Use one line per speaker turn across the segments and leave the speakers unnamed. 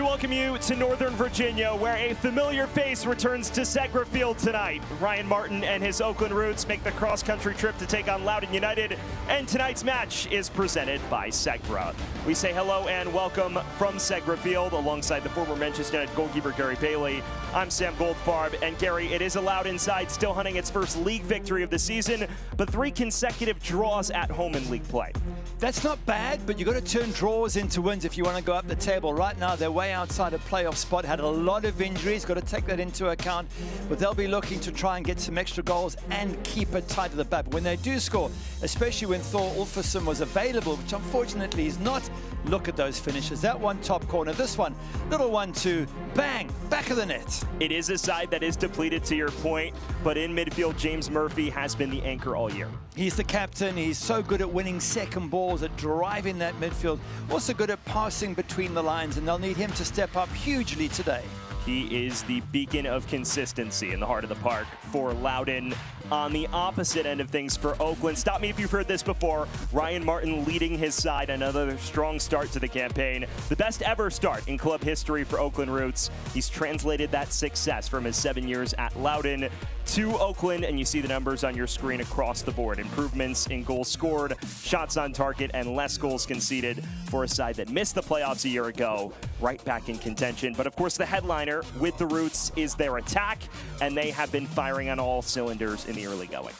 We welcome you to Northern Virginia, where a familiar face returns to Segra Field tonight. Ryan Martin and his Oakland roots make the cross-country trip to take on Loudoun United, and tonight's match is presented by Segra. We say hello and welcome from Segra Field alongside the former Manchester United goalkeeper Gary Bailey. I'm Sam Goldfarb, and Gary, it is a Loudoun side still hunting its first league victory of the season, but 3 consecutive draws at home in league play.
That's not bad, but you've got to turn draws into wins if you want to go up the table. Right now, they're way outside a playoff spot, had a lot of injuries, got to take that into account, but they'll be looking to try and get some extra goals and keep it tight to the back. But when they do score, especially when Thor Ulfason was available, which unfortunately is not, look at those finishes. That one top corner, this one, little 1-2, bang, back of the net.
It is a side that is depleted, to your point, but in midfield, James Murphy has been the anchor all year.
He's the captain. He's so good at winning second balls, at driving that midfield. Also good at passing between the lines, and they'll need him to step up hugely today.
He is the beacon of consistency in the heart of the park for Loudoun. On the opposite end of things for Oakland, stop me if you've heard this before, Ryan Martin leading his side, another strong start to the campaign. The best ever start in club history for Oakland roots. He's translated that success from his 7 years at Loudoun to Oakland, and you see the numbers on your screen across the board. Improvements in goals scored, shots on target, and less goals conceded for a side that missed the playoffs a year ago, right back in contention. But of course, the headliner with the Roots is their attack, and they have been firing on all cylinders in the early going.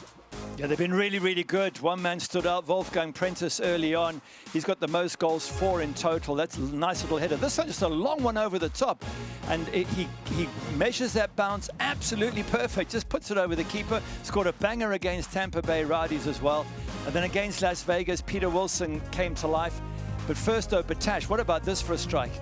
Yeah, they've been really, really good. One man stood out, Wolfgang Prentice, early on. He's got the most goals, 4 in total. That's a nice little header. This one, just a long one over the top. And he measures that bounce absolutely perfect. Just puts it over the keeper. Scored a banger against Tampa Bay Rowdies as well. And then against Las Vegas, Peter Wilson came to life. But first though, Batash, what about this for a strike?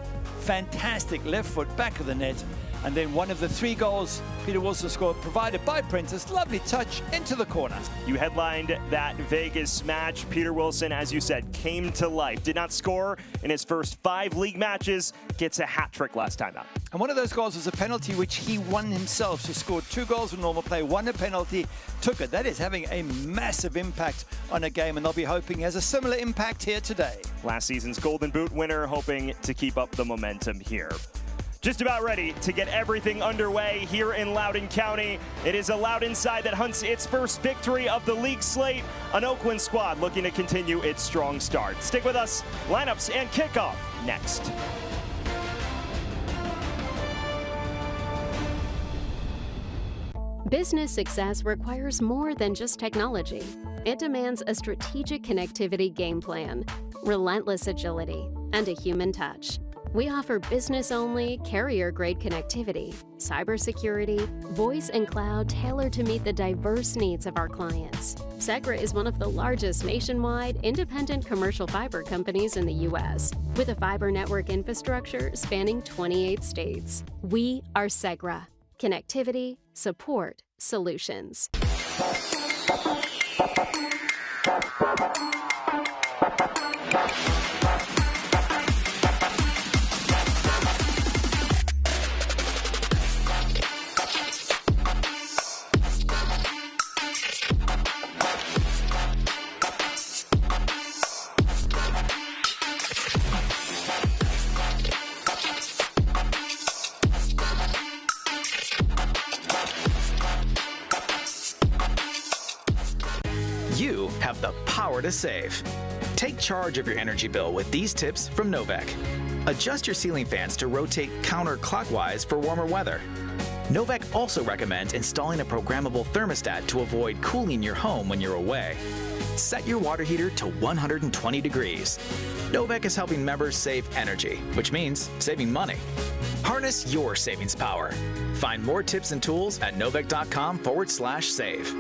Fantastic left foot, back of the net. And then one of the 3 goals Peter Wilson scored, provided by Prentice. Lovely touch into the corner.
You headlined that Vegas match. Peter Wilson, as you said, came to life. Did not score in his first 5 league matches. Gets a hat trick last time out.
And one of those goals was a penalty which he won himself. So scored 2 goals with normal play, won a penalty, took it. That is having a massive impact on a game, and they'll be hoping he has a similar impact here today.
Last season's Golden Boot winner, hoping to keep up the momentum here. Just about ready to get everything underway here in Loudoun County. It is a Loudoun side that hunts its first victory of the league slate. An Oakland squad looking to continue its strong start. Stick with us. Lineups and kickoff next.
Business success requires more than just technology. It demands a strategic connectivity game plan, relentless agility, and a human touch. We offer business-only, carrier-grade connectivity, cybersecurity, voice and cloud tailored to meet the diverse needs of our clients. Segra is one of the largest nationwide independent commercial fiber companies in the U.S., with a fiber network infrastructure spanning 28 states. We are Segra. Connectivity, support, solutions.
You have the power to save. Take charge of your energy bill with these tips from Novec. Adjust your ceiling fans to rotate counterclockwise for warmer weather. Novec also recommends installing a programmable thermostat to avoid cooling your home when you're away. Set your water heater to 120 degrees. Novec is helping members save energy, which means saving money. Harness your savings power. Find more tips and tools at novec.com/save.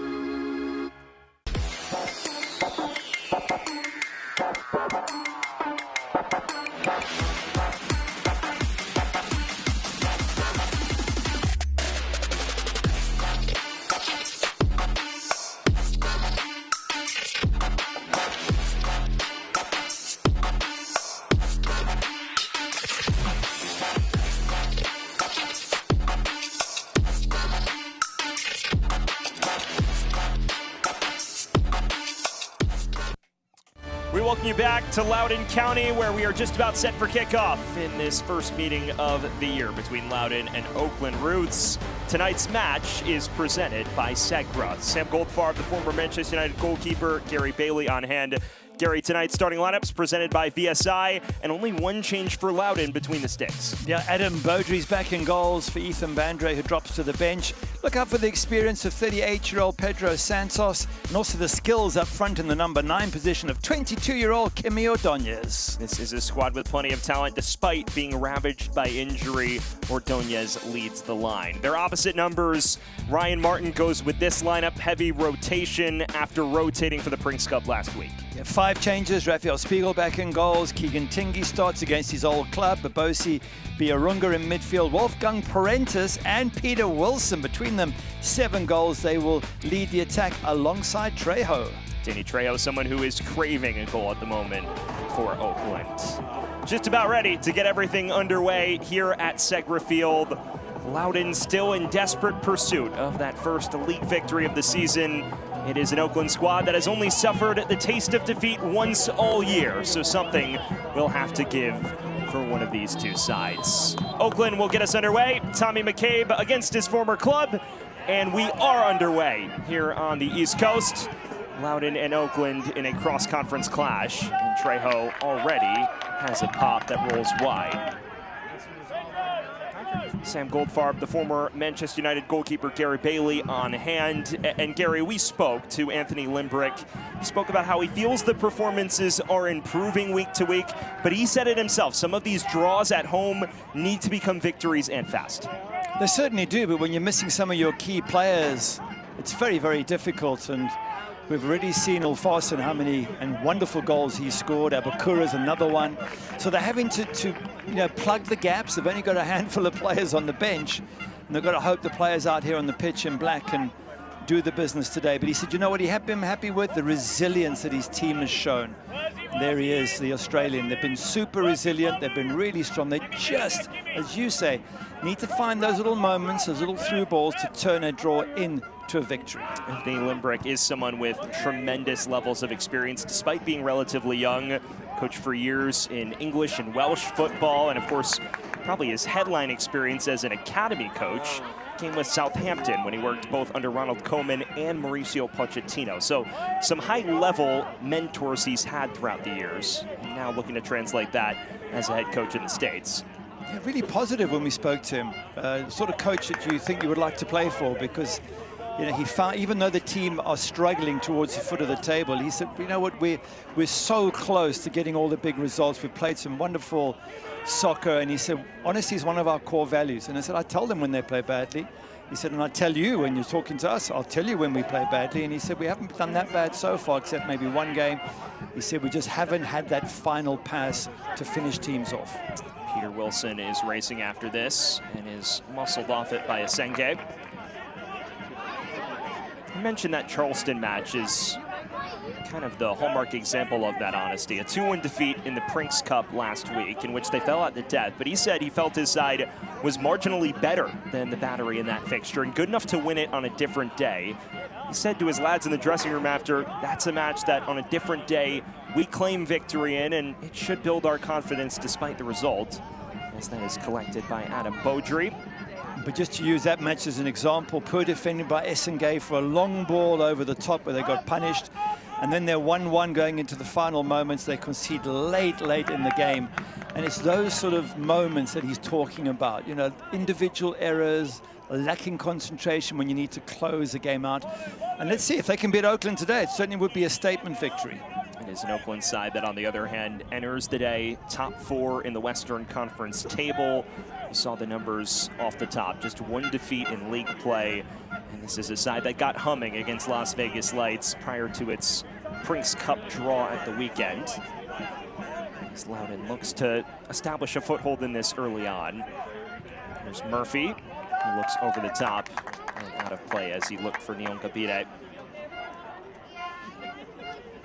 We welcome you back to Loudoun County, where we are just about set for kickoff in this first meeting of the year between Loudoun and Oakland Roots. Tonight's match is presented by Segra. Sam Goldfarb, the former Manchester United goalkeeper, Gary Bailey on hand. Gary, tonight's starting lineups presented by VSI, and only one change for Loudoun between the sticks.
Yeah, Adam Beaudry's back in goals for Ethan Bandre, who drops to the bench. Look out for the experience of 38-year-old Pedro Santos, and also the skills up front in the number 9 position of 22-year-old Kimi Ordonez.
This is a squad with plenty of talent, despite being ravaged by injury. Ordonez leads the line. Their opposite numbers, Ryan Martin goes with this lineup, heavy rotation after rotating for the Prince Cup last week.
Yeah, 5 changes. Rafael Spiegel back in goals. Keegan Tingy starts against his old club. Babosi Biarunga in midfield. Wolfgang Parentis and Peter Wilson. Between them, 7 goals. They will lead the attack alongside Trejo.
Danny Trejo, someone who is craving a goal at the moment for Oakland. Just about ready to get everything underway here at Segra Field. Loudoun still in desperate pursuit of that first league victory of the season. It is an Oakland squad that has only suffered the taste of defeat once all year, so something will have to give for one of these two sides. Oakland will get us underway. Tommy McCabe against his former club, and we are underway here on the East Coast. Loudoun and Oakland in a cross-conference clash, and Trejo already has a pop that rolls wide. Sam Goldfarb, the former Manchester United goalkeeper Gary Bailey on hand. And Gary, we spoke to Anthony Limbrick. He spoke about how he feels the performances are improving week to week, but he said it himself, some of these draws at home need to become victories and fast.
They certainly do, but when you're missing some of your key players, it's very, very difficult. And we've already seen Ulfasen how many and wonderful goals he scored. Abukura's another one. So they're having to plug the gaps. They've only got a handful of players on the bench, and they've got to hope the players out here on the pitch in black can do the business today. But he said, you know what he had been happy with? The resilience that his team has shown. And there he is, the Australian. They've been super resilient. They've been really strong. They just, as you say, need to find those little moments, those little through balls to turn a draw into a victory.
Anthony Limbrick is someone with tremendous levels of experience, despite being relatively young. Coached for years in English and Welsh football, and of course, probably his headline experience as an academy coach came with Southampton when he worked both under Ronald Koeman and Mauricio Pochettino. So some high-level mentors he's had throughout the years, and now looking to translate that as a head coach in the States.
Yeah, really positive when we spoke to him. The sort of coach that you think you would like to play for, because he found, even though the team are struggling towards the foot of the table, he said, you know what, we're so close to getting all the big results. We've played some wonderful soccer, and he said, honesty is one of our core values. And I said, I tell them when they play badly. He said, and I tell you when you're talking to us, I'll tell you when we play badly. And he said, we haven't done that bad so far, except maybe one game. He said, we just haven't had that final pass to finish teams off.
Peter Wilson is racing after this and is muscled off it by Asenge. You mentioned that Charleston match is kind of the hallmark example of that honesty. A 2-1 defeat in the Prince Cup last week, in which they fell at the death, but he said he felt his side was marginally better than the Battery in that fixture and good enough to win it on a different day. He said to his lads in the dressing room after, that's a match that on a different day we claim victory in, and it should build our confidence despite the result, as that is collected by Adam Beaudry.
But just to use that match as an example, poor defending by Essengay for a long ball over the top where they got punished. And then they're 1-1 going into the final moments. They concede late in the game. And it's those sort of moments that he's talking about. You know, individual errors, lacking concentration when you need to close the game out. And let's see if they can beat Oakland today. It certainly would be a statement victory.
It is an Oakland side that, on the other hand, enters the day top 4 in the Western Conference table. You saw the numbers off the top, just 1 defeat in league play. And this is a side that got humming against Las Vegas Lights prior to its Prince Cup draw at the weekend. As Loudoun looks to establish a foothold in this early on. There's Murphy, who looks over the top and out of play as he looked for Neon Gabire.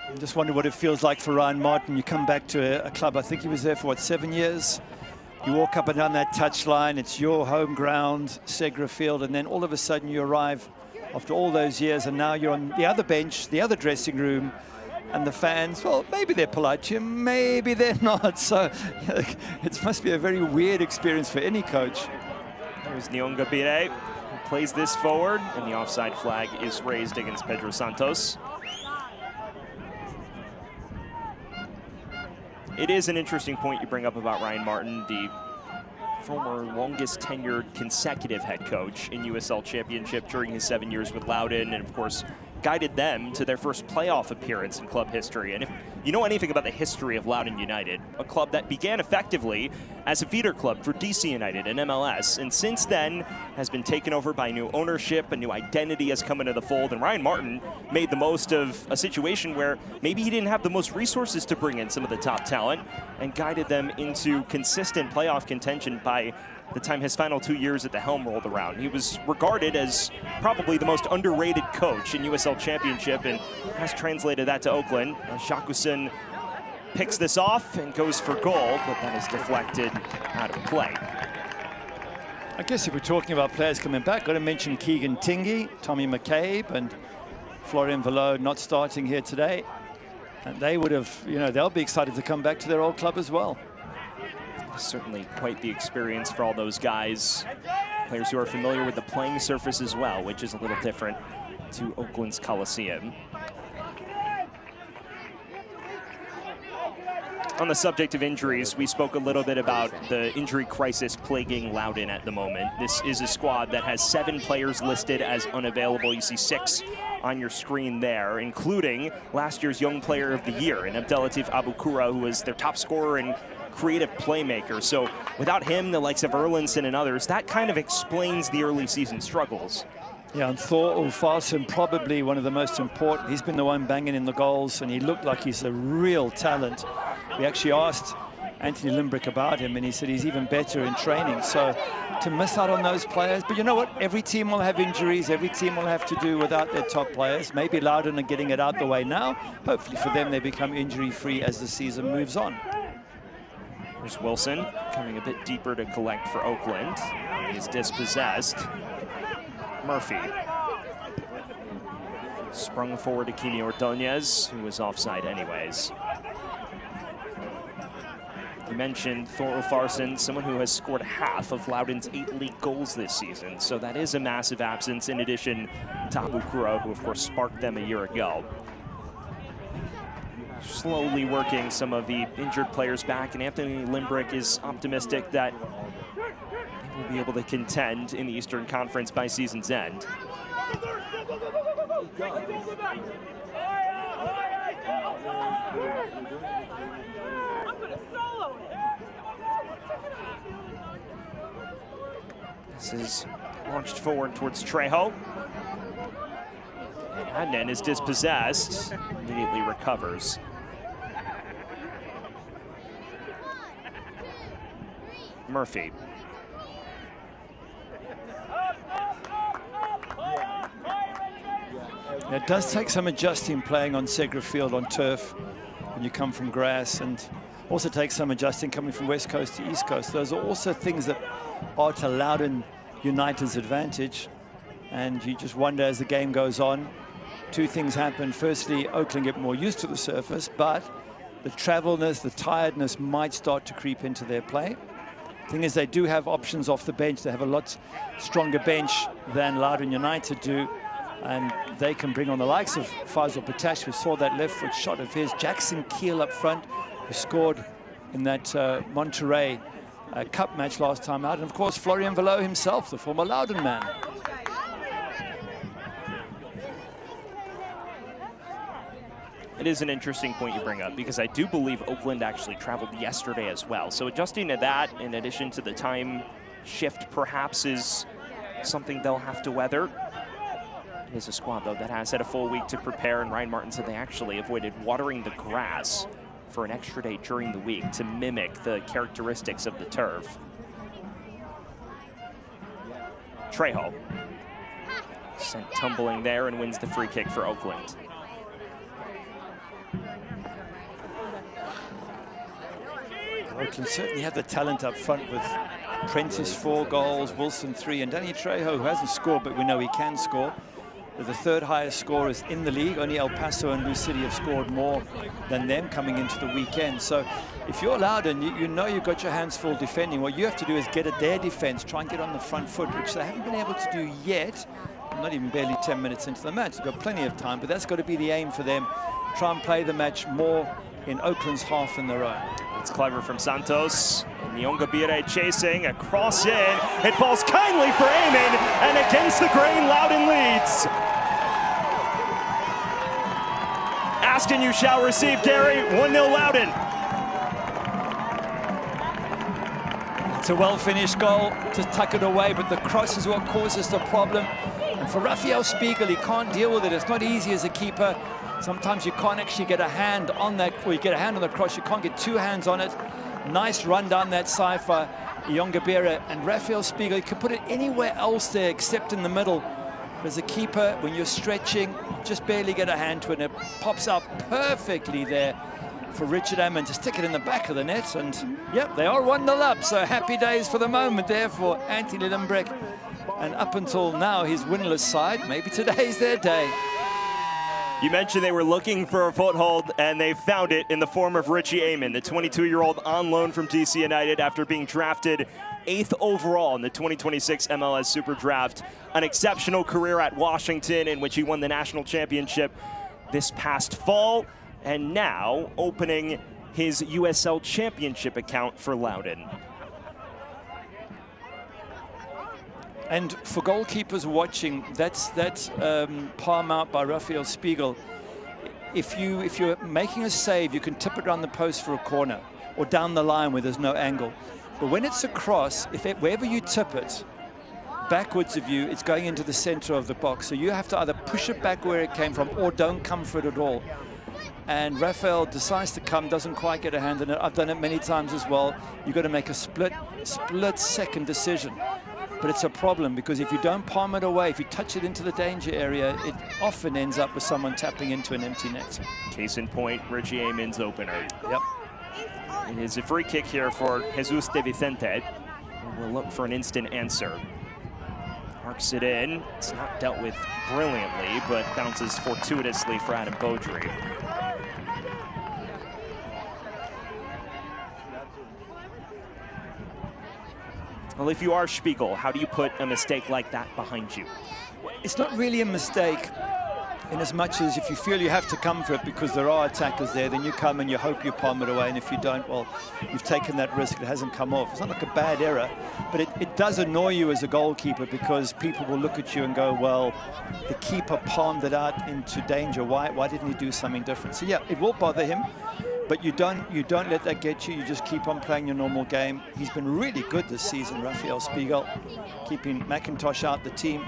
I just wonder what it feels like for Ryan Martin. You come back to a club, I think he was there for, what, 7 years? You walk up and down that touchline, it's your home ground, Segra Field, and then all of a sudden you arrive after all those years, and now you're on the other bench, the other dressing room, And the fans, well, maybe they're polite to him, maybe they're not. So it must be a very weird experience for any coach.
There's Nyonga Bire, who plays this forward, and the offside flag is raised against Pedro Santos. It is an interesting point you bring up about Ryan Martin, the former longest tenured consecutive head coach in USL Championship during his 7 years with Loudoun, and of course guided them to their first playoff appearance in club history. And if you know anything about the history of Loudoun United, a club that began effectively as a feeder club for DC United and MLS, and since then has been taken over by new ownership, a new identity has come into the fold, and Ryan Martin made the most of a situation where maybe he didn't have the most resources to bring in some of the top talent, and guided them into consistent playoff contention by the time his final 2 years at the helm rolled around. He was regarded as probably the most underrated coach in USL Championship, and has translated that to Oakland. Shakusen picks this off and goes for goal, but that is deflected out of play.
I guess if we're talking about players coming back, got to mention Keegan Tingy, Tommy McCabe, and Florian Velo not starting here today. And they would have, you know, they'll be excited to come back to their old club as well.
Certainly quite the experience for all those guys. Players who are familiar with the playing surface as well, which is a little different to Oakland's Coliseum. On the subject of injuries, we spoke a little bit about the injury crisis plaguing Loudoun at the moment. This is a squad that has 7 players listed as unavailable. You see 6 on your screen there, including last year's Young Player of the Year in Abdelatif Abukura, who was their top scorer and creative playmaker. So without him, the likes of Erlinson and others, that kind of explains the early season struggles.
Yeah, and Thor Ulfarsson, probably one of the most important. He's been the one banging in the goals, and he looked like he's a real talent. We actually asked Anthony Limbrick about him, and he said he's even better in training. So to miss out on those players, but you know what? Every team will have injuries. Every team will have to do without their top players. Maybe Loudoun are getting it out the way now. Hopefully for them, they become injury-free as the season moves on.
There's Wilson coming a bit deeper to collect for Oakland. He's dispossessed. Murphy sprung forward to Kimi Ordonez, who was offside anyways. You mentioned Thor Ulfarsson, someone who has scored half of Loudoun's 8 league goals this season. So that is a massive absence, in addition to Abukura, who of course sparked them a year ago. Slowly working some of the injured players back, and Anthony Limbrick is optimistic that they will be able to contend in the Eastern Conference by season's end. This is launched forward towards Trejo. And Adnan is dispossessed, immediately recovers. Murphy.
It does take some adjusting playing on Segra Field on turf when you come from grass, and also takes some adjusting coming from West Coast to East Coast. Those are also things that are to Loudoun United's advantage, and you just wonder as the game goes on, 2 things happen. Firstly, Oakland get more used to the surface, but the travelness, the tiredness might start to creep into their play. Thing is, they do have options off the bench. They have a lot stronger bench than Loudoun United do, and they can bring on the likes of Faisal Batash. We saw that left foot shot of his. Jackson Keel up front, who scored in that Monterrey Cup match last time out. And of course, Florian Velo himself, the former Loudoun man.
It is an interesting point you bring up, because I do believe Oakland actually traveled yesterday as well. So adjusting to that, in addition to the time shift perhaps, is something they'll have to weather. It is a squad, though, that has had a full week to prepare, and Ryan Martin said they actually avoided watering the grass for an extra day during the week to mimic the characteristics of the turf. Trejo sent tumbling there and wins the free kick for Oakland.
Oakland certainly have the talent up front with Prentice 4 goals, Wilson 3, and Danny Trejo, who hasn't scored, but we know he can score. They're the third highest scorers in the league. Only El Paso and Lou City have scored more than them coming into the weekend. So if you're Loudoun, you know you've got your hands full defending. What you have to do is get at their defense, try and get on the front foot, which they haven't been able to do yet. Not even barely 10 minutes into the match. They've got plenty of time, but that's got to be the aim for them. Try and play the match more in Oakland's half than their own.
It's clever from Santos. Nyongabire chasing, a cross in. It falls kindly for Eamon, and against the grain, Loudoun leads. Aston, you shall receive, Gary. 1-0 Loudoun.
It's a well-finished goal to tuck it away, but the cross is what causes the problem. And for Rafael Spiegel, he can't deal with it. It's not easy as a keeper. Sometimes you can't actually get a hand on that, or you get a hand on the cross, you can't get two hands on it. Nice run down that side for Nyongabire, and Rafael Spiegel, you can put it anywhere else there except in the middle. But as a keeper, when you're stretching, just barely get a hand to it, and it pops out perfectly there for Richard Ammon to stick it in the back of the net. And yep, they are 1-0 up, so happy days for the moment there for Anthony Limbrick. And up until now, his winless side, maybe today's their day.
You mentioned they were looking for a foothold, and they found it in the form of Richie Ammon, the 22-year-old on loan from DC United after being drafted 8th overall in the 2026 MLS Super Draft. An exceptional career at Washington, in which he won the national championship this past fall, and now opening his USL Championship account for Loudoun.
And for goalkeepers watching, that's palm out by Rafael Spiegel. If you're making a save, you can tip it around the post for a corner or down the line where there's no angle. But when it's a cross, wherever you tip it, backwards of you, it's going into the center of the box. So you have to either push it back where it came from or don't come for it at all. And Rafael decides to come, doesn't quite get a hand in it. I've done it many times as well. You've got to make a split-second decision. But it's a problem, because if you don't palm it away, if you touch it into the danger area, it often ends up with someone tapping into an empty net.
Case in point, Richie Ammon's opener.
Yep.
It is a free kick here for Jesus de Vicente. We'll look for an instant answer. Marks it in. It's not dealt with brilliantly, but bounces fortuitously for Adam Beaudry. Well, if you are Spiegel, how do you put a mistake like that behind you?
It's not really a mistake in as much as if you feel you have to come for it because there are attackers there, then you come and you hope you palm it away, and if you don't, well, you've taken that risk, it hasn't come off. It's not like a bad error, but it does annoy you as a goalkeeper, because people will look at you and go, well, the keeper palmed it out into danger. Why didn't he do something different? So yeah, it will bother him. But you don't let that get you. You just keep on playing your normal game. He's been really good this season, Rafael Spiegel, keeping McIntosh out the team.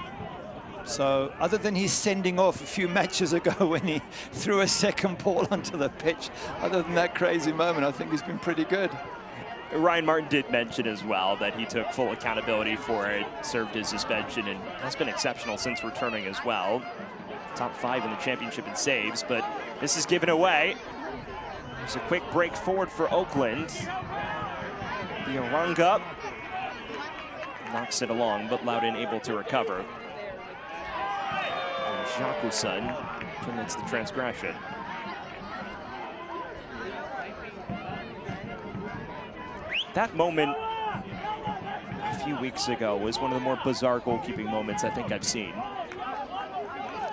So other than his sending off a few matches ago when he threw a second ball onto the pitch, other than that crazy moment, I think he's been pretty good.
Ryan Martin did mention as well that he took full accountability for it, served his suspension, and has been exceptional since returning as well. Top 5 in the championship in saves, but this is given away. There's a quick break forward for Oakland. Biaranga knocks it along, but Loudoun able to recover. And Jakusan commits the transgression. That moment a few weeks ago was one of the more bizarre goalkeeping moments I think I've seen.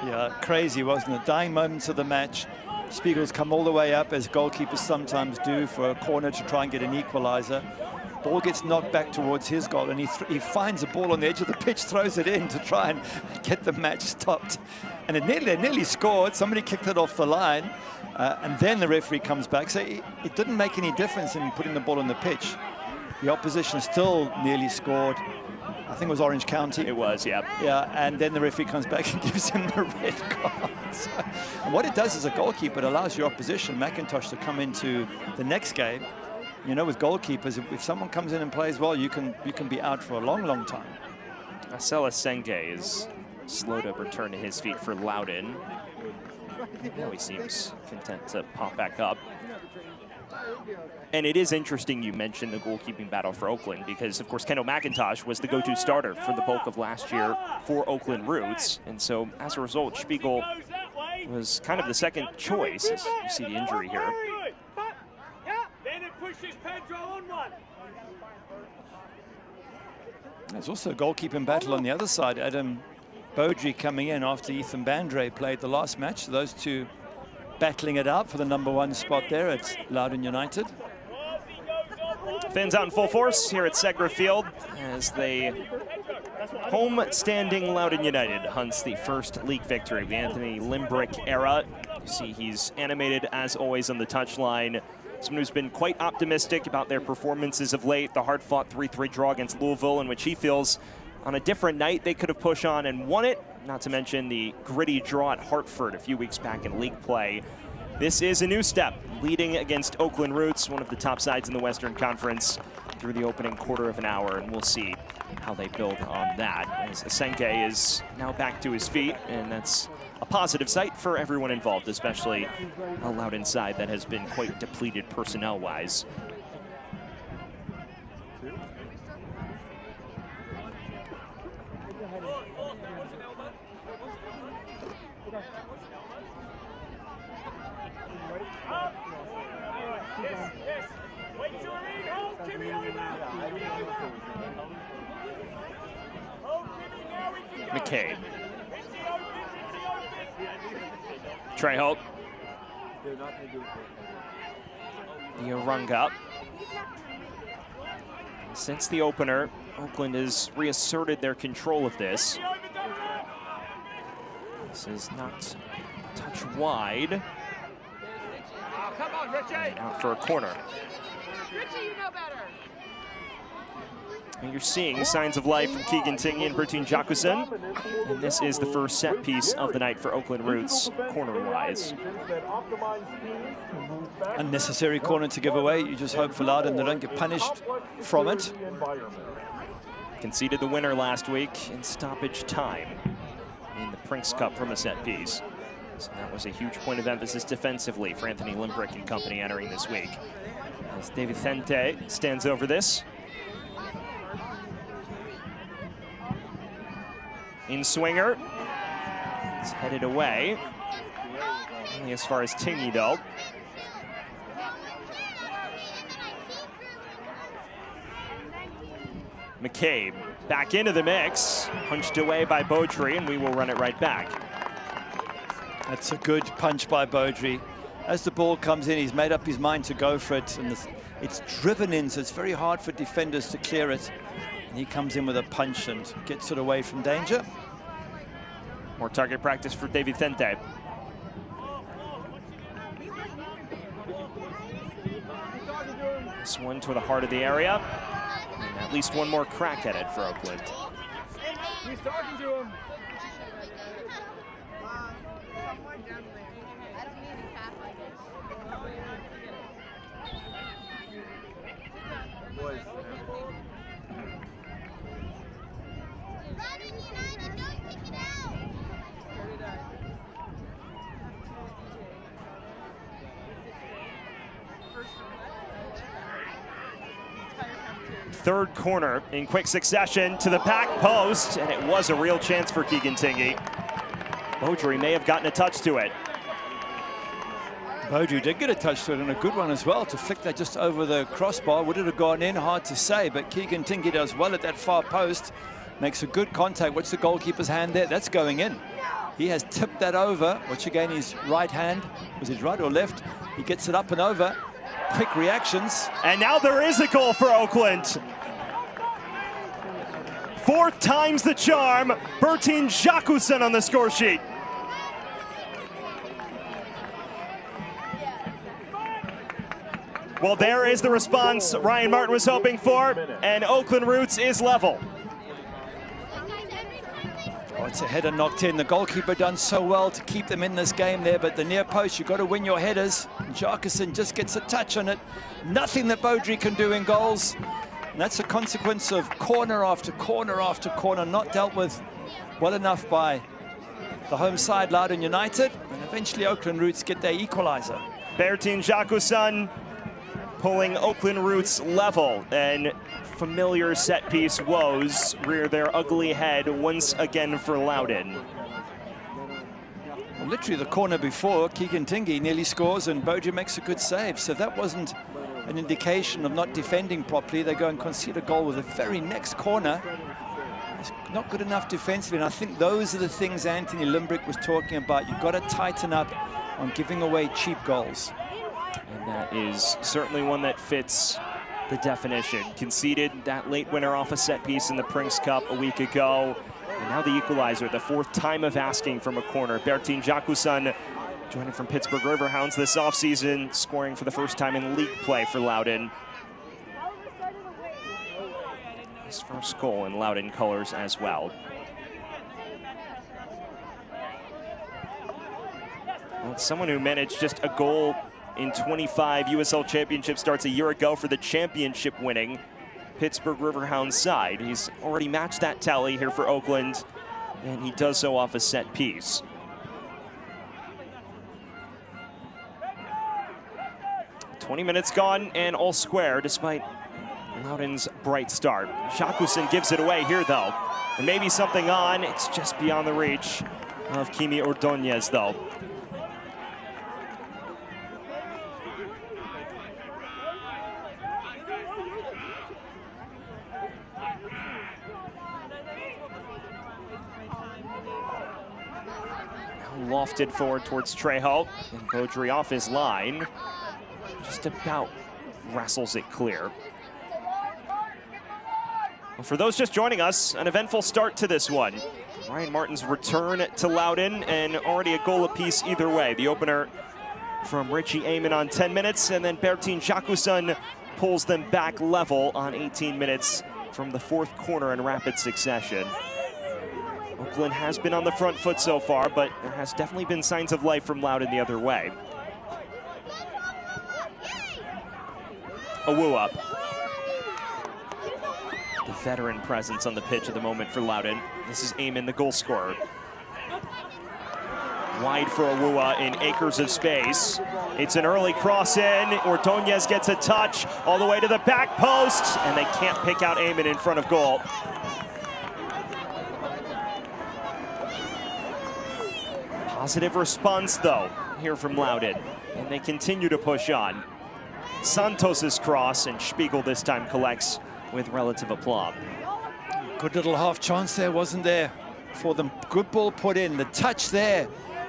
Yeah, crazy, wasn't it? Dying moments of the match. Spiegel's come all the way up, as goalkeepers sometimes do, for a corner to try and get an equalizer. Ball gets knocked back towards his goal, and he finds a ball on the edge of the pitch, throws it in to try and get the match stopped. And they nearly scored. Somebody kicked it off the line, and then the referee comes back. So it didn't make any difference in putting the ball on the pitch. The opposition still nearly scored. I think it was Orange County.
It was, yeah.
Yeah, and then the referee comes back and gives him the red card. So, and what it does as a goalkeeper, it allows your opposition, McIntosh, to come into the next game. You know, with goalkeepers, if someone comes in and plays well, you can be out for a long, long time.
Marcelo Senge is slow to return to his feet for Loudoun. Now he seems content to pop back up. And it is interesting you mentioned the goalkeeping battle for Oakland because, of course, Keno McIntosh was the go-to starter for the bulk of last year for Oakland Roots. And so, as a result, Spiegel was kind of the second choice, as you see the injury here.
There's also a goalkeeping battle on the other side. Adam Beaudry coming in after Ethan Bandre played the last match. Those two battling it out for the #1 spot there at Loudoun United.
Fans out in full force here at Segra Field as the home-standing Loudoun United hunts the first league victory of the Anthony Limbrick era. You see he's animated as always on the touchline. Someone who's been quite optimistic about their performances of late. The hard-fought 3-3 draw against Louisville, in which he feels on a different night they could have pushed on and won it. Not to mention the gritty draw at Hartford a few weeks back in league play. This is a new step, leading against Oakland Roots, one of the top sides in the Western Conference, through the opening quarter of an hour, and we'll see how they build on that. As Asenke is now back to his feet, and that's a positive sight for everyone involved, especially a Loudoun side that has been quite depleted personnel-wise. McCabe. Treholt. The Orunga. Since the opener, Oakland has reasserted their control of this. This is knocked a touch wide. And out for a corner.
Richie, you know better.
And you're seeing signs of life from Keegan Tingey and Bertine Jacqueson. And this is the first set piece of the night for Oakland Roots, corner-wise.
Unnecessary corner to give away. You just hope for Loudoun they don't get punished from it.
Conceded the winner last week in stoppage time in the Prinks Cup from a set piece. So that was a huge point of emphasis defensively for Anthony Limbrick and company entering this week. As David Thente stands over this. In swinger, it's headed away. Only as far as Tingey though. McCabe back into the mix, punched away by Beaudry, and we will run it right back.
That's a good punch by Beaudry. As the ball comes in, he's made up his mind to go for it, and it's driven in, so it's very hard for defenders to clear it. And he comes in with a punch and gets it away from danger.
More target practice for David Thente. This one to the heart of the area. And at least one more crack at it for Oakland.
He's talking to him.
Third corner in quick succession to the back post, and it was a real chance for Keegan Tingey. Beaudry may have gotten a touch to it.
Beaudry did get a touch to it, and a good one as well, to flick that just over the crossbar. Would it have gone in? Hard to say, but Keegan Tingey does well at that far post. Makes a good contact. Watch the goalkeeper's hand there. That's going in. He has tipped that over. Watch again his right hand. Was it right or left? He gets it up and over. Quick reactions.
And now there is a goal for Oakland. Fourth time's the charm. Bertine Jacqueson on the score sheet. Well, there is the response Ryan Martin was hoping for, and Oakland Roots is level.
Oh, it's a header knocked in. The goalkeeper done so well to keep them in this game there, but the near post, you've got to win your headers. Jacqueson just gets a touch on it. Nothing that Beaudry can do in goals. And that's a consequence of corner after corner after corner, not dealt with well enough by the home side, Loudoun United, and eventually Oakland Roots get their equalizer.
Bertin Jacquesson pulling Oakland Roots level, and familiar set piece woes rear their ugly head once again for Loudoun.
Well, literally the corner before, Keegan Tingy nearly scores and Boja makes a good save. So if that wasn't an indication of not defending properly, they go and concede a goal with the very next corner. It's not good enough defensively, and I think those are the things Anthony Limbrick was talking about. You've got to tighten up on giving away cheap goals.
And that is certainly one that fits the definition. Conceded that late winner off a set piece in the Prinks Cup a week ago. And now the equalizer, the fourth time of asking from a corner. Bertin Jacquesson joining from Pittsburgh Riverhounds this offseason, scoring for the first time in league play for Loudoun. His first goal in Loudoun colors as well. Well, it's someone who managed just a goal in 25 USL Championship starts a year ago for the championship winning Pittsburgh Riverhounds side. He's already matched that tally here for Oakland, and he does so off a set piece. "20 minutes gone and all square despite Loudoun's bright start. Jacquesson gives it away here though. There may be something on, it's just beyond the reach of Kimi Ordonez though. Lofted forward towards Trejo, and Beaudry off his line. Just about wrestles it clear. Well, for those just joining us, an eventful start to this one. Ryan Martin's return to Loudoun, and already a goal apiece either way. The opener from Richie Amon on 10 minutes, and then Bertin Jacquesson pulls them back level on 18 minutes from the fourth corner in rapid succession. Oakland has been on the front foot so far, but there has definitely been signs of life from Loudoun the other way. Awuah. The veteran presence on the pitch at the moment for Loudoun. This is Amon, the goal scorer. Wide for Awuah in acres of space. It's an early cross in. Ordonez gets a touch all the way to the back post, and they can't pick out Amon in front of goal. Positive response, though, here from Loudoun, and they continue to push on. Santos's cross, and Spiegel this time collects with relative aplomb.
Good little half chance there, wasn't there, for them? Good ball put in. The touch there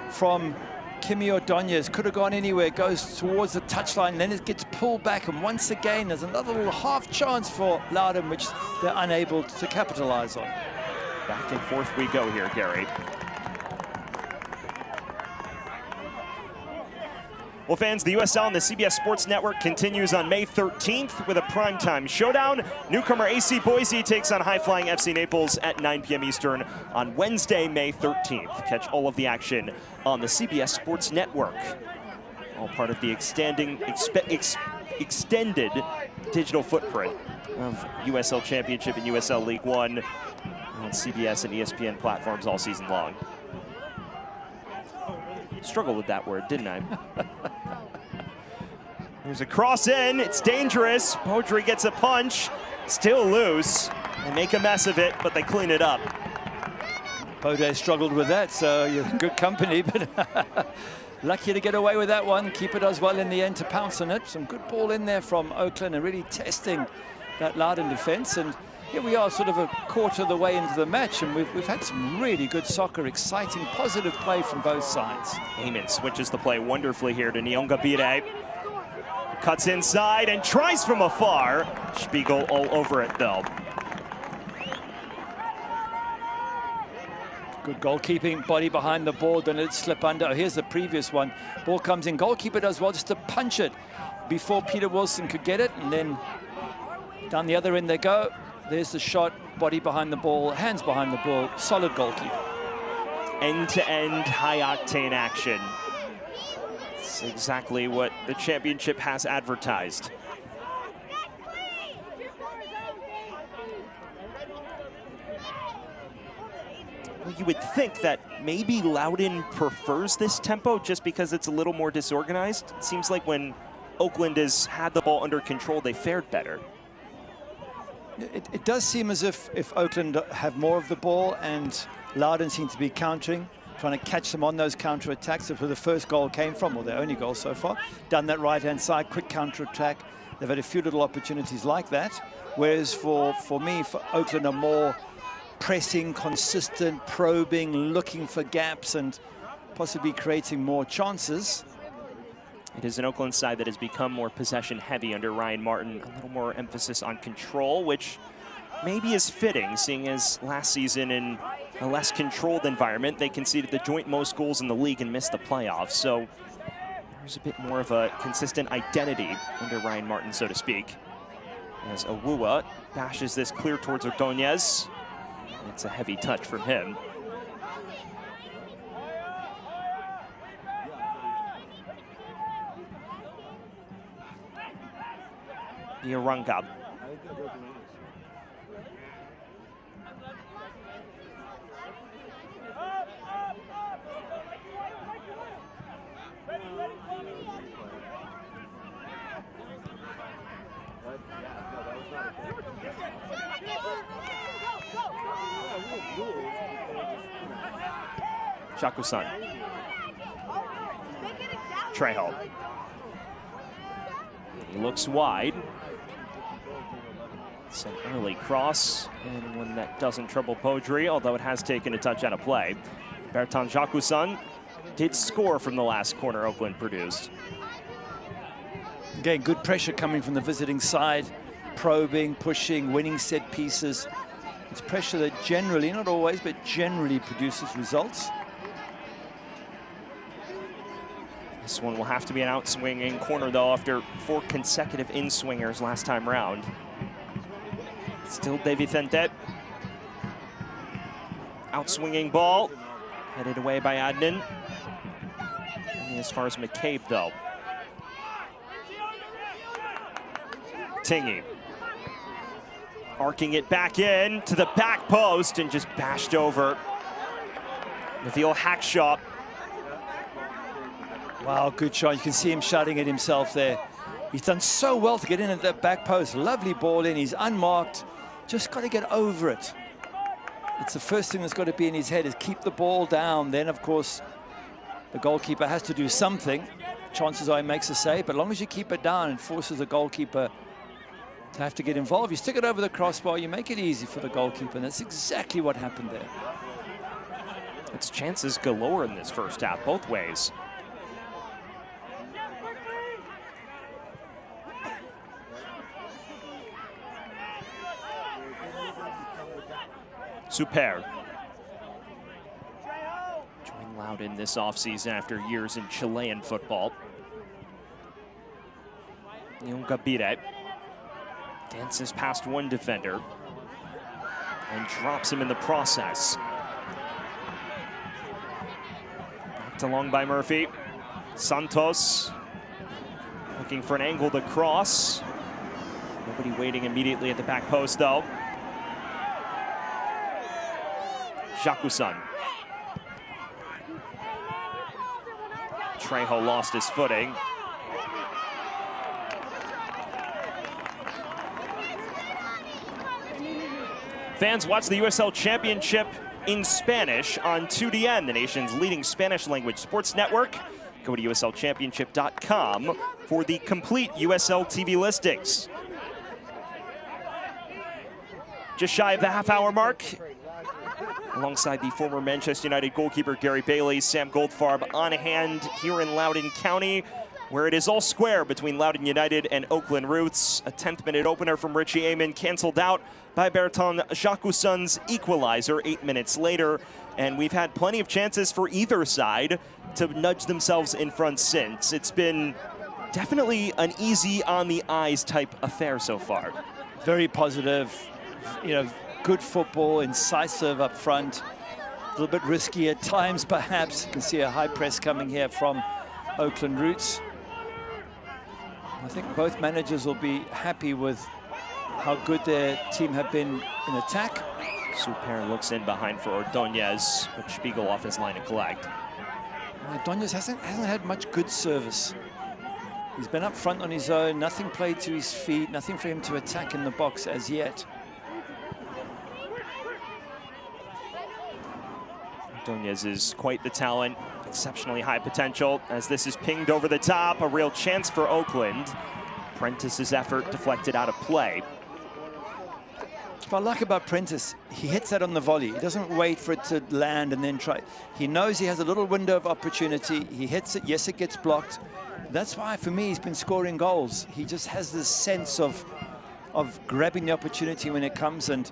from Kimi Ordonez could have gone anywhere. Goes towards the touchline, then it gets pulled back, and once again, there's another little half chance for Loudoun, which they're unable to capitalize on.
Back and forth we go here, Gary. Well, fans, the USL on the CBS Sports Network continues on May 13th with a primetime showdown. Newcomer AC Boise takes on high-flying FC Naples at 9 p.m. Eastern on Wednesday, May 13th. Catch all of the action on the CBS Sports Network. All part of the extended digital footprint of USL Championship and USL League One on CBS and ESPN platforms all season long. Struggled with that word, didn't I? There's a cross in, it's dangerous. Beaudry gets a punch, still loose. They make a mess of it, but they clean it up.
Beaudry struggled with that, so you're good company, but lucky to get away with that one. Keeper does well in the end to pounce on it. Some good ball in there from Oakland and really testing that Loudoun defense. And here we are sort of a quarter of the way into the match, and we've had some really good soccer, exciting, positive play from both sides.
Amon switches the play wonderfully here to Nyongabire. Cuts inside and tries from afar. Spiegel all over it though.
Good goalkeeping, body behind the ball, don't let it slip under. Oh, here's the previous one. Ball comes in, goalkeeper does well just to punch it before Peter Wilson could get it, and then down the other end they go. There's the shot, body behind the ball, hands behind the ball, solid goalkeeper.
End-to-end high-octane action. It's exactly what the championship has advertised. Well, you would think that maybe Loudoun prefers this tempo just because it's a little more disorganized. It seems like when Oakland has had the ball under control, they fared better.
It does seem as if Oakland have more of the ball and Loudoun seem to be countering, trying to catch them on those counter-attacks. That's where the first goal came from, or their only goal so far. Done that right-hand side, quick counter-attack. They've had a few little opportunities like that. Whereas for Oakland are more pressing, consistent, probing, looking for gaps and possibly creating more chances.
It is an Oakland side that has become more possession-heavy under Ryan Martin. A little more emphasis on control, which maybe is fitting, seeing as last season in a less controlled environment, they conceded the joint most goals in the league and missed the playoffs. So there's a bit more of a consistent identity under Ryan Martin, so to speak. As Awuwa bashes this clear towards Ordonez. It's a heavy touch from him. Yarangab. Shakusan. Trejo. He looks wide. It's an early cross, and one that doesn't trouble Podri, although it has taken a touch out of play. Bertrand Jacquesson did score from the last corner Oakland produced.
Again, good pressure coming from the visiting side, probing, pushing, winning set pieces. It's pressure that generally, not always, but generally produces results.
This one will have to be an outswinging corner, though, after 4 consecutive in-swingers last time round. Still De Vicente. Outswinging ball. Headed away by Adnan. Only as far as McCabe, though. Tingy. Arcing it back in to the back post and just bashed over. Nabil Hackshaw.
Wow, good shot. You can see him shouting at himself there. He's done so well to get in at that back post. Lovely ball in. He's unmarked. Just got to get over it. It's the first thing that's got to be in his head is keep the ball down. Then, of course, the goalkeeper has to do something. Chances are he makes a save, but as long as you keep it down and forces the goalkeeper to have to get involved, you stick it over the crossbar, you make it easy for the goalkeeper, and that's exactly what happened there.
It's chances galore in this first half, both ways. Super. Joined Loudoun this offseason after years in Chilean football. Nyongabire dances past one defender and drops him in the process. Knocked along by Murphy. Santos looking for an angle to cross. Nobody waiting immediately at the back post, though. Jacquesson. Trejo lost his footing. Fans watch the USL Championship in Spanish on 2DN, the nation's leading Spanish language sports network. Go to uslchampionship.com for the complete USL TV listings. Just shy of the half-hour mark. Alongside the former Manchester United goalkeeper Gary Bailey, Sam Goldfarb on hand here in Loudoun County, where it is all square between Loudoun United and Oakland Roots. A 10th minute opener from Richie Amon canceled out by Bertrand Jacquesson's equalizer 8 minutes later. And we've had plenty of chances for either side to nudge themselves in front since. It's been definitely an easy on the eyes type affair so far.
Very positive, you know, good football, incisive up front. A little bit risky at times, perhaps. You can see a high press coming here from Oakland Roots. I think both managers will be happy with how good their team have been in attack.
Super looks in behind for Ordonez, but Spiegel off his line to collect.
Ordonez hasn't had much good service. He's been up front on his own, nothing played to his feet, nothing for him to attack in the box as yet.
Ordonez is quite the talent, exceptionally high potential, as this is pinged over the top, a real chance for Oakland. Prentice's effort deflected out of play.
What I like about Prentice, he hits that on the volley. He doesn't wait for it to land and then try. He knows he has a little window of opportunity. He hits it. Yes, it gets blocked. That's why, for me, he's been scoring goals. He just has this sense of grabbing the opportunity when it comes. And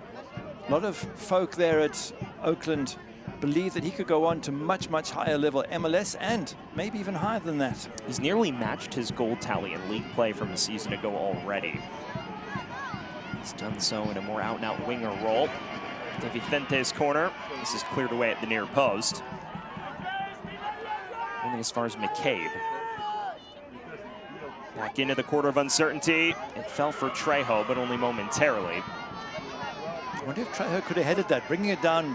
a lot of folk there at Oakland believe that he could go on to much, much higher level MLS and maybe even higher than that.
He's nearly matched his goal tally in league play from a season ago already. He's done so in a more out-and-out winger role. De Vicente's corner. This is cleared away at the near post. Only as far as McCabe. Back into the quarter of uncertainty. It fell for Trejo, but only momentarily.
I wonder if Trejo could have headed that, bringing it down.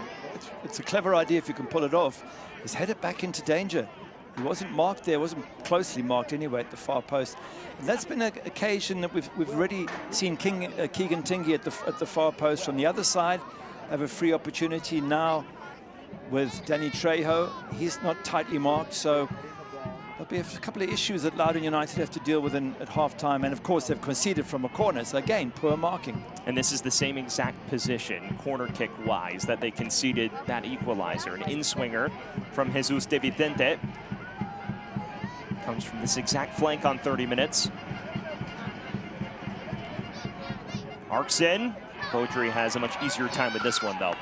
It's a clever idea if you can pull it off. He's headed back into danger. He wasn't marked there, wasn't closely marked anyway at the far post. And that's been an occasion that we've already seen Keegan Tingey at the far post from the other side have a free opportunity now with Danny Trejo. He's not tightly marked, so there'll be a couple of issues that Loudoun United have to deal with at halftime. And of course, they've conceded from a corner. So again, poor marking.
And this is the same exact position, corner kick wise, that they conceded that equalizer. An in-swinger from Jesus De Vicente. Comes from this exact flank on 30 minutes. Arcs in. Beaudry has a much easier time with this one, though.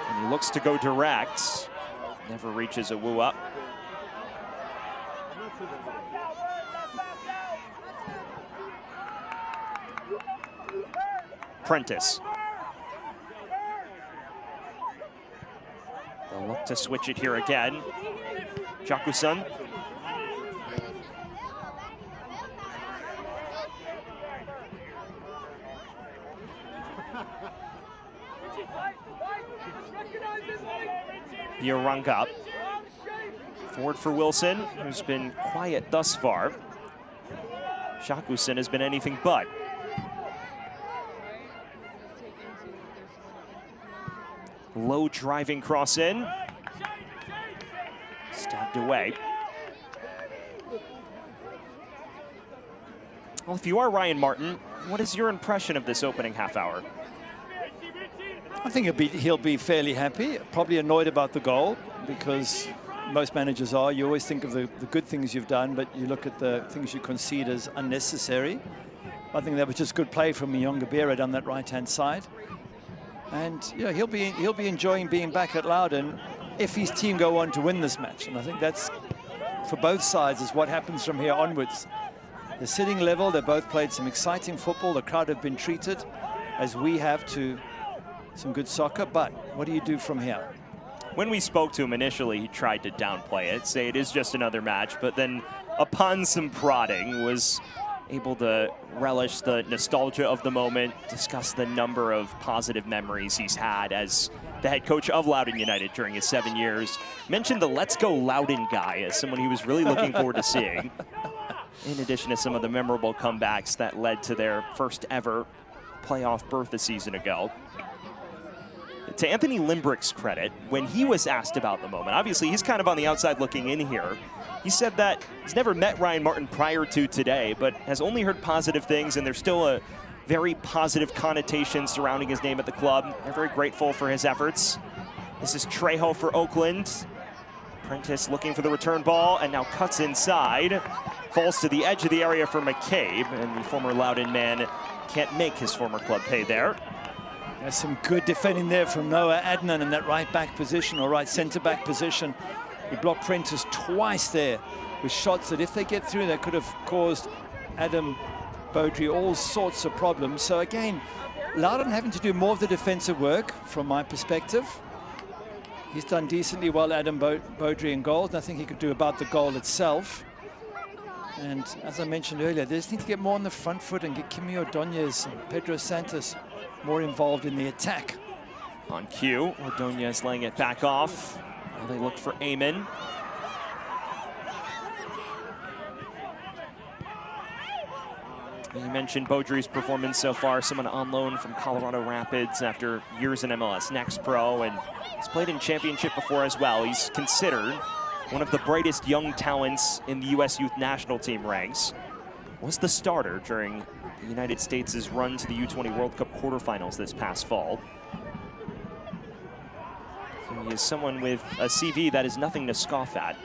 And he looks to go direct. Never reaches a woo up. Prentice. They'll look to switch it here again. Jakusan. Biaranga. Forward for Wilson, who's been quiet thus far. Jakusan has been anything but. Low driving cross in. Stabbed away. Well, if you are Ryan Martin, what is your impression of this opening half hour?
I think he'll be fairly happy, probably annoyed about the goal, because most managers are. You always think of the good things you've done, but you look at the things you concede as unnecessary. I think that was just good play from Nyongabera down that right-hand side. And yeah, he'll be enjoying being back at Loudoun if his team go on to win this match. And I think that's, for both sides, is what happens from here onwards. The sitting level, they both played some exciting football. The crowd have been treated, as we have, to some good soccer. But what do you do from here?
When we spoke to him initially, he tried to downplay it, say it is just another match, but then upon some prodding was able to relish the nostalgia of the moment, discuss the number of positive memories he's had as the head coach of Loudoun United during his 7 years. Mentioned the Let's Go Loudoun guy as someone he was really looking forward to seeing, in addition to some of the memorable comebacks that led to their first ever playoff berth a season ago. To Anthony Limbrick's credit, when he was asked about the moment, obviously he's kind of on the outside looking in here, he said that he's never met Ryan Martin prior to today, but has only heard positive things, and there's still a very positive connotation surrounding his name at the club. They're very grateful for his efforts. This is Trejo for Oakland. Prentice looking for the return ball, and now cuts inside. Falls to the edge of the area for McCabe, and the former Loudoun man can't make his former club pay there.
There's some good defending there from Noah Adnan in that right back position, or right centre back position. He blocked Prentice twice there with shots that, if they get through, that could have caused Adam Beaudry all sorts of problems. So again, Loudoun having to do more of the defensive work from my perspective. He's done decently well, Adam Beaudry, in goals. Nothing he could do about the goal itself. And as I mentioned earlier, they just need to get more on the front foot and get Kimi Ordonez and Pedro Santos more involved in the attack.
On cue, Ordonez laying it back off. Now they look for Eamon. You mentioned Beaudry's performance so far, someone on loan from Colorado Rapids after years in MLS Next Pro, and he's played in championship before as well. He's considered one of the brightest young talents in the U.S. Youth National Team ranks. Was the starter during the United States' run to the U20 World Cup quarterfinals this past fall. So he is someone with a CV that is nothing to scoff at.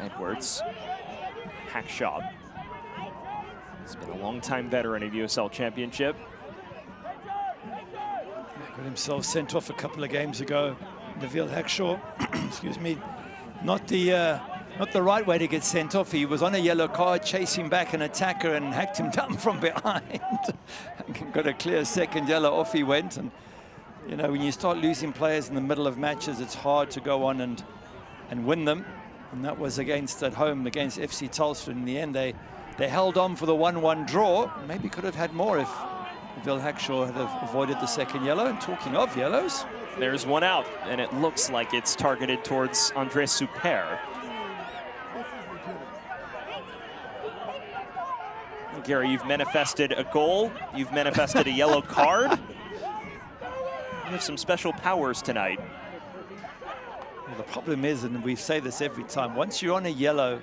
Edwards, Hackshaw. He's been a long-time veteran of USL Championship.
Got himself sent off a couple of games ago. Neville Hackshaw, excuse me, not the right way to get sent off. He was on a yellow card, chasing back an attacker and hacked him down from behind. Got a clear second yellow, off he went. And you know, when you start losing players in the middle of matches, it's hard to go on and win them. And that was at home against FC Tulsa. In the end, they held on for the 1-1 draw. Maybe could have had more if Neville Hackshaw had avoided the second yellow. And talking of yellows,
there's one out, and it looks like it's targeted towards Andres Super. Gary, you've manifested a goal. You've manifested a yellow card. You have some special powers tonight.
Well, the problem is, and we say this every time, once you're on a yellow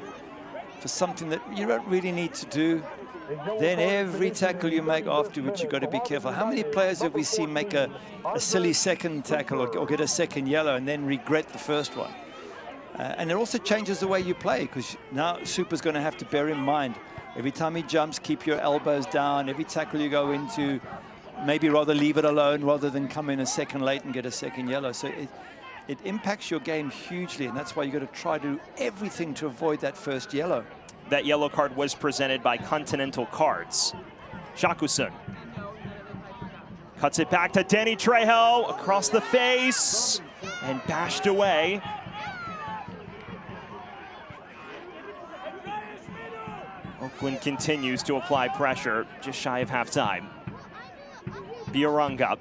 for something that you don't really need to do, then every tackle you make afterwards, you've got to be careful. How many players have we seen make a silly second tackle or get a second yellow and then regret the first one? And it also changes the way you play, because now Super's going to have to bear in mind, every time he jumps, keep your elbows down. Every tackle you go into, maybe rather leave it alone rather than come in a second late and get a second yellow. So it impacts your game hugely, and that's why you've got to try to do everything to avoid that first yellow.
That yellow card was presented by Continental Cards. Shakusun cuts it back to Danny Trejo, across the face, and bashed away. Oakland continues to apply pressure, just shy of halftime. Bioranga.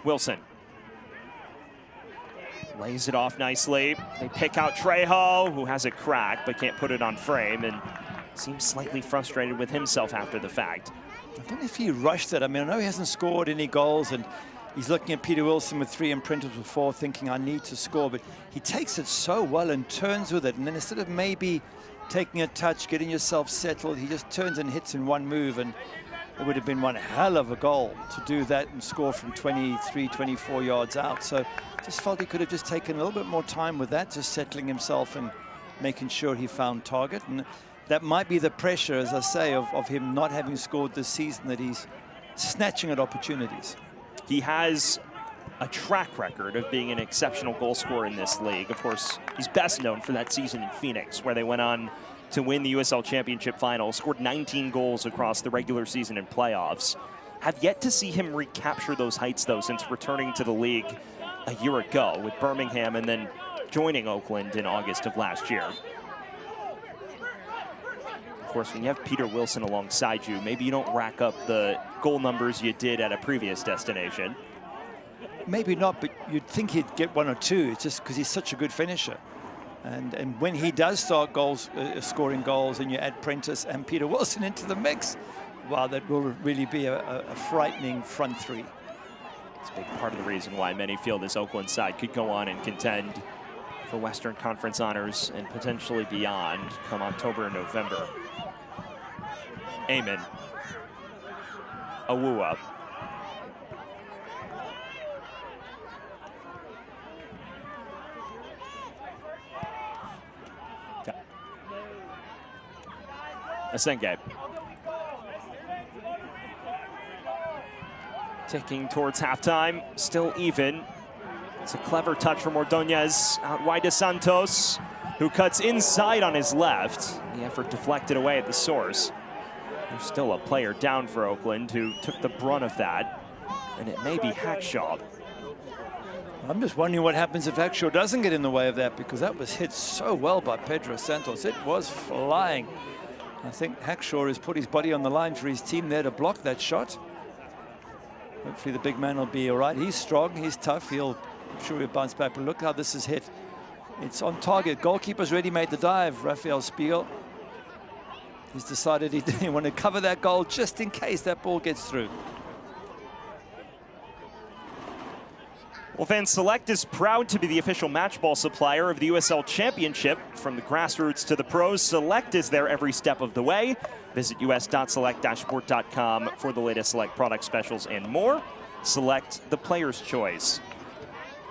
Wilson lays it off nicely. They pick out Trejo, who has a crack but can't put it on frame, and seems slightly frustrated with himself after the fact.
I don't know if he rushed it. I mean, I know he hasn't scored any goals, and he's looking at Peter Wilson with 3 and Prentice with 4, thinking, I need to score. But he takes it so well and turns with it. And then instead of maybe taking a touch, getting yourself settled, he just turns and hits in one move. And it would have been one hell of a goal to do that and score from 23, 24 yards out. So just felt he could have just taken a little bit more time with that, just settling himself and making sure he found target. And that might be the pressure, as I say, of him not having scored this season, that he's snatching at opportunities.
He has a track record of being an exceptional goal scorer in this league. Of course, he's best known for that season in Phoenix, where they went on to win the USL Championship final, scored 19 goals across the regular season and playoffs. Have yet to see him recapture those heights, though, since returning to the league a year ago with Birmingham and then joining Oakland in August of last year. Of course, when you have Peter Wilson alongside you, maybe you don't rack up the goal numbers you did at a previous destination.
Maybe not, but you'd think he'd get 1 or 2. It's just because he's such a good finisher. And when he does start scoring goals, and you add Prentice and Peter Wilson into the mix, wow, that will really be a frightening front 3.
It's a big part of the reason why many feel this Oakland side could go on and contend for Western Conference honors and potentially beyond come October and November. Eamon. Awuah. Asenge. Ticking towards halftime, still even. It's a clever touch from Ordóñez, out wide to Santos, who cuts inside on his left. The effort deflected away at the source. There's still a player down for Oakland who took the brunt of that, and it may be Hackshaw.
I'm just wondering what happens if Hackshaw doesn't get in the way of that, because that was hit so well by Pedro Santos. It was flying. I think Hackshaw has put his body on the line for his team there to block that shot. Hopefully the big man will be all right. He's strong, he's tough, I'm sure he'll bounce back, but look how this is hit. It's on target. Goalkeeper's already made the dive, Rafael Spiegel. He's decided he didn't want to cover that goal just in case that ball gets through.
Well, Van Select is proud to be the official match ball supplier of the USL Championship. From the grassroots to the pros, Select is there every step of the way. Visit us.select-sport.com for the latest Select product specials and more. Select, the player's choice.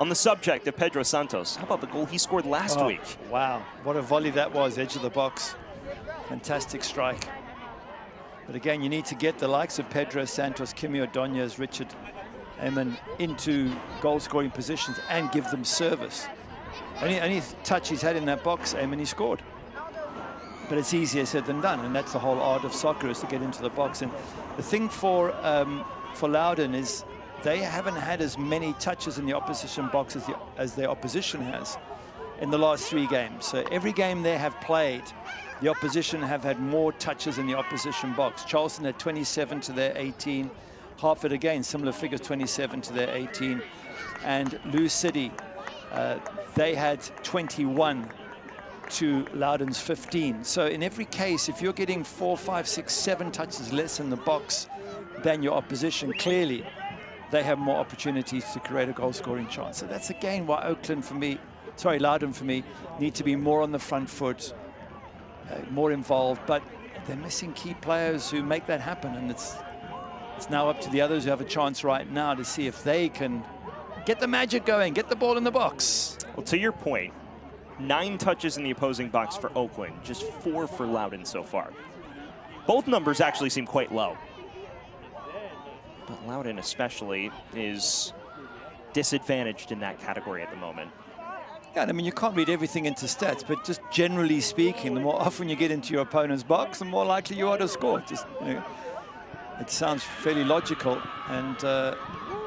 On the subject of Pedro Santos, how about the goal he scored last week?
Wow, what a volley that was, edge of the box. Fantastic strike. But again, you need to get the likes of Pedro Santos, Kimi Ordóñez, Richard Aymon into goal-scoring positions and give them service. Any touch he's had in that box, Aymon, he scored. But it's easier said than done, and that's the whole art of soccer, is to get into the box. And the thing for Loudoun is they haven't had as many touches in the opposition box as their opposition has in the last 3 games. So every game they have played, the opposition have had more touches in the opposition box. Charleston had 27 to their 18. Hartford again, similar figures, 27 to their 18. And Lou City, they had 21 to Loudoun's 15. So in every case, if you're getting 4, 5, 6, 7 touches less in the box than your opposition, clearly they have more opportunities to create a goal-scoring chance. So that's again why Loudoun for me, need to be more on the front foot, more involved, but they're missing key players who make that happen, and it's now up to the others who have a chance right now to see if they can get the magic going, get the ball in the box.
Well, to your point, 9 touches in the opposing box for Oakland, just 4 for Loudoun so far. Both numbers actually seem quite low. But Loudoun especially is disadvantaged in that category at the moment.
Yeah, I mean, you can't read everything into stats, but just generally speaking, the more often you get into your opponent's box, the more likely you are to score. Just, it sounds fairly logical, and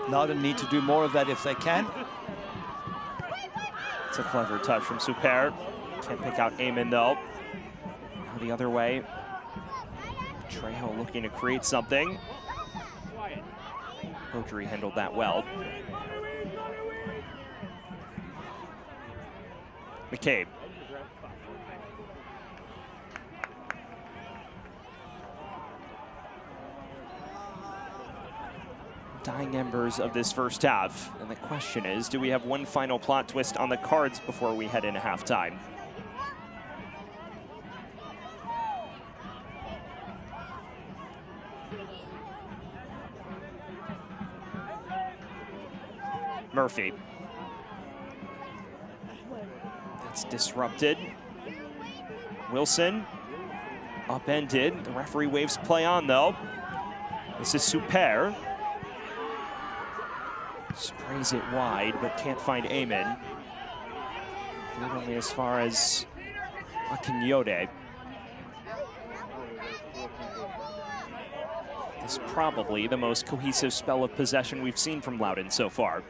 Loudoun need to do more of that if they can.
It's a clever touch from Super. Can't pick out Aymon though. Now the other way. Trejo looking to create something. Beaudry handled that well. McCabe. Dying embers of this first half. And the question is, do we have one final plot twist on the cards before we head into halftime? Murphy. That's disrupted. Wilson. Upended. The referee waves play on though. This is Super. Sprays it wide, but can't find Aymon. Only as far as Akinyode. This is probably the most cohesive spell of possession we've seen from Loudoun so far.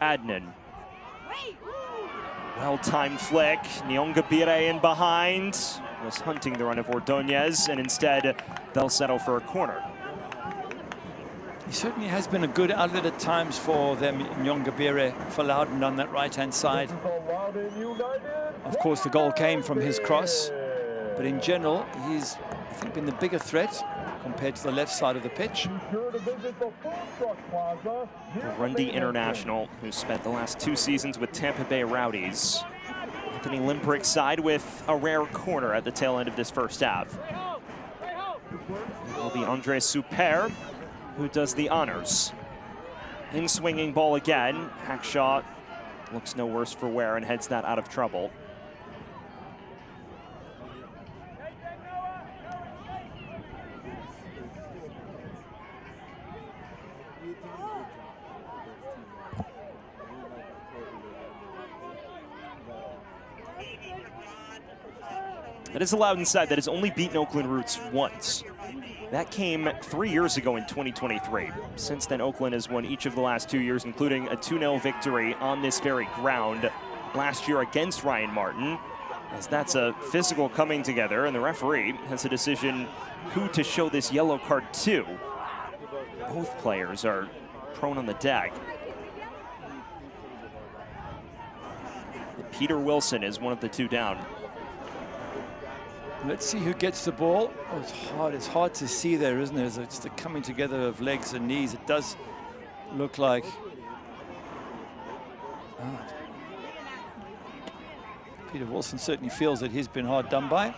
Adnan. Well-timed flick. Nyongabire in behind. Was hunting the run of Ordóñez, and instead they'll settle for a corner.
He certainly has been a good outlet at times for them, Nyongabire, for Loudoun on that right-hand side. Of course, the goal came from his cross, but in general, he's, I think, been the bigger threat compared to the left side of the pitch.
Burundi international, who spent the last 2 seasons with Tampa Bay Rowdies. Anthony Limbrick's side with a rare corner at the tail end of this first half. It will be Andre Super who does the honors. In swinging ball again, Hackshaw looks no worse for wear and heads that out of trouble. That is a Loudoun side that has only beaten Oakland Roots once. That came 3 years ago in 2023. Since then, Oakland has won each of the last 2 years, including a 2-0 victory on this very ground last year against Ryan Martin, as that's a physical coming together, and the referee has a decision who to show this yellow card to. Both players are prone on the deck. Peter Wilson is one of the two down.
Let's see who gets the ball. Oh, it's hard to see there, isn't it? It's the coming together of legs and knees. It does look like... Peter Wilson certainly feels that he's been hard done by.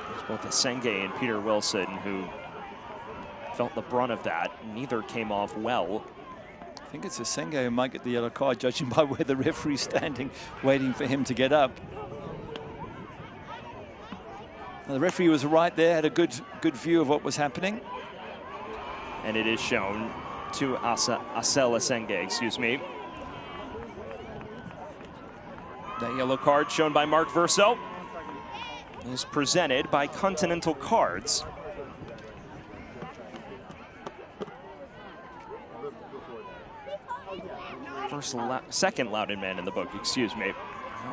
There's both Asenge and Peter Wilson who felt the brunt of that. Neither came off well.
I think it's Asenge who might get the yellow card, judging by where the referee's standing, waiting for him to get up. The referee was right there, had a good view of what was happening.
And it is shown to Asel Asenge, excuse me. That yellow card shown by Mark Verso is presented by Continental Cards. Second Loudoun man in the book, excuse me.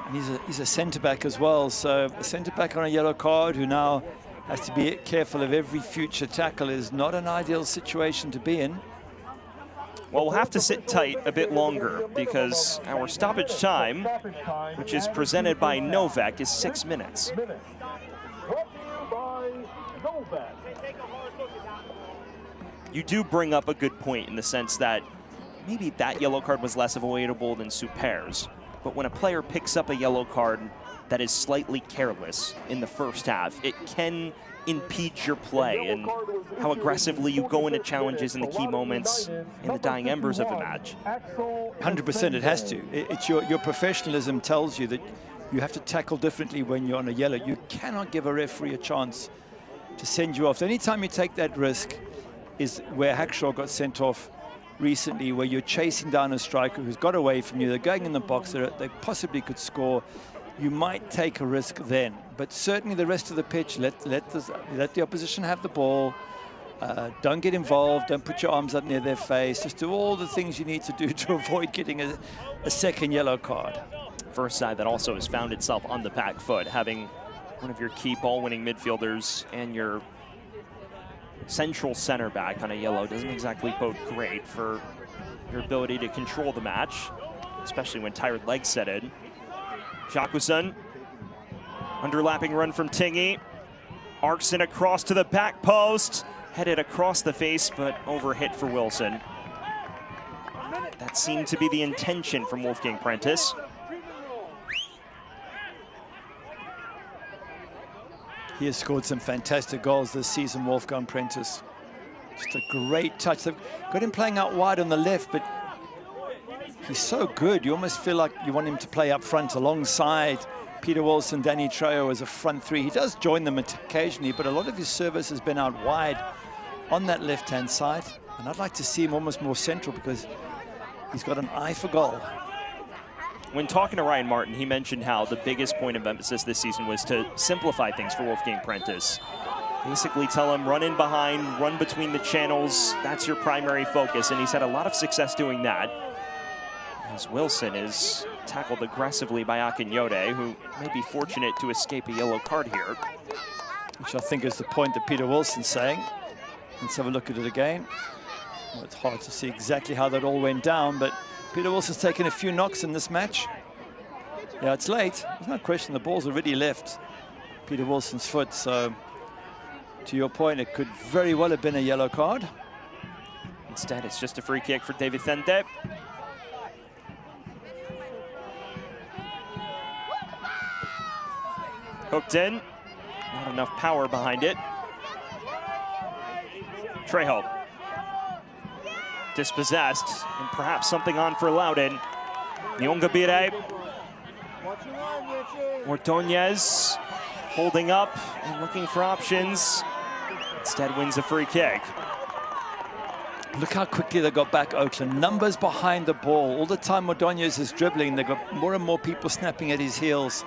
And he's a centre-back as well, so a centre-back on a yellow card who now has to be careful of every future tackle is not an ideal situation to be in.
Well, we'll have to sit tight a bit longer because our stoppage time, which is presented by Novak, is 6 minutes. You do bring up a good point in the sense that maybe that yellow card was less avoidable than Super's. But when a player picks up a yellow card that is slightly careless in the first half, it can impede your play and how aggressively you go into challenges in the key moments in the dying embers of a match.
100% it has to. It's your professionalism tells you that you have to tackle differently when you're on a yellow. You cannot give a referee a chance to send you off. Anytime you take that risk is where Hackshaw got sent off recently, where you're chasing down a striker who's got away from you, they're going in the box, they possibly could score. You might take a risk then, but certainly the rest of the pitch, let the opposition have the ball. Don't get involved, don't put your arms up near their face, just do all the things you need to do to avoid getting a second yellow card.
First side that also has found itself on the back foot, having one of your key ball-winning midfielders and your central center back on a yellow doesn't exactly bode great for your ability to control the match, especially when tired legs set in. Jacqueson, underlapping run from Tingy, arcs in across to the back post, headed across the face, but overhit for Wilson. That seemed to be the intention from Wolfgang Prentice.
He has scored some fantastic goals this season, Wolfgang Prentice. Just a great touch. They've got him playing out wide on the left, but he's so good. You almost feel like you want him to play up front alongside Peter Wilson, Danny Trejo as a front three. He does join them occasionally, but a lot of his service has been out wide on that left-hand side. And I'd like to see him almost more central because he's got an eye for goal.
When talking to Ryan Martin, he mentioned how the biggest point of emphasis this season was to simplify things for Wolfgang Prentice. Basically tell him, run in behind, run between the channels. That's your primary focus, and he's had a lot of success doing that. As Wilson is tackled aggressively by Akinyode, who may be fortunate to escape a yellow card here.
Which I think is the point that Peter Wilson's saying. Let's have a look at it again. Well, it's hard to see exactly how that all went down, but Peter Wilson's taken a few knocks in this match. Yeah, it's late. There's no question the ball's already left Peter Wilson's foot, so to your point, it could very well have been a yellow card.
Instead, it's just a free kick for David Thente. Hooked in. Not enough power behind it. Trejo. Dispossessed, and perhaps something on for Loudoun. Nyongabire. Ordonez holding up and looking for options. Instead wins a free kick.
Look how quickly they got back, Oakland. Numbers behind the ball. All the time Ordonez is dribbling, they've got more and more people snapping at his heels.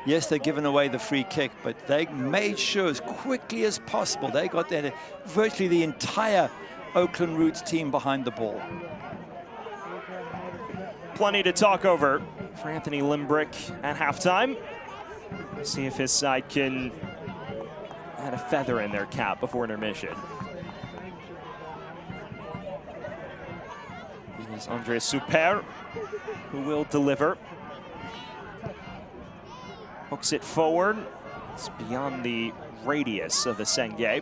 Yes, they're giving away the free kick, but they made sure as quickly as possible they got there, virtually the entire Oakland Roots team behind the ball.
Plenty to talk over for Anthony Limbrick at halftime. See if his side can add a feather in their cap before intermission. It is Andre Super who will deliver. Hooks it forward. It's beyond the radius of Asenge.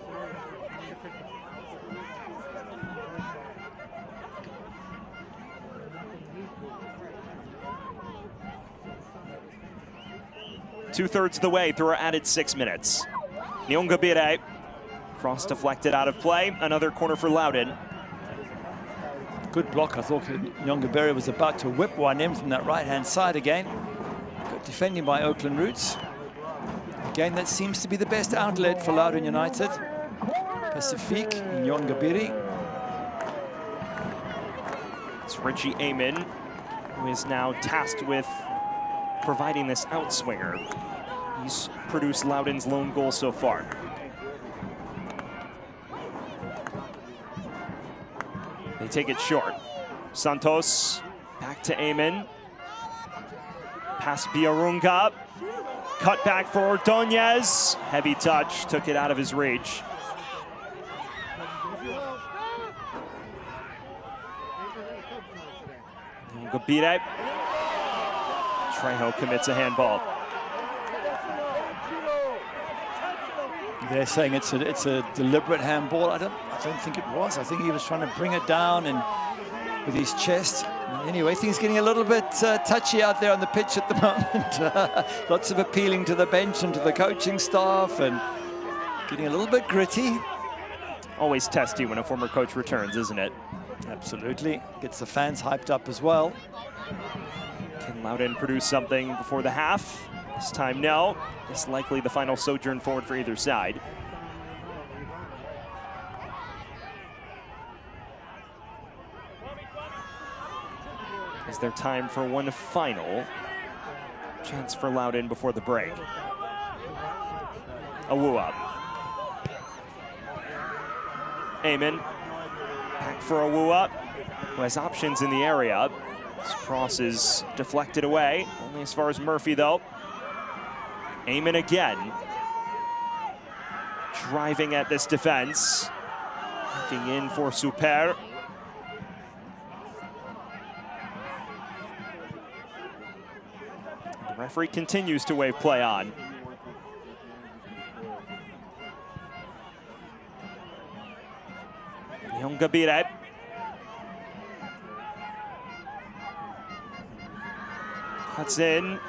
Two-thirds of the way through our added 6 minutes. Nyongabire, cross deflected out of play. Another corner for Loudoun.
Good block. I thought Nyongabire was about to whip one in from that right-hand side again. Good defending by Oakland Roots. Again, that seems to be the best outlet for Loudoun United. Pacifique, Nyongabire.
It's Richie Amen, who is now tasked with providing this outswinger. He's produced Loudoun's lone goal so far. They take it short. Santos back to Amen. Pass Biarunga. Cut back for Ordonez. Heavy touch, took it out of his reach. Nyongabire. Trejo commits a handball.
They're saying it's a deliberate handball. I don't think it was. I think he was trying to bring it down and with his chest. Anyway, things getting a little bit touchy out there on the pitch at the moment. Lots of appealing to the bench and to the coaching staff and getting a little bit gritty.
Always testy when a former coach returns, isn't it?
Absolutely. Gets the fans hyped up as well.
Can Loudoun produce something before the half? This time, no. It's likely the final sojourn forward for either side. Is there time for one final chance for Loudoun before the break? Awua. Amen. Back for Awua, who has options in the area. This cross is deflected away, only as far as Murphy though. Amen again. Driving at this defense. Looking in for Super. The referee continues to wave play on. Nyongabire. Cuts in.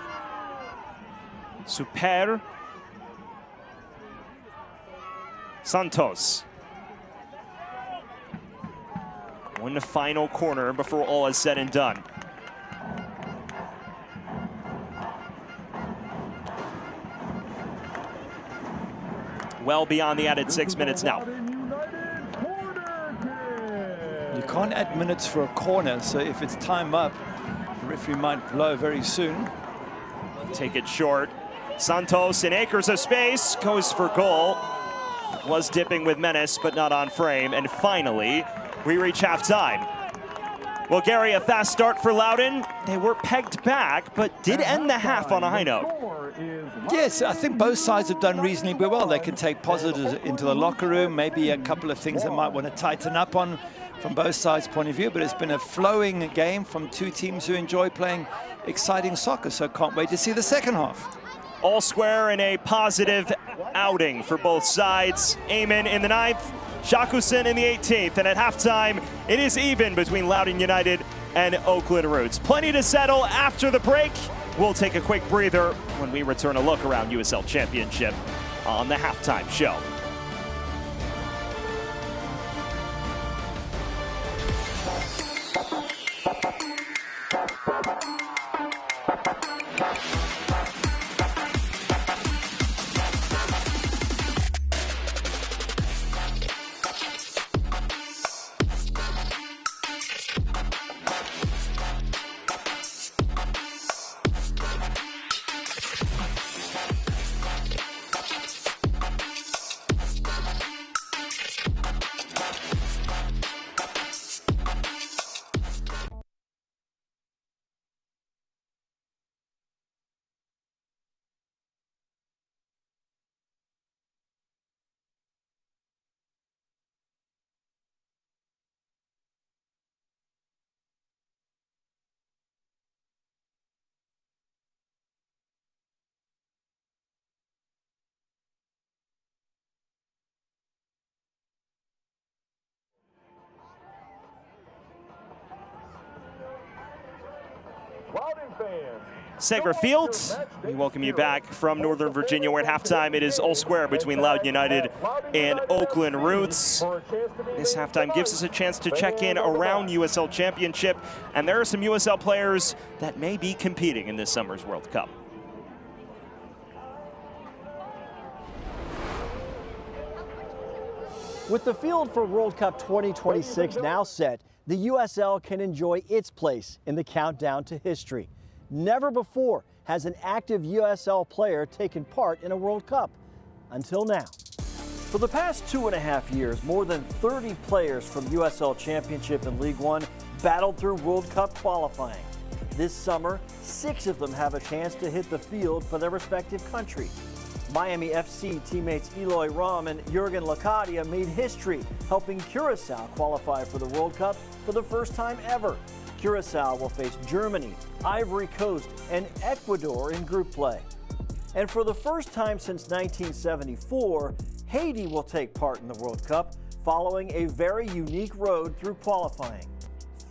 Super. Santos. One final corner before all is said and done. Well beyond the added 6 minutes now.
You can't add minutes for a corner, so if it's time up, the referee might blow very soon.
Take it short. Santos in acres of space, goes for goal. Was dipping with menace, but not on frame. And finally, we reach halftime. Well, Gary, a fast start for Loudoun. They were pegged back, but did end the half on a high note.
Yes, I think both sides have done reasonably well. They can take positives into the locker room, maybe a couple of things they might want to tighten up on from both sides' point of view, but it's been a flowing game from two teams who enjoy playing exciting soccer, so can't wait to see the second half.
All square and a positive outing for both sides. Amen in the 9th, Shakusen in the 18th, and at halftime, it is even between Loudoun United and Oakland Roots. Plenty to settle after the break. We'll take a quick breather when we return a look around USL Championship on the Halftime Show. Segra Field, we welcome you back from Northern Virginia, where at halftime it is all square between Loudoun United and Oakland Roots. This halftime gives us a chance to check in around USL Championship, and there are some USL players that may be competing in this summer's World Cup.
With the field for World Cup 2026 now set, the USL can enjoy its place in the countdown to history. Never before has an active USL player taken part in a World Cup, until now. For the past 2.5 years, more than 30 players from USL Championship and League One battled through World Cup qualifying. This summer, 6 of them have a chance to hit the field for their respective country. Miami FC teammates Eloy Rom and Jurgen Locadia made history, helping Curacao qualify for the World Cup for the first time ever. Curacao will face Germany, Ivory Coast, and Ecuador in group play. And for the first time since 1974, Haiti will take part in the World Cup, following a very unique road through qualifying.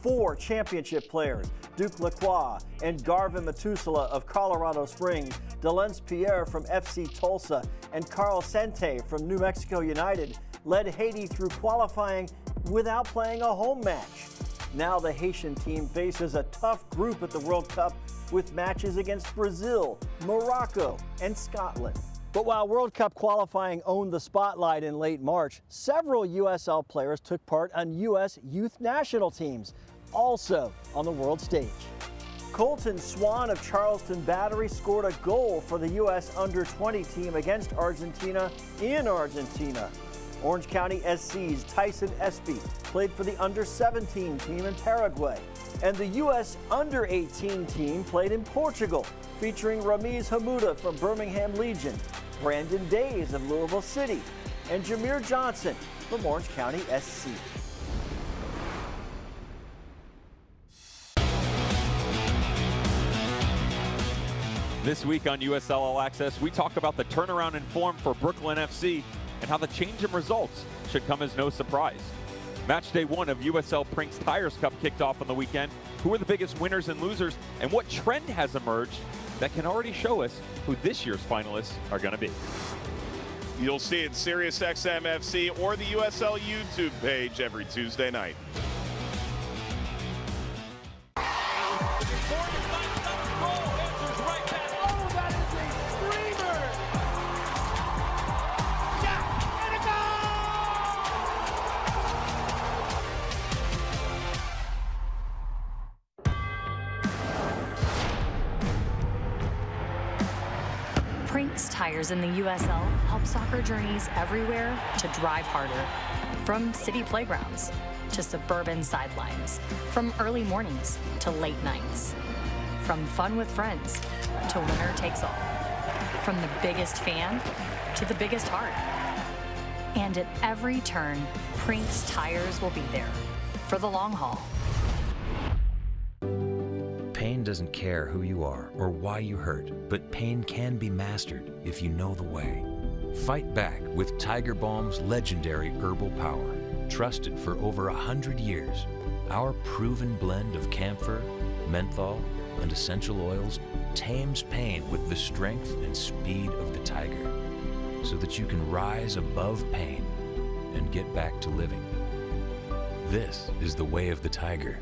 4 championship players, Duke Lacroix and Garvin Matusala of Colorado Springs, Delence Pierre from FC Tulsa, and Carl Sente from New Mexico United, led Haiti through qualifying without playing a home match. Now the Haitian team faces a tough group at the World Cup with matches against Brazil, Morocco, and Scotland. But while World Cup qualifying owned the spotlight in late March, several USL players took part on U.S. youth national teams, also on the world stage. Colton Swan of Charleston Battery scored a goal for the U.S. Under-20 team against Argentina in Argentina. Orange County SC's Tyson Espy played for the Under-17 team in Paraguay. And the U.S. Under-18 team played in Portugal, featuring Ramiz Hamuda from Birmingham Legion, Brandon Days of Louisville City, and Jameer Johnson from Orange County SC.
This week on USL All Access, we talk about the turnaround in form for Brooklyn FC and how the change in results should come as no surprise. Match day 1 of USL Prinks Tires Cup kicked off on the weekend. Who are the biggest winners and losers, and what trend has emerged that can already show us who this year's finalists are going to be?
You'll see it SiriusXM FC or the USL YouTube page every Tuesday night.
Prinks Tires in the USL help soccer journeys everywhere to drive harder. From city playgrounds to suburban sidelines, from early mornings to late nights, from fun with friends to winner takes all, from the biggest fan to the biggest heart. And at every turn, Prinks Tires will be there for the long haul.
Pain doesn't care who you are or why you hurt, but pain can be mastered if you know the way. Fight back with Tiger Balm's legendary herbal power. Trusted for over 100 years, our proven blend of camphor, menthol, and essential oils tames pain with the strength and speed of the tiger, so that you can rise above pain and get back to living. This is the way of the tiger.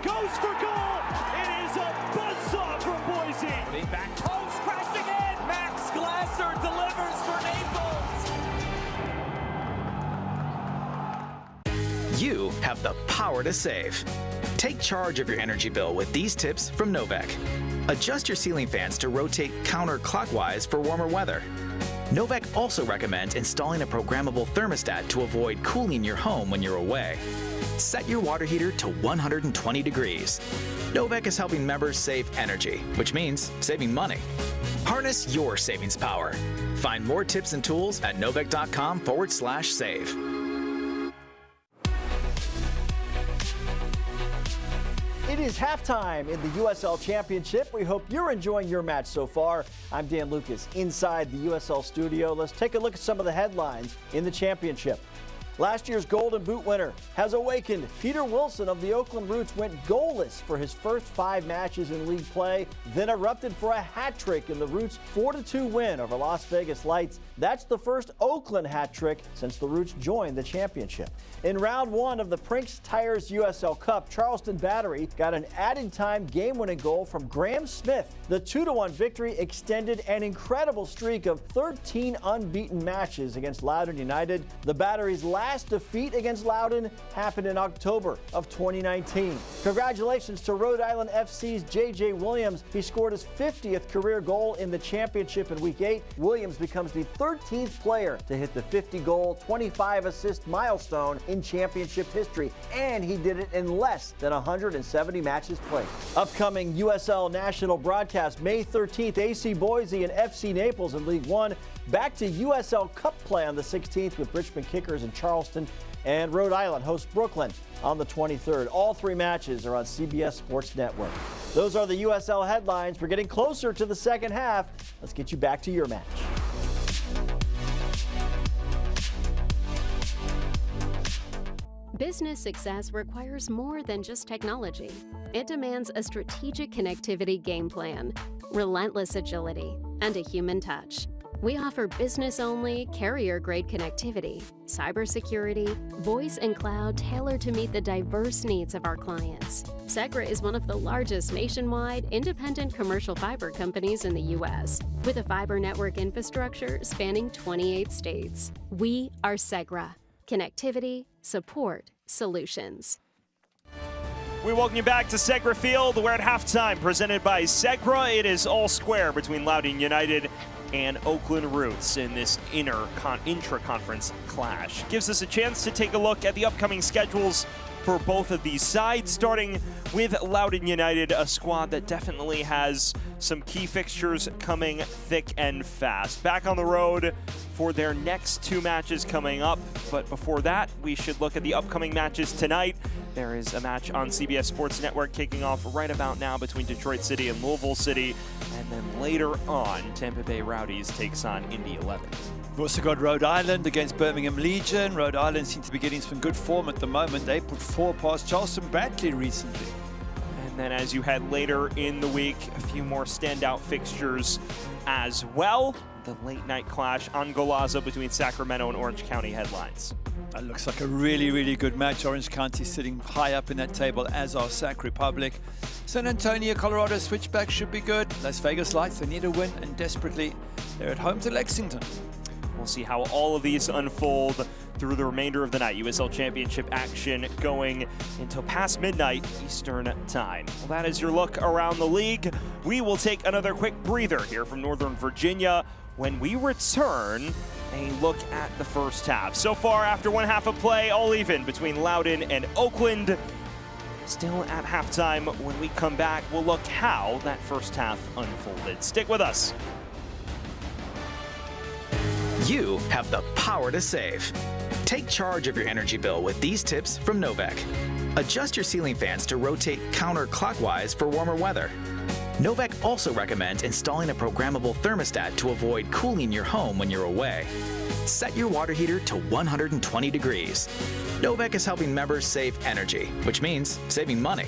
Goes for goal! It is a buzzsaw from Boise!
Back post, crashing in! Max Glasser delivers for Naples!
You have the power to save. Take charge of your energy bill with these tips from Novak. Adjust your ceiling fans to rotate counterclockwise for warmer weather. Novak also recommends installing a programmable thermostat to avoid cooling your home when you're away. Set your water heater to 120 degrees. Novec is helping members save energy, which means saving money. Harness your savings power. Find more tips and tools at novec.com/save.
It is halftime in the USL Championship. We hope you're enjoying your match so far. I'm Dan Lucas inside the USL studio. Let's take a look at some of the headlines in the championship. Last year's Golden Boot winner has awakened. Peter Wilson of the Oakland Roots went goalless for his first 5 matches in league play, then erupted for a hat trick in the Roots' 4-2 win over Las Vegas Lights. That's the first Oakland hat trick since the Roots joined the championship. In round 1 of the Prinks Tires USL Cup, Charleston Battery got an added time game-winning goal from Graham Smith. The 2-1 victory extended an incredible streak of 13 unbeaten matches against Loudoun United. The Battery's last defeat against Loudoun happened in October of 2019. Congratulations to Rhode Island FC's J.J. Williams. He scored his 50th career goal in the championship in Week 8. Williams becomes the 13th player to hit the 50-goal, 25-assist milestone in championship history, and he did it in less than 170 matches played. Upcoming USL national broadcast May 13th, AC Boise and FC Naples in League One. Back to USL Cup play on the 16th with Richmond Kickers in Charleston, and Rhode Island hosts Brooklyn on the 23rd. All 3 matches are on CBS Sports Network. Those are the USL headlines. We're getting closer to the second half. Let's get you back to your match.
Business success requires more than just technology. It demands a strategic connectivity game plan, relentless agility, and a human touch. We offer business-only, carrier-grade connectivity, cybersecurity, voice and cloud tailored to meet the diverse needs of our clients. Segra is one of the largest nationwide independent commercial fiber companies in the U.S., with a fiber network infrastructure spanning 28 states. We are Segra. Connectivity, support, solutions.
We welcome you back to Segra Field. We're at halftime, presented by Segra. It is all square between Loudoun United and Oakland Roots in this intra-conference clash. Gives us a chance to take a look at the upcoming schedules for both of these sides, starting with Loudoun United, a squad that definitely has some key fixtures coming thick and fast. Back on the road for their next 2 matches coming up, but before that, we should look at the upcoming matches tonight. There is a match on CBS Sports Network kicking off right about now between Detroit City and Louisville City, and then later on, Tampa Bay Rowdies takes on Indy 11.
We've also got Rhode Island against Birmingham Legion. Rhode Island seems to be getting some good form at the moment. They put 4 past Charleston Bradley recently.
And then as you head later in the week, a few more standout fixtures as well. The late night clash on Golazo between Sacramento and Orange County headlines.
That looks like a really, really good match. Orange County sitting high up in that table, as are Sac Republic. San Antonio, Colorado switchback should be good. Las Vegas Lights, they need a win, and desperately, they're at home to Lexington.
We'll see how all of these unfold through the remainder of the night. USL Championship action going until past midnight Eastern time. Well, that is your look around the league. We will take another quick breather here from Northern Virginia. When we return, a look at the first half. So far, after 1 half of play, all even between Loudoun and Oakland. Still at halftime. When we come back, we'll look how that first half unfolded. Stick with us.
You have the power to save. Take charge of your energy bill with these tips from Novec. Adjust your ceiling fans to rotate counterclockwise for warmer weather. Novec also recommends installing a programmable thermostat to avoid cooling your home when you're away. Set your water heater to 120 degrees. Novec is helping members save energy, which means saving money.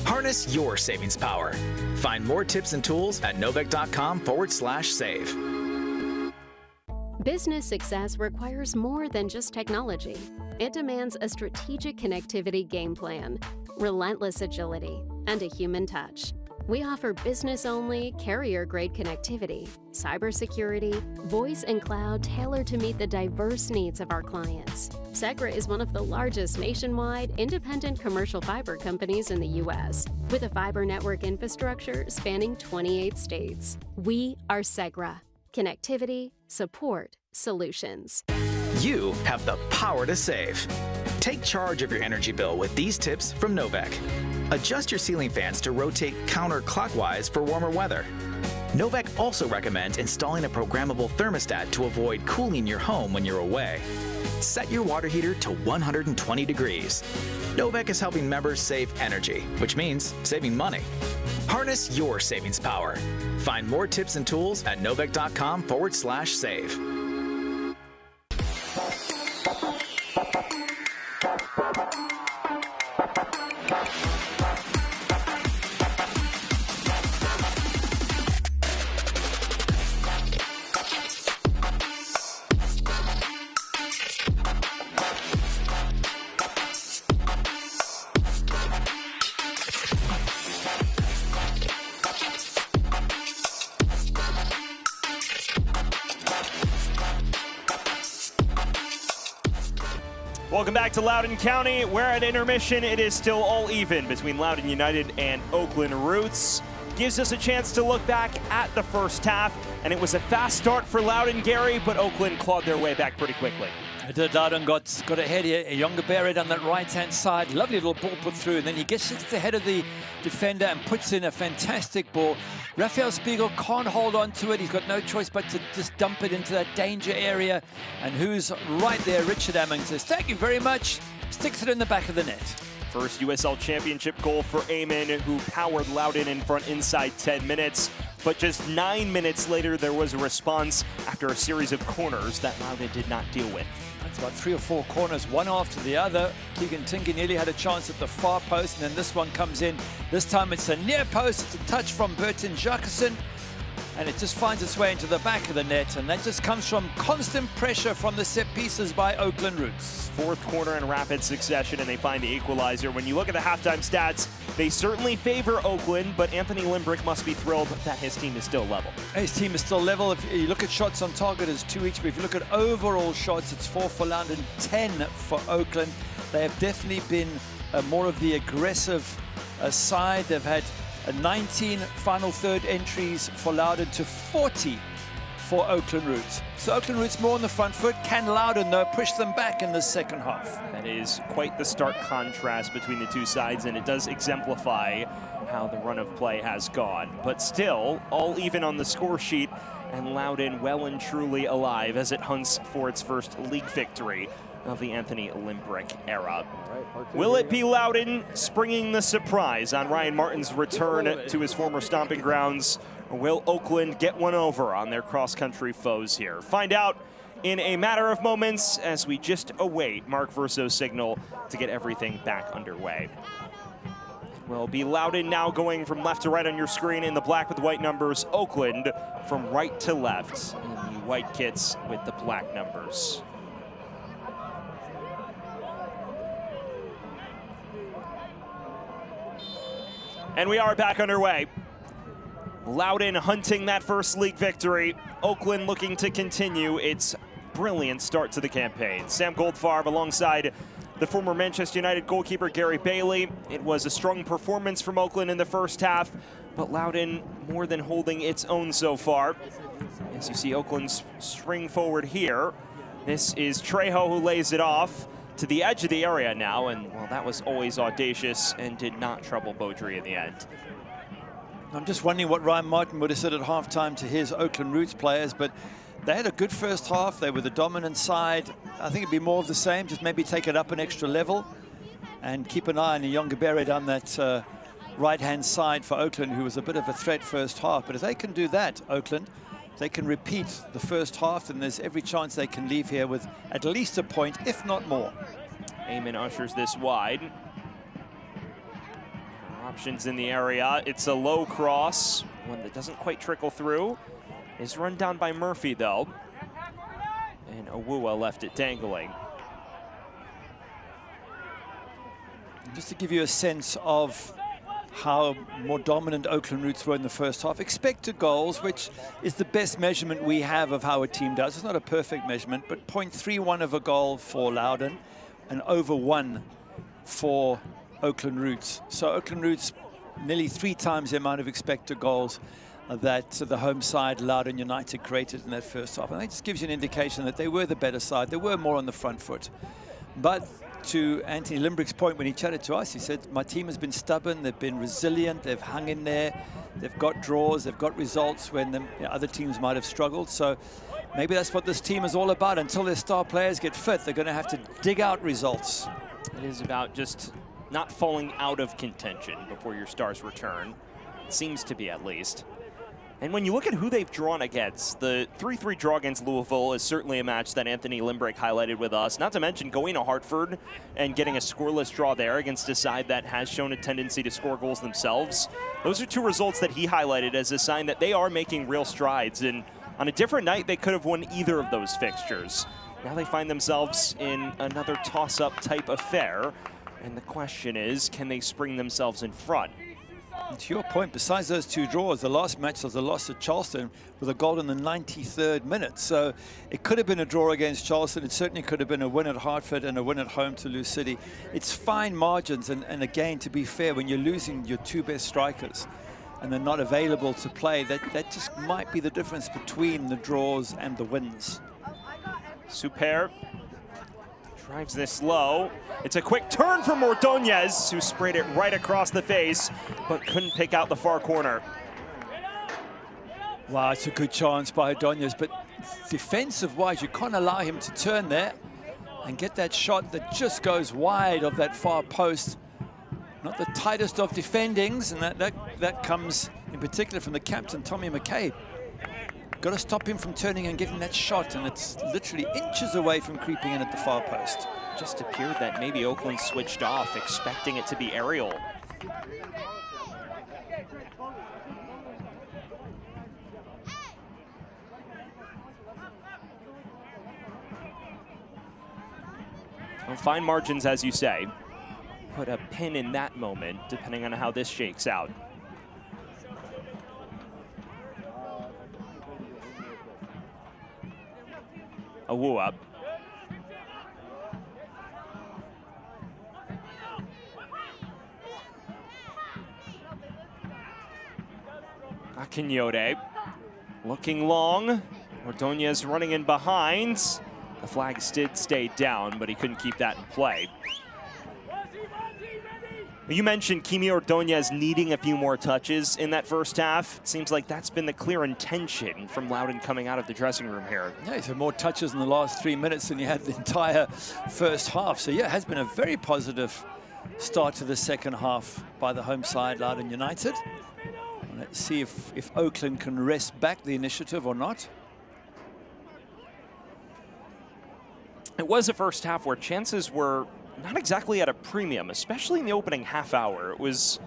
Harness your savings power. Find more tips and tools at novec.com/save.
Business success requires more than just technology. It demands a strategic connectivity game plan, relentless agility, and a human touch. We offer business-only, carrier-grade connectivity, cybersecurity, voice and cloud tailored to meet the diverse needs of our clients. Segra is one of the largest nationwide independent commercial fiber companies in the U.S., with a fiber network infrastructure spanning 28 states. We are Segra. Connectivity, support, solutions.
You have the power to save. Take charge of your energy bill with these tips from Novak. Adjust your ceiling fans to rotate counterclockwise for warmer weather. Novak also recommends installing a programmable thermostat to avoid cooling your home when you're away. Set your water heater to 120 degrees. Novak is helping members save energy, which means saving money. Harness your savings power. Find more tips and tools at novak.com/save.
Welcome back to Loudoun County. We're at intermission. It is still all even between Loudoun United and Oakland Roots. Gives us a chance to look back at the first half, and it was a fast start for Loudoun, Gary, but Oakland clawed their way back pretty quickly.
Loudoun got ahead here. Younger Barrett on that right-hand side. Lovely little ball put through, and then he gets to the head of the defender and puts in a fantastic ball. Raphael Spiegel can't hold on to it. He's got no choice but to just dump it into that danger area. And who's right there? Richard Ammon says, thank you very much. Sticks it in the back of the net.
First USL Championship goal for Ammon, who powered Loudoun in front inside 10 minutes. But just 9 minutes later, there was a response after a series of corners that Loudoun did not deal with.
It's about 3 or 4 corners, one after the other. Keegan Tinker nearly had a chance at the far post, and then this one comes in. This time it's a near post. It's a touch from Burton Jacqueson, and it just finds its way into the back of the net, and that just comes from constant pressure from the set pieces by Oakland Roots.
Fourth corner in rapid succession, and they find the equalizer. When you look at the halftime stats, they certainly favor Oakland, but Anthony Limbrick must be thrilled that his team is still level.
His team is still level. If you look at shots on target, it's 2 each, but if you look at overall shots, it's 4 for Loudoun, 10 for Oakland. They have definitely been more of the aggressive side. They've had 19 final third entries for Loudoun to 40 for Oakland Roots. So Oakland Roots more on the front foot. Can Loudoun, though, push them back in the second half?
That is quite the stark contrast between the two sides, and it does exemplify how the run of play has gone. But still, all even on the score sheet, and Loudoun well and truly alive as it hunts for its first league victory of the Anthony Limbrick era. Will it be Loudoun springing the surprise on Ryan Martin's return to his former stomping grounds, or will Oakland get one over on their cross-country foes here? Find out in a matter of moments as we just await Mark Verso's signal to get everything back underway. Will be Loudoun now going from left to right on your screen in the black with white numbers. Oakland from right to left in the white kits with the black numbers. And we are back underway. Loudoun hunting that first league victory. Oakland looking to continue its brilliant start to the campaign. Sam Goldfarb alongside the former Manchester United goalkeeper Gary Bailey. It was a strong performance from Oakland in the first half, but Loudoun more than holding its own so far. As you see Oakland's string forward here, this is Trejo who lays it off to the edge of the area now, and well, that was always audacious and did not trouble Beaudry in the end.
I'm just wondering what Ryan Martin would have said at halftime to his Oakland Roots players, but they had a good first half. They were the dominant side. I think it'd be more of the same, just maybe take it up an extra level and keep an eye on the younger Barrett on that right-hand side for Oakland, who was a bit of a threat first half. But if they can do that, Oakland, they can repeat the first half, and there's every chance they can leave here with at least a point, if not more.
Eamon ushers this wide. Options in the area. It's a low cross, one that doesn't quite trickle through. Is run down by Murphy, though. And Awuah left it dangling.
Just to give you a sense of how more dominant Oakland Roots were in the first half. Expected goals, which is the best measurement we have of how a team does. It's not a perfect measurement, but 0.31 of a goal for Loudoun and over 1 for Oakland Roots. So Oakland Roots nearly 3 times the amount of expected goals that the home side, Loudoun United, created in that first half. And that just gives you an indication that they were the better side. They were more on the front foot. But to Anthony Limbrick's point when he chatted to us. He said, my team has been stubborn, they've been resilient, they've hung in there, they've got draws, they've got results when the other teams might have struggled. So maybe that's what this team is all about. Until their star players get fit, they're going to have to dig out results.
It is about just not falling out of contention before your stars return. It seems to be, at least. And when you look at who they've drawn against, the 3-3 draw against Louisville is certainly a match that Anthony Limbrick highlighted with us. Not to mention going to Hartford and getting a scoreless draw there against a side that has shown a tendency to score goals themselves. Those are two results that he highlighted as a sign that they are making real strides. And on a different night, they could have won either of those fixtures. Now they find themselves in another toss-up type affair. And the question is, can they spring themselves in front?
And to your point, besides those two draws, the last match was a loss to Charleston with a goal in the 93rd minute. So it could have been a draw against Charleston. It certainly could have been a win at Hartford and a win at home to Lou City. It's fine margins. And again, to be fair, when you're losing your two best strikers and they're not available to play, that just might be the difference between the draws and the wins.
Super drives this low. It's a quick turn from Ordonez, who sprayed it right across the face, but couldn't pick out the far corner.
Wow, it's a good chance by Ordonez, but defensive-wise, you can't allow him to turn there and get that shot that just goes wide of that far post. Not the tightest of defendings, and that comes in particular from the captain, Tommy McCabe. Got to stop him from turning and getting that shot, and it's literally inches away from creeping in at the far post.
Just appeared that maybe Oakland switched off, expecting it to be aerial. Well, fine margins, as you say. Put a pin in that moment, depending on how this shakes out. Awuab. Akinyode looking long. Ordonez running in behind. The flags did stay down, but he couldn't keep that in play. You mentioned Kimi Ordonez needing a few more touches in that first half. It seems like that's been the clear intention from Loudoun coming out of the dressing room here.
Yeah, he's had more touches in the last 3 minutes than he had the entire first half. So yeah, it has been a very positive start to the second half by the home side, Loudoun United. Let's see if Oakland can wrest back the initiative or not.
It was a first half where chances were not exactly at a premium, especially in the opening half hour. It was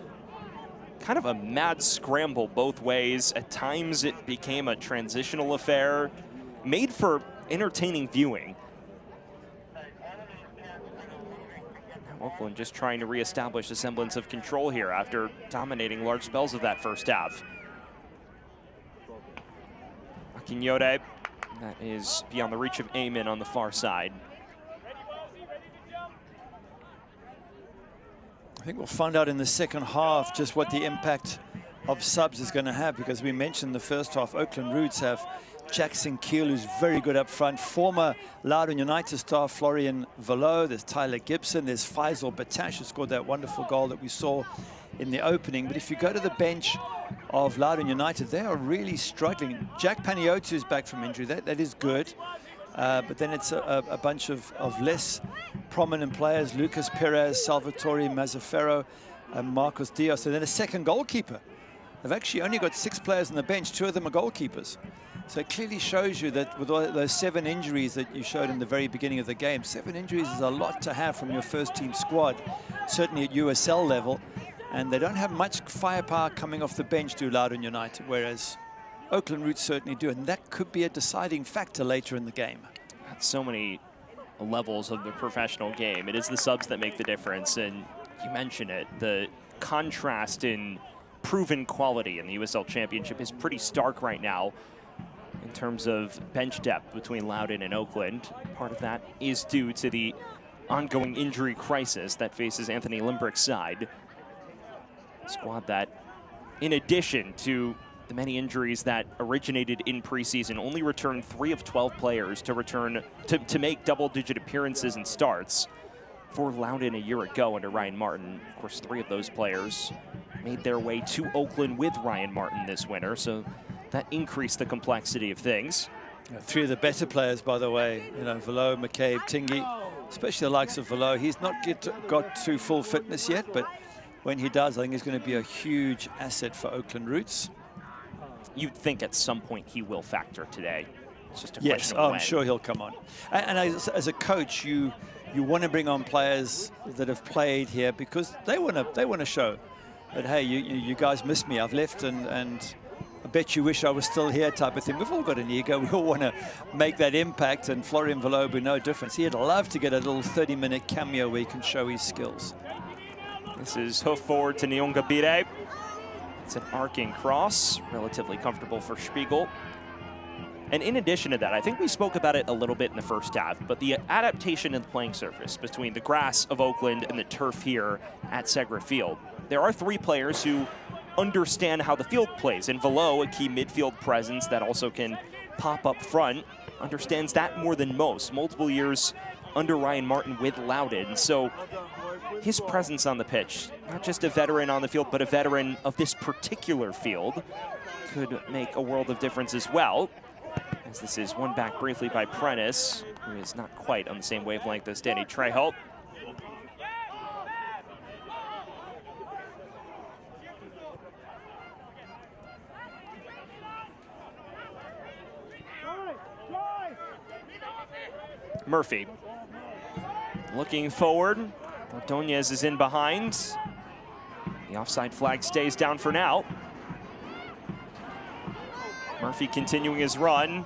kind of a mad scramble both ways. At times it became a transitional affair, made for entertaining viewing. Now Oakland just trying to reestablish a semblance of control here after dominating large spells of that first half. Akinyode, that is beyond the reach of Eamon on the far side.
I think we'll find out in the second half just what the impact of subs is going to have, because we mentioned the first half, Oakland Roots have Jackson Keel, who's very good up front, former Loudoun United star Florian Velo, there's Tyler Gibson, there's Faisal Batash, who scored that wonderful goal that we saw in the opening. But if you go to the bench of Loudoun United, they are really struggling. Jack Paniotu is back from injury, that is good. But then it's a bunch of less prominent players, Lucas Perez, Salvatore Mazzaferro, and Marcos Diaz. And then a second goalkeeper. They've actually only got 6 players on the bench, 2 of them are goalkeepers. So it clearly shows you that with all those 7 injuries that you showed in the very beginning of the game, 7 injuries is a lot to have from your first team squad, certainly at USL level. And they don't have much firepower coming off the bench, do Loudoun United, whereas Oakland Roots certainly do, and that could be a deciding factor later in the game.
At so many levels of the professional game, it is the subs that make the difference, and you mentioned it, the contrast in proven quality in the USL Championship is pretty stark right now in terms of bench depth between Loudoun and Oakland. Part of that is due to the ongoing injury crisis that faces Anthony Limbrick's side. A squad that, in addition to the many injuries that originated in preseason, only returned 3 of 12 players to return to make double-digit appearances and starts. for Loudoun a year ago under Ryan Martin. Of course, 3 of those players made their way to Oakland with Ryan Martin this winter, so that increased the complexity of things.
3 of the better players, by the way, you know, Velo, McCabe, Tingy, especially the likes of Velo. He's not got to full fitness yet, but when he does, I think he's going to be a huge asset for Oakland Roots.
You'd think at some point he will factor today. It's just a
yes,
question of when.
I'm sure he'll come on. And as a coach, you want to bring on players that have played here because they want to show that, hey, you guys missed me. I've left, and I bet you wish I was still here, type of thing. We've all got an ego. We all want to make that impact, and Florian Velo will be no difference. He'd love to get a little 30-minute cameo where he can show his skills.
This is hoof forward to Nyongabire. It's an arcing cross, relatively comfortable for Spiegel. And in addition to that, I think we spoke about it a little bit in the first half, but the adaptation in the playing surface between the grass of Oakland and the turf here at Segra Field. There are 3 players who understand how the field plays, and Velo, a key midfield presence that also can pop up front, understands that more than most. Multiple years under Ryan Martin with Loudoun, so his presence on the pitch, not just a veteran on the field, but a veteran of this particular field, could make a world of difference as well. As this is won back briefly by Prentice, who is not quite on the same wavelength as Danny Treholt. Murphy looking forward. Ordonez is in behind. The offside flag stays down for now. Murphy continuing his run.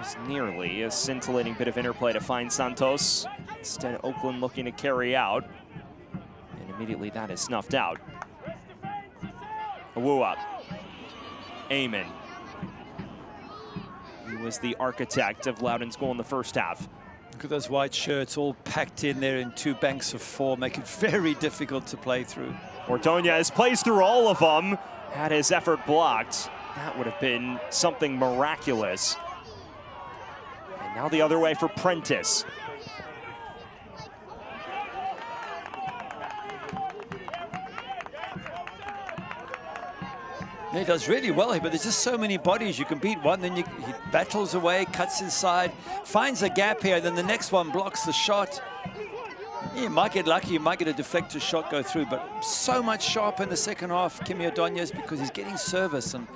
It's nearly a scintillating bit of interplay to find Santos. Instead, Oakland looking to carry out. And immediately that is snuffed out. Awua. Eamon. He was the architect of Loudoun's goal in the first half.
Look at those white shirts all packed in there in 2 banks of 4, make it very difficult to play through.
Ordonez plays through all of them, had his effort blocked. That would have been something miraculous. And now the other way for Prentice.
He does really well here, but there's just so many bodies. You can beat one, then he battles away, cuts inside, finds a gap here, then the next one blocks the shot. You might get lucky, you might get a deflected shot go through, but so much sharp in the second half, Kimi Ordonez, because he's getting service and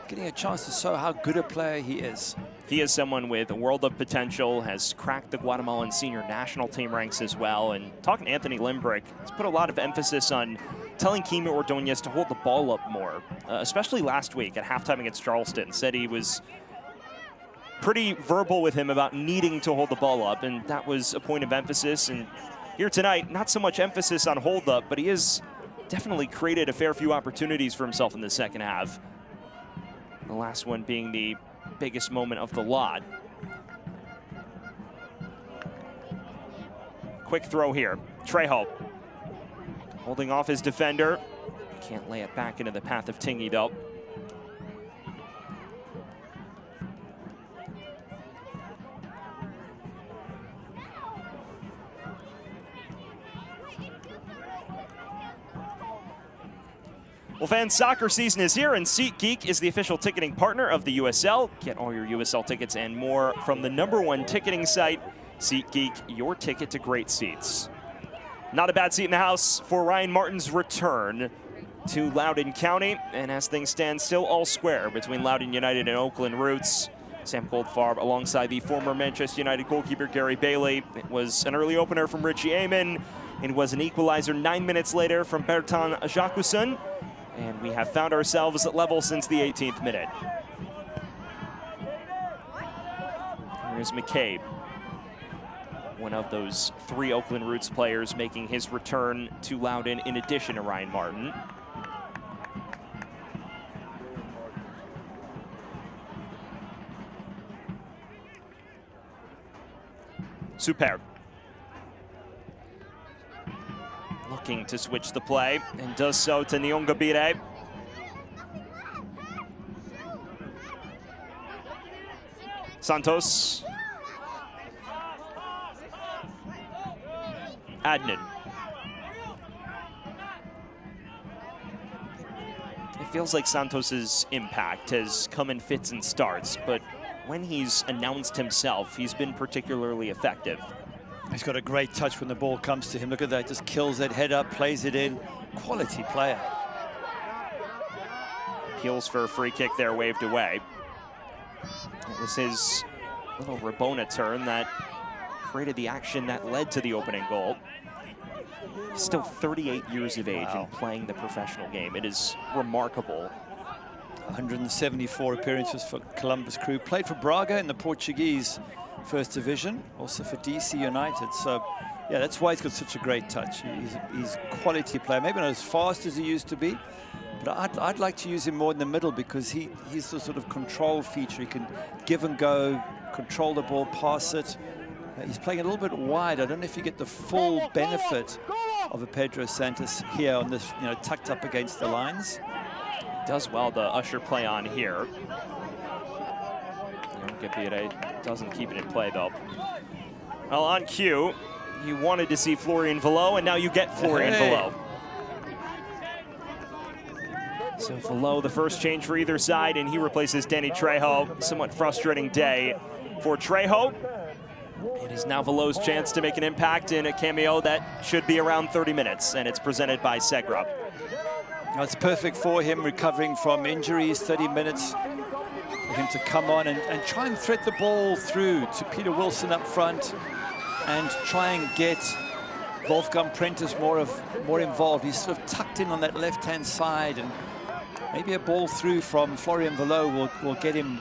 getting a chance to show how good a player he is.
He is someone with a world of potential, has cracked the Guatemalan senior national team ranks as well. And talking to Anthony Limbrick, he's put a lot of emphasis on telling Kimi Ordonez to hold the ball up more, especially last week at halftime against Charleston. Said he was pretty verbal with him about needing to hold the ball up, and that was a point of emphasis. And here tonight, not so much emphasis on hold up, but he has definitely created a fair few opportunities for himself in the second half. The last one being the biggest moment of the lot. Quick throw here. Trejo holding off his defender. Can't lay it back into the path of Tingy though. Well, fans, soccer season is here, and SeatGeek is the official ticketing partner of the USL. Get all your USL tickets and more from the #1 ticketing site, SeatGeek, your ticket to great seats. Not a bad seat in the house for Ryan Martin's return to Loudoun County, and as things stand, still all square between Loudoun United and Oakland Roots. Sam Goldfarb alongside the former Manchester United goalkeeper Gary Bailey. It was an early opener from Richie Eamon. It was an equalizer 9 minutes later from Bertrand Jacquesson. And we have found ourselves at level since the 18th minute. Here's McCabe, one of those 3 Oakland Roots players making his return to Loudoun in addition to Ryan Martin. Super. Looking to switch the play, and does so to Nyongabire. Santos. Adnan. It feels like Santos's impact has come in fits and starts, but when he's announced himself, he's been particularly effective.
He's got a great touch when the ball comes to him. Look at that, just kills that head up, plays it in. Quality player.
Appeals for a free kick there, waved away. It was his little Rabona turn that created the action that led to the opening goal. Still 38 years of age and playing the professional game. It is remarkable.
174 appearances for Columbus Crew. Played for Braga in the Portuguese First Division, also for DC United. So, yeah, that's why he's got such a great touch. He's a quality player. Maybe not as fast as he used to be, but I'd like to use him more in the middle because he's the sort of control feature. He can give and go, control the ball, pass it. He's playing a little bit wide. I don't know if you get the full benefit of a Pedro Santos here on this, you know, tucked up against the lines.
Does well the usher play on here. Doesn't keep it in play though. Well, on cue, you wanted to see Florian Valot, and now you get Florian Valot. So Valot, the first change for either side, and he replaces Danny Trejo. Somewhat frustrating day for Trejo. It is now Valot's chance to make an impact in a cameo that should be around 30 minutes, and it's presented by Segra.
It's perfect for him, recovering from injuries, 30 minutes for him to come on and try and thread the ball through to Peter Wilson up front and try and get Wolfgang Prentice more involved. He's sort of tucked in on that left-hand side, and maybe a ball through from Florian Valot will get him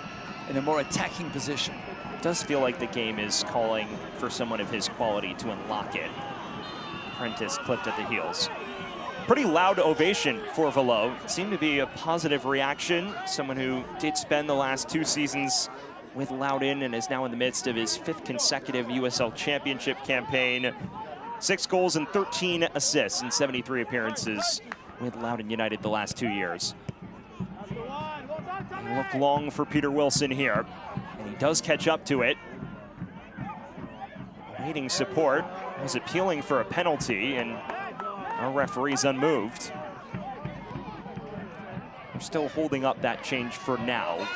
in a more attacking position.
It does feel like the game is calling for someone of his quality to unlock it. Prentice clipped at the heels. Pretty loud ovation for Valot. It seemed to be a positive reaction. Someone who did spend the last 2 seasons with Loudoun and is now in the midst of his 5th consecutive USL Championship campaign. 6 goals and 13 assists in 73 appearances with Loudoun United the last 2 years. They look long for Peter Wilson here, and he does catch up to it. Waiting support, was appealing for a penalty, and our referee's unmoved. We're still holding up that change for now.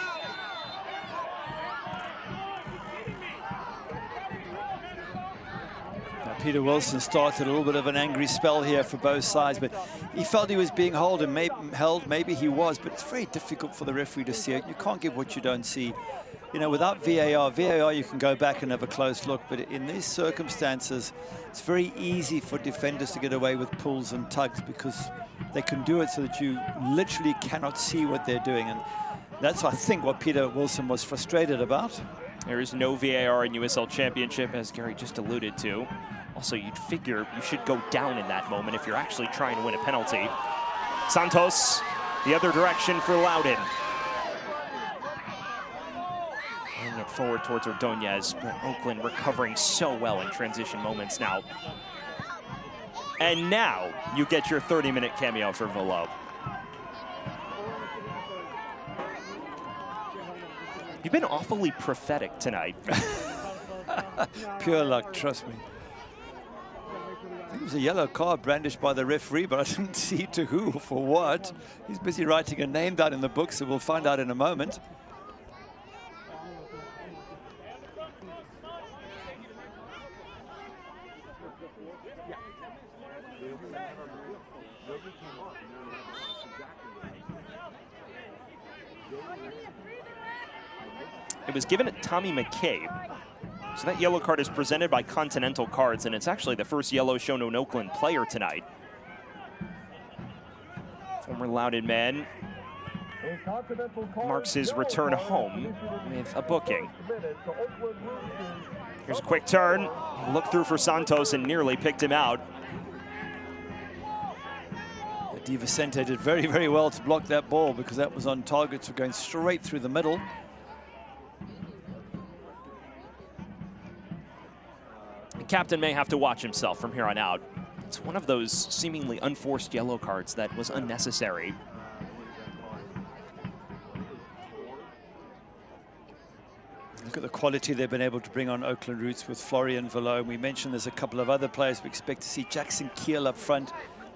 Peter Wilson started a little bit of an angry spell here for both sides, but he felt he was being held, and maybe he was, but it's very difficult for the referee to see it. You can't give what you don't see. You know, without VAR you can go back and have a close look, but in these circumstances, it's very easy for defenders to get away with pulls and tugs because they can do it so that you literally cannot see what they're doing. And that's, I think, what Peter Wilson was frustrated about.
There is no VAR in USL Championship, as Gary just alluded to. Also, you'd figure you should go down in that moment if you're actually trying to win a penalty. Santos, the other direction for Loudoun. Playing it forward towards Ordonez, but Oakland recovering so well in transition moments now. And now you get your 30-minute cameo for Valot. You've been awfully prophetic tonight.
Pure luck, trust me. I think it was a yellow card brandished by the referee, but I didn't see to who or for what. He's busy writing a name down in the book, so we'll find out in a moment.
It was given to Tommy McCabe. So that yellow card is presented by Continental Cards, and it's actually the first yellow shown to an Oakland player tonight. Former Loudoun man marks his return home with a booking. Here's a quick turn. Looked through for Santos and nearly picked him out.
Di Vicente did very, very well to block that ball because that was on target, so going straight through the middle.
The captain may have to watch himself from here on out. It's one of those seemingly unforced yellow cards that was unnecessary.
Look at the quality they've been able to bring on Oakland roots with Florian Velo. We mentioned there's a couple of other players we expect to see. Jackson Keel up front,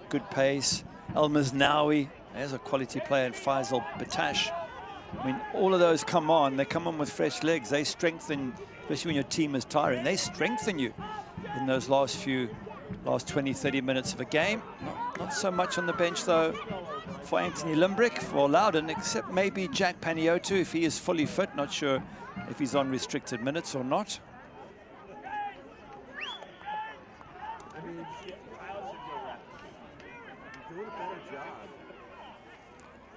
good pace. Elmas Nawi, there's a quality player, and Faisal Batash. I mean, all of those come on. They come on with fresh legs. They strengthen, especially when your team is tiring. They strengthen you in those last 20, 30 minutes of a game. Not so much on the bench, though, for Anthony Limbrick, for Loudoun, except maybe Jack Paniotu, if he is fully fit. Not sure if he's on restricted minutes or not.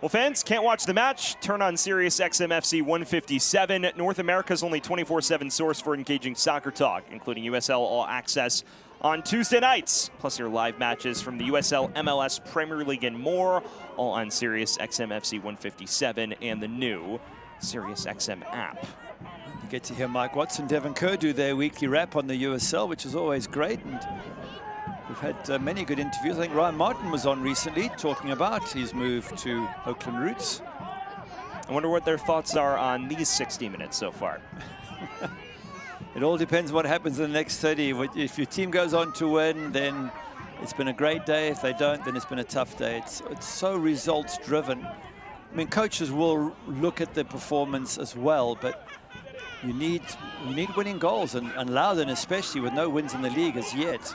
Well, fans can't watch the match? Turn on Sirius XM FC 157, North America's only 24/7 source for engaging soccer talk, including USL All Access on Tuesday nights, plus your live matches from the USL, MLS, Premier League, and more, all on Sirius XM FC 157 and the new Sirius XM app.
You get to hear Mike Watson, Devon Kerr do their weekly wrap on the USL, which is always great. And we've had many good interviews. I think Ryan Martin was on recently talking about his move to Oakland roots.
I wonder what their thoughts are on these 60 minutes so far.
It all depends what happens in the next 30. If your team goes on to win, then it's been a great day. If they don't, then it's been a tough day. It's so results driven. I mean, coaches will look at the performance as well, but you need winning goals, and Loudoun, especially with no wins in the league as yet,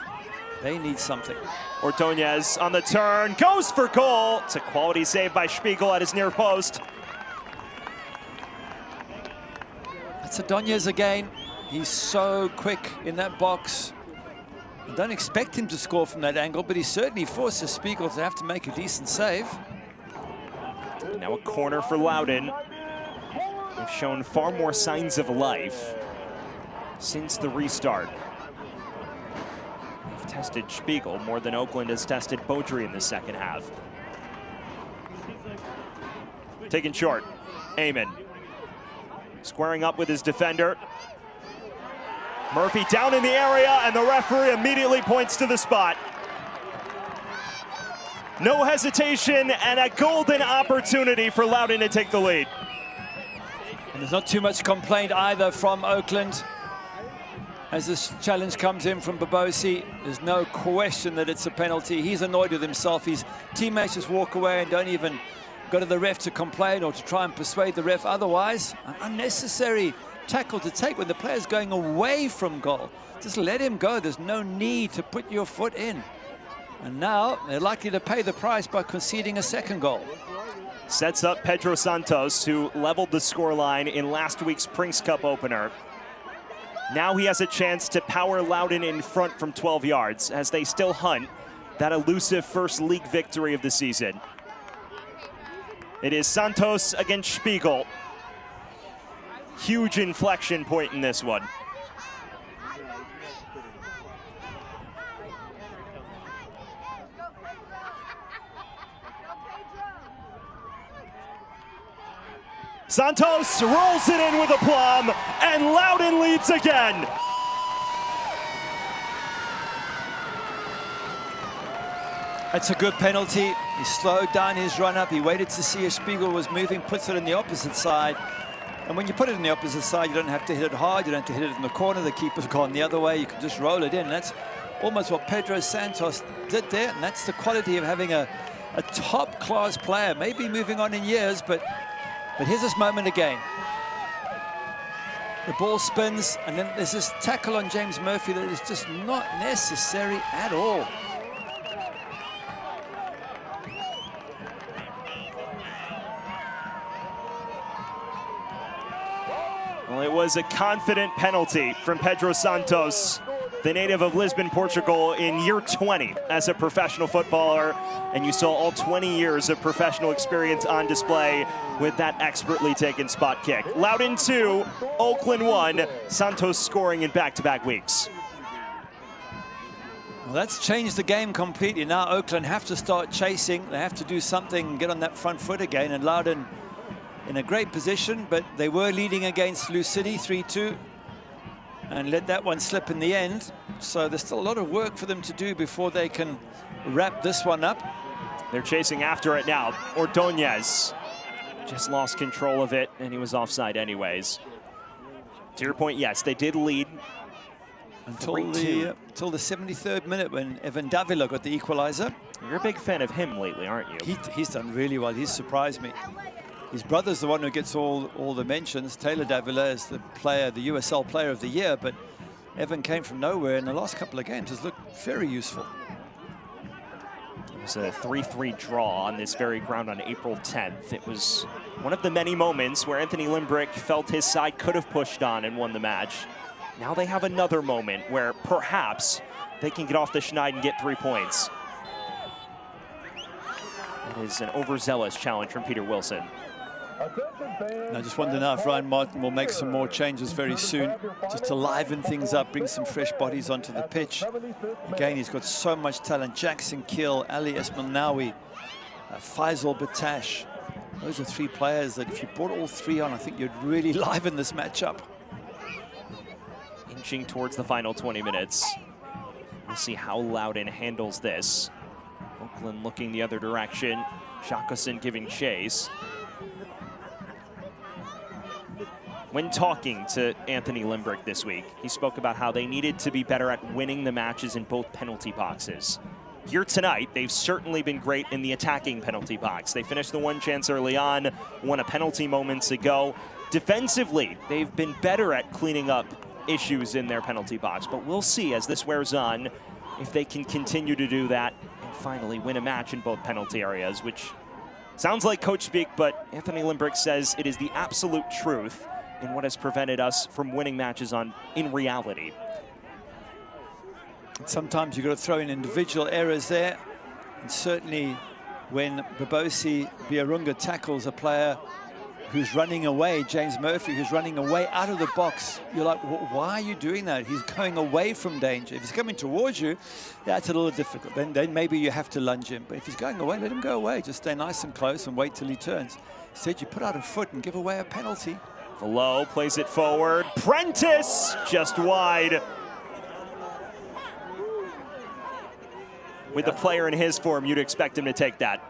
they need something.
Ordonez on the turn, goes for goal. It's a quality save by Spiegel at his near post.
That's Ordonez again. He's so quick in that box. I don't expect him to score from that angle, but he certainly forces Spiegel to have to make a decent save.
Now a corner for Loudoun. They've shown far more signs of life since the restart. They've tested Spiegel more than Oakland has tested Beaudry in the second half. Taken short, Eamon. Squaring up with his defender. Murphy down in the area, and the referee immediately points to the spot. No hesitation, and a golden opportunity for Loudoun to take the lead.
And there's not too much complaint either from Oakland. As this challenge comes in from Babosi, there's no question that it's a penalty. He's annoyed with himself. His teammates just walk away and don't even go to the ref to complain or to try and persuade the ref otherwise. An unnecessary tackle to take when the player's going away from goal. Just let him go. There's no need to put your foot in. And now they're likely to pay the price by conceding a second goal.
Sets up Pedro Santos, who leveled the scoreline in last week's Prinks Cup opener. Now he has a chance to power Loudoun in front from 12 yards as they still hunt that elusive first league victory of the season. It is Santos against Spiegel. Huge inflection point in this one. Santos rolls it in with aplomb, and Loudoun leads again.
That's a good penalty. He slowed down his run up. He waited to see if Spiegel was moving, puts it on the opposite side. And when you put it on the opposite side, you don't have to hit it hard. You don't have to hit it in the corner. The keeper's gone the other way. You can just roll it in. That's almost what Pedro Santos did there. And that's the quality of having a top-class player. Maybe moving on in years, but here's this moment again. The ball spins, and then there's this tackle on James Murphy that is just not necessary at all.
Well, it was a confident penalty from Pedro Santos, the native of Lisbon, Portugal, in year 20 as a professional footballer. And you saw all 20 years of professional experience on display with that expertly taken spot kick. Loudoun 2, Oakland 1, Santos scoring in back-to-back weeks.
Well, that's changed the game completely. Now Oakland have to start chasing. They have to do something, get on that front foot again. And Loudoun in a great position, but they were leading against Lou City 3-2 and let that one slip in the end. So there's still a lot of work for them to do before they can wrap this one up.
They're chasing after it now. Ordonez just lost control of it, and he was offside anyways. To your point, yes, they did lead
until the 73rd minute when Evan Davila got the equalizer.
You're a big fan of him lately, aren't you?
He's done really well. He's surprised me. His brother's the one who gets all the mentions. Taylor Davila is the player, the USL Player of the Year, but Evan came from nowhere in the last couple of games. Has looked very useful.
It was a 3-3 draw on this very ground on April 10th. It was one of the many moments where Anthony Limbrick felt his side could have pushed on and won the match. Now they have another moment where perhaps they can get off the schneid and get 3 points. It is an overzealous challenge from Peter Wilson.
I just wonder now if Ryan Martin will make some more changes very soon, just to liven things up, bring some fresh bodies onto the pitch. Again, he's got so much talent. Jackson Kill, Ali Esmalnawi, Faisal Batash. Those are 3 players that if you brought all 3 on, I think you'd really liven this match up.
Inching towards the final 20 minutes. We'll see how Loudoun handles this. Oakland looking the other direction. Shakason giving chase. When talking to Anthony Limbrick this week, he spoke about how they needed to be better at winning the matches in both penalty boxes. Here tonight, they've certainly been great in the attacking penalty box. They finished the one chance early on, won a penalty moments ago. Defensively, they've been better at cleaning up issues in their penalty box, but we'll see as this wears on if they can continue to do that and finally win a match in both penalty areas, which sounds like coach speak, but Anthony Limbrick says it is the absolute truth in what has prevented us from winning matches in reality.
Sometimes you've got to throw in individual errors there, and certainly when Babosi Biarunga tackles a player who's running away, James Murphy, who's running away out of the box, you're like, why are you doing that? He's going away from danger. If he's coming towards you, that's a little difficult. Then maybe you have to lunge him. But if he's going away, let him go away. Just stay nice and close and wait till he turns. Instead, you put out a foot and give away a penalty.
Below, plays it forward. Prentice just wide. With the player in his form, you'd expect him to take that.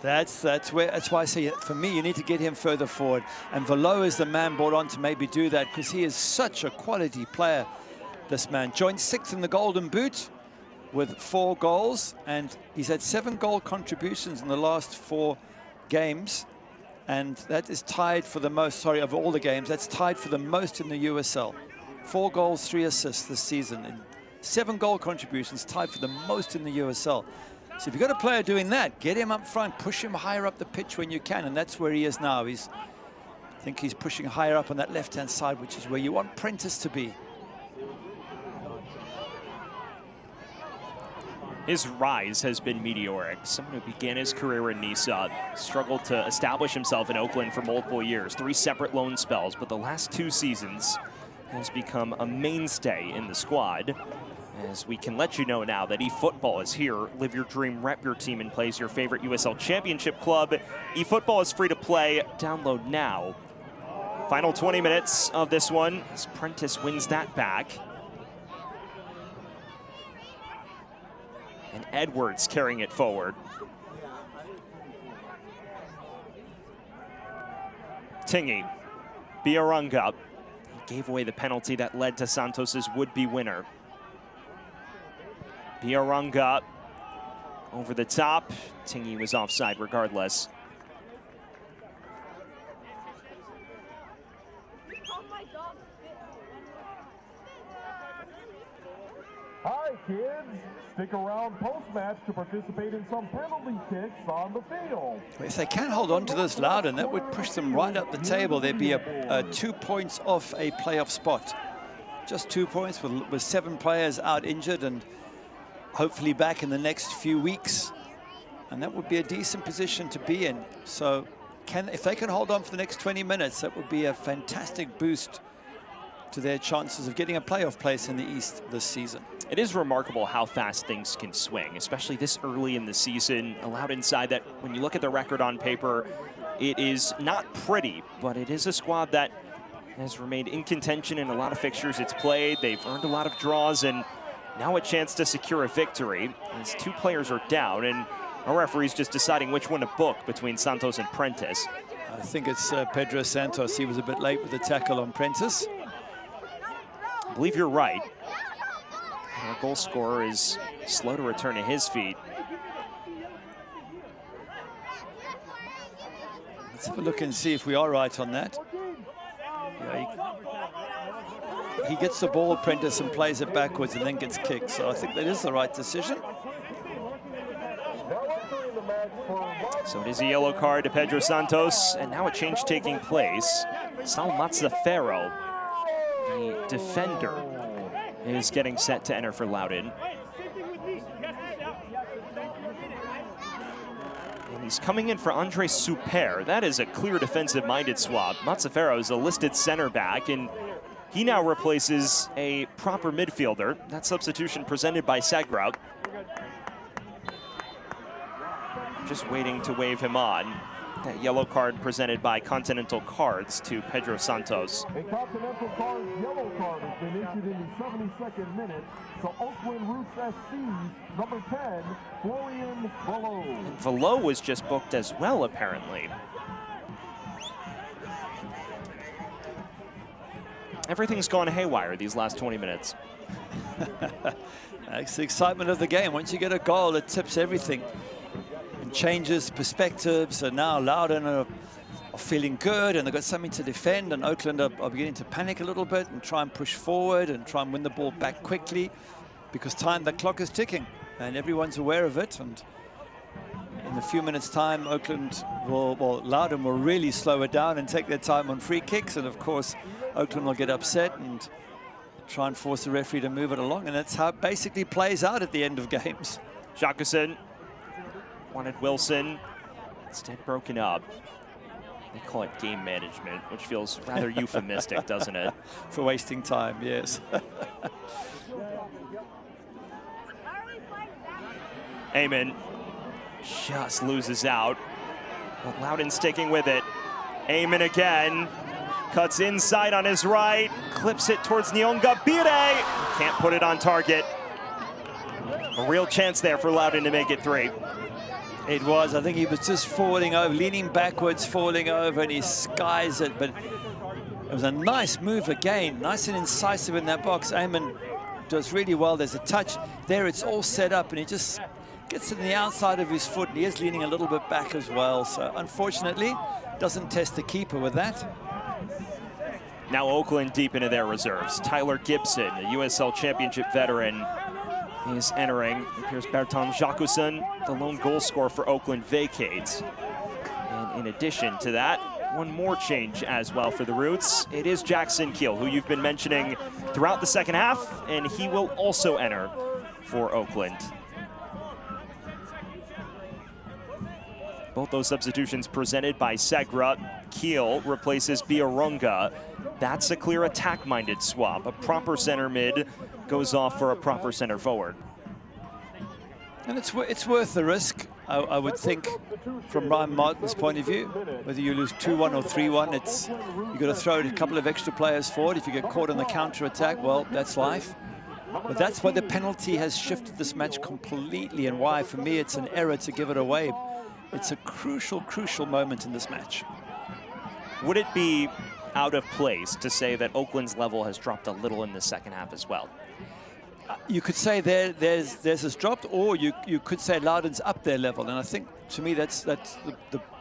That's why I say, for me, you need to get him further forward. And Velo is the man brought on to maybe do that, because he is such a quality player, this man. Joined 6th in the Golden Boot with 4 goals, and he's had 7 goal contributions in the last 4 games. And that is tied for the most, of all the games, that's tied for the most in the USL. 4 goals, 3 assists this season. And 7 goal contributions, tied for the most in the USL. So if you've got a player doing that, get him up front, push him higher up the pitch when you can, and that's where he is now. I think he's pushing higher up on that left-hand side, which is where you want Prentice to be.
His rise has been meteoric. Someone who began his career in Nisa, struggled to establish himself in Oakland for multiple years, 3 separate loan spells, but the last 2 seasons has become a mainstay in the squad. As we can let you know now that eFootball is here. Live your dream, rep your team, and play as your favorite USL Championship club. eFootball is free to play. Download now. Final 20 minutes of this one as Prentice wins that back. And Edwards carrying it forward. Tingy, Biarunga. He gave away the penalty that led to Santos's would-be winner. Biarunga over the top. Tingy was offside regardless.
Hi, kids. Stick around post-match to participate in some penalty kicks on the field.
If they can hold on to this, Loudoun, that would push them right up the table. They'd be 2 points off a playoff spot. Just 2 points with 7 players out injured and hopefully back in the next few weeks. And that would be a decent position to be in. So if they can hold on for the next 20 minutes, that would be a fantastic boost to their chances of getting a playoff place in the East this season.
It is remarkable how fast things can swing, especially this early in the season. Allowed inside that, when you look at the record on paper, it is not pretty, but it is a squad that has remained in contention in a lot of fixtures it's played. They've earned a lot of draws, and now a chance to secure a victory as 2 players are down, and our referee's just deciding which one to book between Santos and Prentice.
I think it's Pedro Santos. He was a bit late with the tackle on Prentice.
I believe you're right. Our goal scorer is slow to return to his feet.
Let's have a look and see if we are right on that. Yeah, he gets the ball, Prentice, and plays it backwards and then gets kicked. So I think that is the right decision.
So it is a yellow card to Pedro Santos, and now a change taking place. Sal Mazzaferro, the defender, is getting set to enter for Loudoun. And he's coming in for Andre Super. That is a clear defensive-minded swap. Mazzaferro is a listed center back, and he now replaces a proper midfielder. That substitution presented by Segra. Just waiting to wave him on. That yellow card presented by Continental Cards to Pedro Santos.
A Continental Cards yellow card has been issued in the 72nd minute. So Oakland Roots SC's number 10, Florian Velo.
Velo was just booked as well, apparently. Everything's gone haywire these last 20 minutes.
That's the excitement of the game. Once you get a goal, it tips everything. Changes perspectives, and now Loudoun are feeling good and they've got something to defend, and Oakland are beginning to panic a little bit and try and push forward and try and win the ball back quickly, because the clock is ticking and everyone's aware of it. And in a few minutes time, Loudoun will really slow it down and take their time on free kicks, and of course Oakland will get upset and try and force the referee to move it along, and that's how it basically plays out at the end of games.
Jacqueson wanted Wilson, instead broken up. They call it game management, which feels rather euphemistic, doesn't it?
For wasting time, yes.
Eamon just loses out. But Loudoun sticking with it. Eamon again, cuts inside on his right, clips it towards Nyonga Bire. Can't put it on target. A real chance there for Loudoun to make it 3.
It was. I think he was just falling over, leaning backwards, falling over, and he skies it. But it was a nice move again, nice and incisive in that box. Eamon does really well. There's a touch there. It's all set up, and he just gets to the outside of his foot, and he is leaning a little bit back as well. So unfortunately, doesn't test the keeper with that.
Now Oakland deep into their reserves. Tyler Gibson, a USL Championship veteran, is entering. Here's Bertrand Jacqueson, the lone goal scorer for Oakland, vacates. And in addition to that, one more change as well for the Roots. It is Jackson Keel, who you've been mentioning throughout the second half, and he will also enter for Oakland. Both those substitutions presented by Segra. Keel replaces Biarunga. That's a clear attack-minded swap. A proper center mid goes off for a proper center forward.
And it's worth the risk, I would think, from Ryan Martin's point of view. Whether you lose 2-1 or 3-1, you've got to throw a couple of extra players forward. If you get caught on the counter-attack, well, that's life. But that's why the penalty has shifted this match completely, and why, for me, it's an error to give it away. It's a crucial, crucial moment in this match.
Would it be out of place to say that Oakland's level has dropped a little in the second half as well?
You could say theirs has dropped, or you could say Loudoun's up their level. And I think, to me, that's the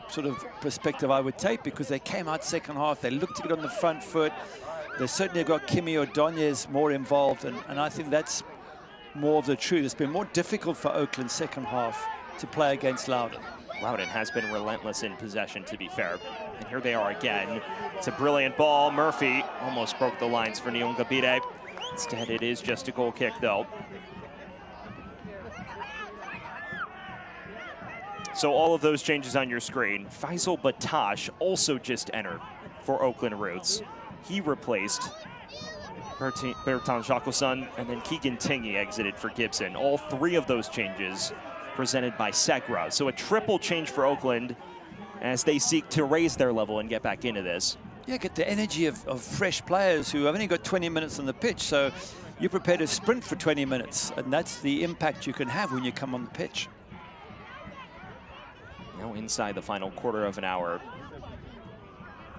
sort of perspective I would take, because they came out second half, they looked to get on the front foot. They certainly got Kimi Ordonez more involved, and I think that's more of the truth. It's been more difficult for Oakland second half to play against Loudoun.
Loudoun has been relentless in possession, to be fair. And here they are again. It's a brilliant ball. Murphy almost broke the lines for Nyonga Bire. Instead, it is just a goal kick, though. So all of those changes on your screen. Faisal Batash also just entered for Oakland Roots. He replaced Bertrand Jacqueson, and then Keegan Tingy exited for Gibson. All 3 of those changes presented by Segra. So a triple change for Oakland as they seek to raise their level and get back into this.
Yeah, get the energy of fresh players who have only got 20 minutes on the pitch, so you're prepared to sprint for 20 minutes, and that's the impact you can have when you come on the pitch.
Now inside the final quarter of an hour.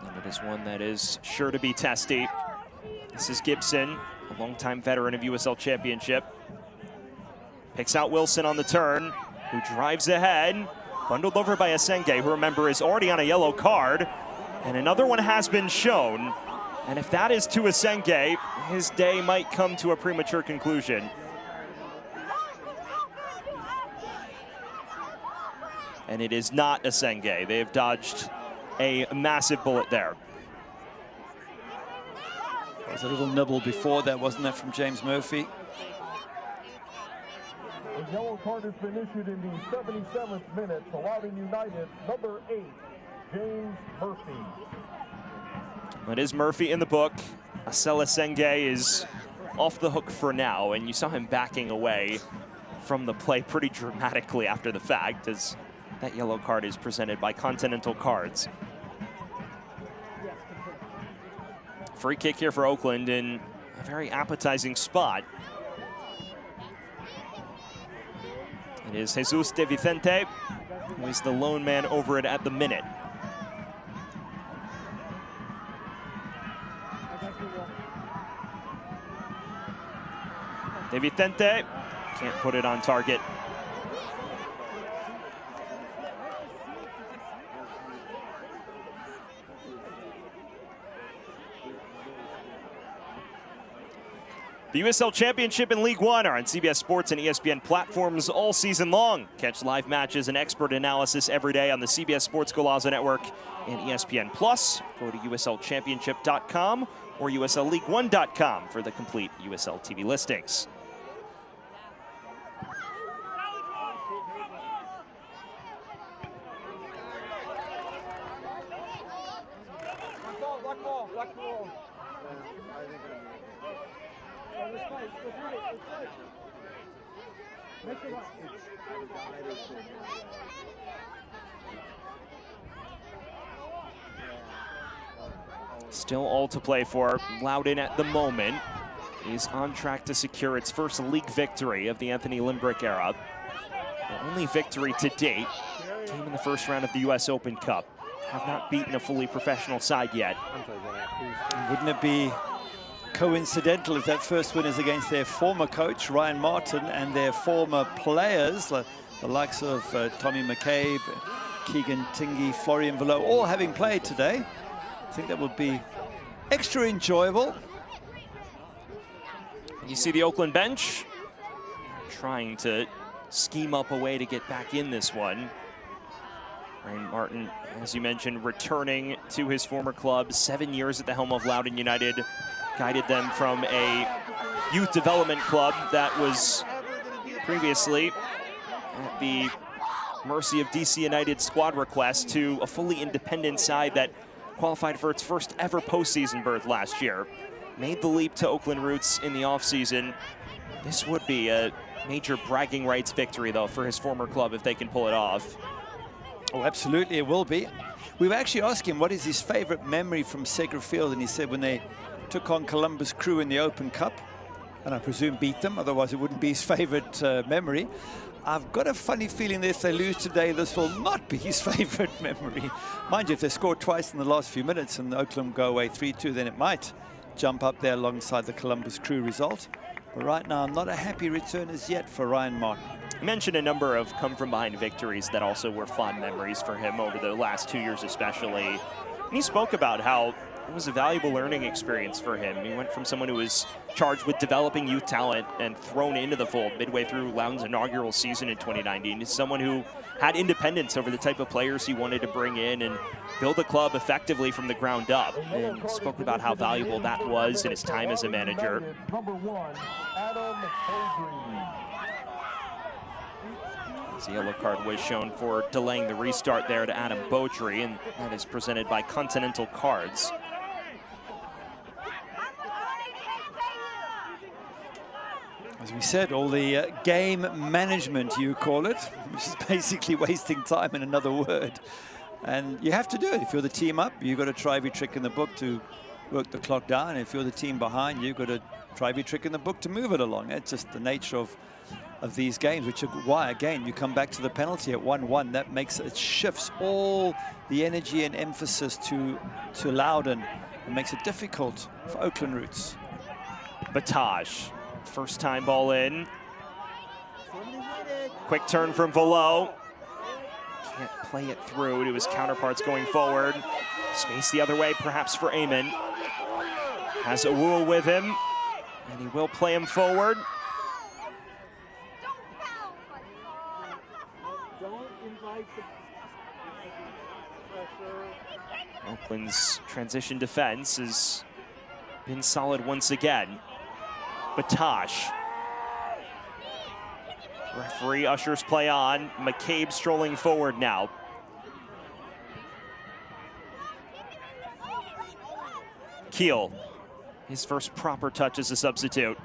And it is one that is sure to be testy. This is Gibson. a longtime veteran of USL Championship. Picks out Wilson on the turn, who drives ahead. Bundled over by Asenge, who, remember, is already on a yellow card. And another one has been shown. And if that is to Asenge, his day might come to a premature conclusion. And it is not Asenge. They have dodged a massive bullet there.
There was a little nibble before that, wasn't that, from James Murphy?
A yellow card has been issued in the 77th minute to Loudoun United, number 8, James Murphy.
It is Murphy in the book. Asel Asenge is off the hook for now, and you saw him backing away from the play pretty dramatically after the fact, as that yellow card is presented by Continental Cards. Free kick here for Oakland in a very appetizing spot. It is Jesus De Vicente, who is the lone man over it at the minute. De Vicente can't put it on target. The USL Championship and League One are on CBS Sports and ESPN platforms all season long. Catch live matches and expert analysis every day on the CBS Sports Golazo Network and ESPN Plus. Go to USLChampionship.com or USLLeague1.com for the complete USL TV listings. Still all to play for. Loudoun at the moment is on track to secure its first league victory of the Anthony Limbrick era. The only victory to date came in the first round of the US Open Cup. Have not beaten a fully professional side yet.
Wouldn't it be coincidental if that first win is against their former coach, Ryan Martin, and their former players, the likes of Tommy McCabe, Keegan Tingy, Florian Velo, all having played today? I think that would be extra enjoyable.
You see the Oakland bench trying to scheme up a way to get back in this one. Ryan Martin, as you mentioned, returning to his former club, 7 years at the helm of Loudoun United, guided them from a youth development club that was previously at the mercy of DC United's squad request to a fully independent side that qualified for its first ever postseason berth last year. Made the leap to Oakland roots in the offseason. This would be a major bragging rights victory, though, for his former club if they can pull it off.
Oh, absolutely, it will be. We were actually asking him what is his favorite memory from Segra Field, and he said when they took on Columbus Crew in the Open Cup, and I presume beat them, otherwise it wouldn't be his favorite memory. I've got a funny feeling that if they lose today, this will not be his favorite memory. Mind you, if they score twice in the last few minutes and Oakland go away 3-2, then it might jump up there alongside the Columbus Crew result. But right now, not a happy return as yet for Ryan Martin.
You mentioned a number of come-from-behind victories that also were fond memories for him over the last 2 years especially. And he spoke about how it was a valuable learning experience for him. He went from someone who was charged with developing youth talent and thrown into the fold midway through Loudoun's inaugural season in 2019 to someone who had independence over the type of players he wanted to bring in and build the club effectively from the ground up. And spoke about how valuable that was in his time as a manager. The yellow card was shown for delaying the restart there to Adam Beaudry, and that is presented by Continental Cards.
As we said, all the game management, you call it, which is basically wasting time in another word. And you have to do it. If you're the team up, you've got to try every trick in the book to work the clock down. If you're the team behind, you've got to try every trick in the book to move it along. It's just the nature of these games, which is why, again, you come back to the penalty at 1-1. That makes it shifts all the energy and emphasis to Loudoun. It makes it difficult for Oakland Roots.
Bataj, first time ball in. Quick turn from Velo. Can't play it through to his counterparts going forward. Space the other way, perhaps for Eamon. Has Awuo with him, and he will play him forward. Oakland's transition defense has been solid once again. Bataj. Referee ushers play on. McCabe strolling forward now. Keel, his first proper touch as a substitute.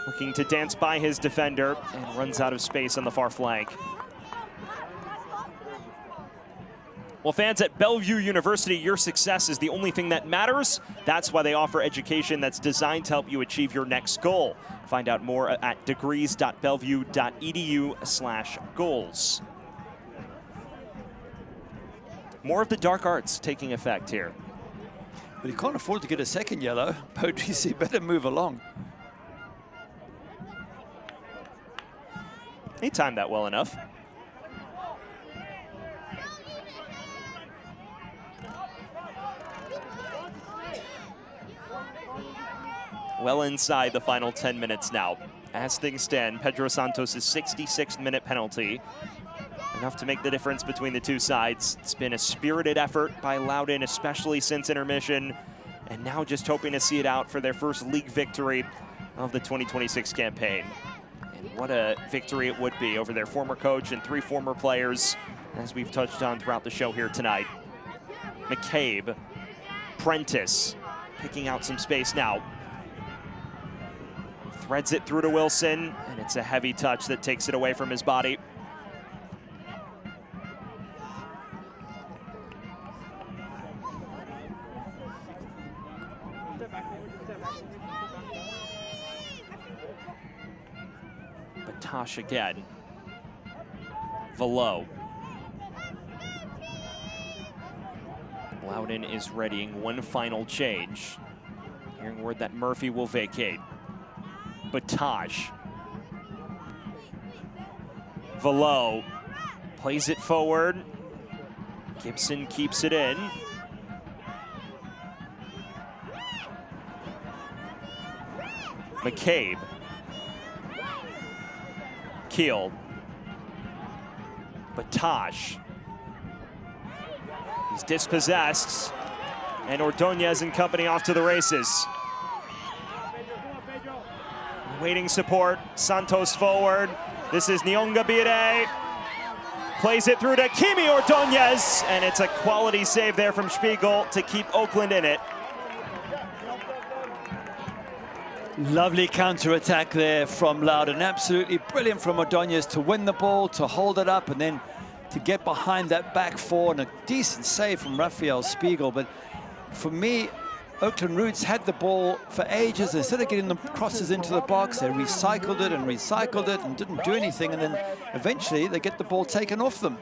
Looking to dance by his defender and runs out of space on the far flank. Well, fans, at Bellevue University, your success is the only thing that matters. That's why they offer education that's designed to help you achieve your next goal. Find out more at degrees.bellevue.edu/goals. More of the dark arts taking effect here.
But he can't afford to get a second yellow. Patrice better move along.
He timed that well enough. Well inside the final 10 minutes now. As things stand, Pedro Santos' 66th minute penalty. Enough to make the difference between the two sides. It's been a spirited effort by Loudoun, especially since intermission, and now just hoping to see it out for their first league victory of the 2026 campaign. And what a victory it would be over their former coach and 3 former players, as we've touched on throughout the show here tonight. McCabe, Prentice, picking out some space now. Threads it through to Wilson, and it's a heavy touch that takes it away from his body. Bataj again. Velo. Loudoun is readying one final change. Hearing word that Murphy will vacate. Bataj. Velo plays it forward. Gibson keeps it in. McCabe. Keel. Bataj. He's dispossessed. And Ordonez and company off to the races. Waiting support, Santos forward. This is Nyongabire. Plays it through to Kimi Ordonez, and it's a quality save there from Spiegel to keep Oakland in it.
Lovely counter-attack there from Loudoun. Absolutely brilliant from Ordonez to win the ball, to hold it up, and then to get behind that back four, and a decent save from Rafael Spiegel. But for me, Oakland Roots had the ball for ages. Instead of getting the crosses into the box, they recycled it and didn't do anything. And then eventually they get the ball taken off them.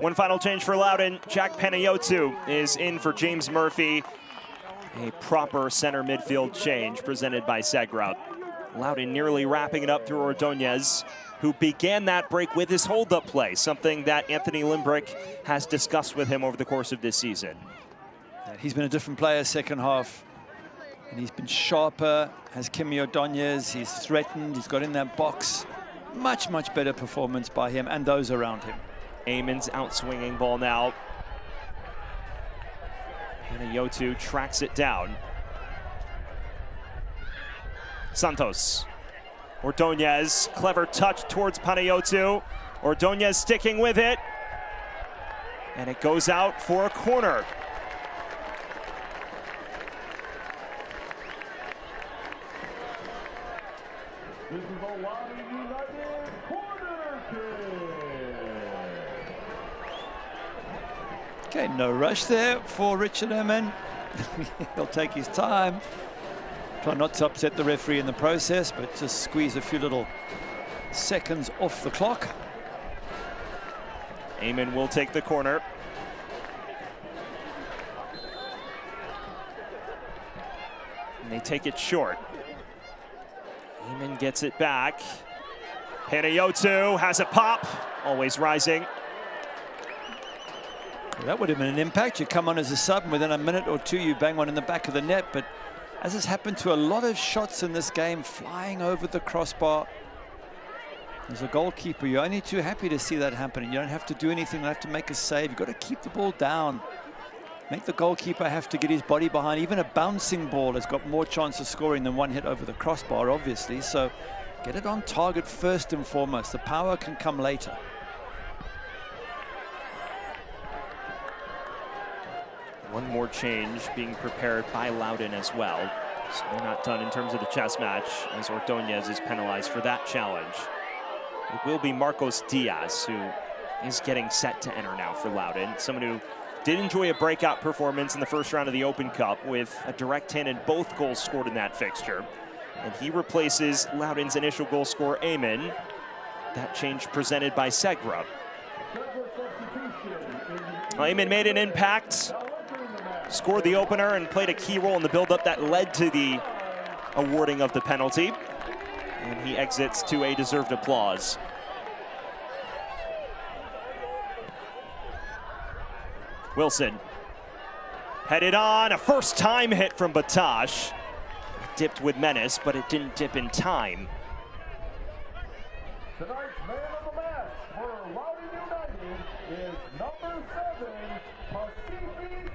One final change for Loudoun. Jack Panayotou is in for James Murphy. A proper center midfield change presented by Segrout. Loudoun nearly wrapping it up through Ordonez, who began that break with his hold-up play, something that Anthony Limbrick has discussed with him over the course of this season.
He's been a different player second half, and he's been sharper, has Kimi Ordonez, he's threatened, he's got in that box. Much, much better performance by him and those around him.
Eamon's outswinging ball now. Panayotou tracks it down. Santos. Ordonez, clever touch towards Panayotou. Ordonez sticking with it. And it goes out for a corner.
This is a Loudoun United corner kick.
Okay, no rush there for Richard Eamon. He'll take his time. Try not to upset the referee in the process, but just squeeze a few little seconds off the clock.
Eamon will take the corner. And they take it short. Eamon gets it back. Panayotou has a pop, always rising.
Well, that would have been an impact. You come on as a sub, and within a minute or two, you bang one in the back of the net. But as has happened to a lot of shots in this game, flying over the crossbar. As a goalkeeper, you're only too happy to see that happening. You don't have to do anything, you don't have to make a save. You've got to keep the ball down. Make the goalkeeper have to get his body behind. Even a bouncing ball has got more chance of scoring than one hit over the crossbar, obviously. So get it on target first and foremost. The power can come later.
One more change being prepared by Loudoun as well. So they're not done in terms of the chess match, as Ordóñez is penalized for that challenge. It will be Marcos Diaz, who is getting set to enter now for Loudoun. Someone who did enjoy a breakout performance in the first round of the Open Cup with a direct hit and both goals scored in that fixture. And he replaces Loudoun's initial goal scorer, Eamon. That change presented by Segra. Eamon made an impact, scored the opener, and played a key role in the build-up that led to the awarding of the penalty. And he exits to a deserved applause. Wilson headed on, a first-time hit from Batash. Dipped with menace, but it didn't dip in time.
Tonight's man of the match for Loudoun United is number 7, Pacific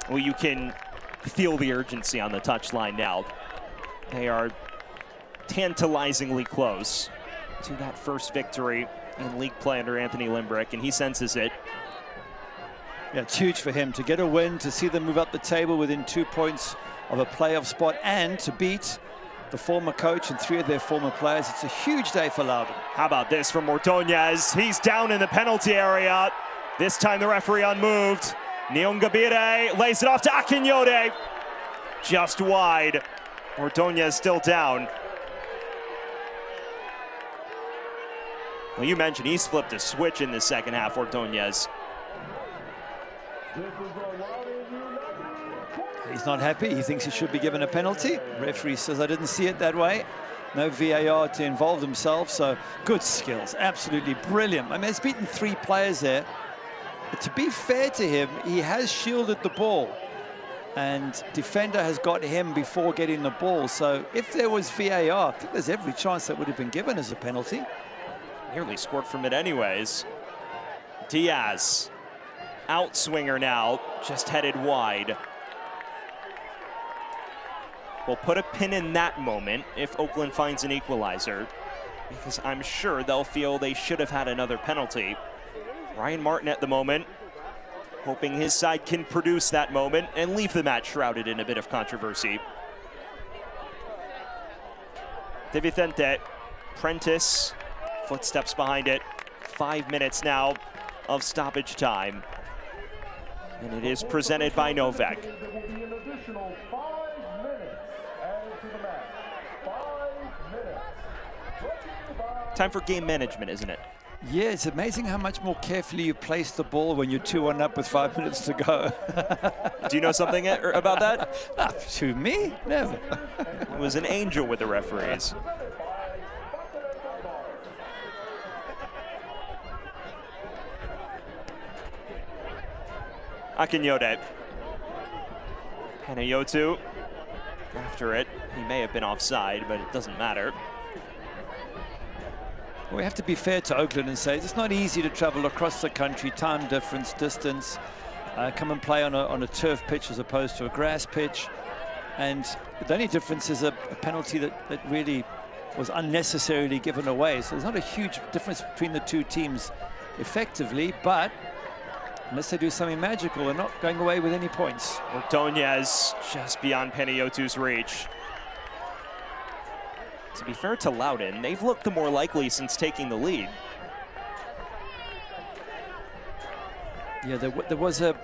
Well, you can feel the urgency on the touchline now. They are tantalizingly close to that first victory in league play under Anthony Limbrick, and he senses it.
Yeah, it's huge for him to get a win, to see them move up the table within 2 points of a playoff spot, and to beat the former coach and 3 of their former players. It's a huge day for Loudoun.
How about this from Ordóñez? He's down in the penalty area. This time the referee unmoved. Nyongabire lays it off to Akinyode. Just wide. Ordóñez still down. Well, you mentioned he's flipped a switch in the second half, Ordóñez.
He's not happy. He thinks he should be given a penalty. Referee says, I didn't see it that way. No VAR to involve themselves, so good skills, absolutely brilliant. I mean, he's beaten 3 players there. But to be fair to him, he has shielded the ball, and defender has got him before getting the ball. So if there was VAR, I think there's every chance that would have been given as a penalty.
Nearly scored from it anyways. Diaz, outswinger now, just headed wide. We'll put a pin in that moment if Oakland finds an equalizer, because I'm sure they'll feel they should have had another penalty. Ryan Martin at the moment, hoping his side can produce that moment and leave the match shrouded in a bit of controversy. De Vicente, Prentice, footsteps behind it. 5 minutes now of stoppage time. And it is presented by Novak. Time for game management, isn't it?
Yeah, it's amazing how much more carefully you place the ball when you're 2-1 up with 5 minutes to go.
Do you know something about that?
To me? Never.
It was an angel with the referees. Akinyode. Panayotou after it. He may have been offside, but it doesn't matter.
We have to be fair to Oakland and say it's not easy to travel across the country, time difference, distance, come and play on a turf pitch as opposed to a grass pitch. And the only difference is a penalty that really was unnecessarily given away. So there's not a huge difference between the 2 teams effectively, but unless they do something magical, they're not going away with any points.
Ordóñez just beyond Panayotou's reach. To be fair to Loudoun, they've looked the more likely since taking the lead.
Yeah, there was a,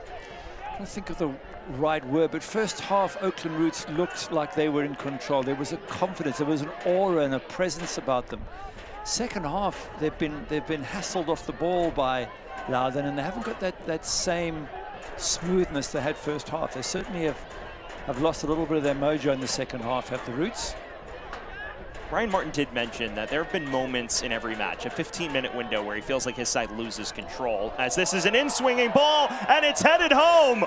I don't think of the right word, but first half Oakland Roots looked like they were in control. There was a confidence, there was an aura and a presence about them. Second half, they've been hassled off the ball by Loudoun, and they haven't got that same smoothness they had first half. They certainly have lost a little bit of their mojo in the second half, have the Roots.
Ryan Martin did mention that there have been moments in every match, a 15-minute window, where he feels like his side loses control, as this is an in-swinging ball, and it's headed home.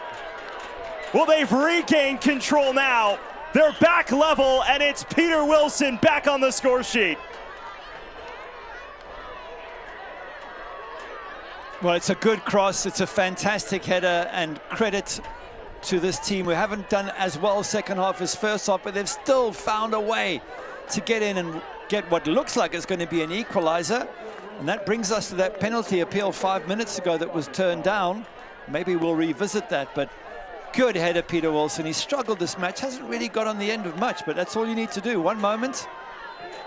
Well, they've regained control now. They're back level, and it's Peter Wilson back on the score sheet.
Well, it's a good cross. It's a fantastic header, and credit to this team who haven't done as well second half as first half, but they've still found a way to get in and get what looks like it's going to be an equalizer. And that brings us to that penalty appeal 5 minutes ago that was turned down. Maybe we'll revisit that, but good header, Peter Wilson. He struggled this match, hasn't really got on the end of much, but that's all you need to do. One moment,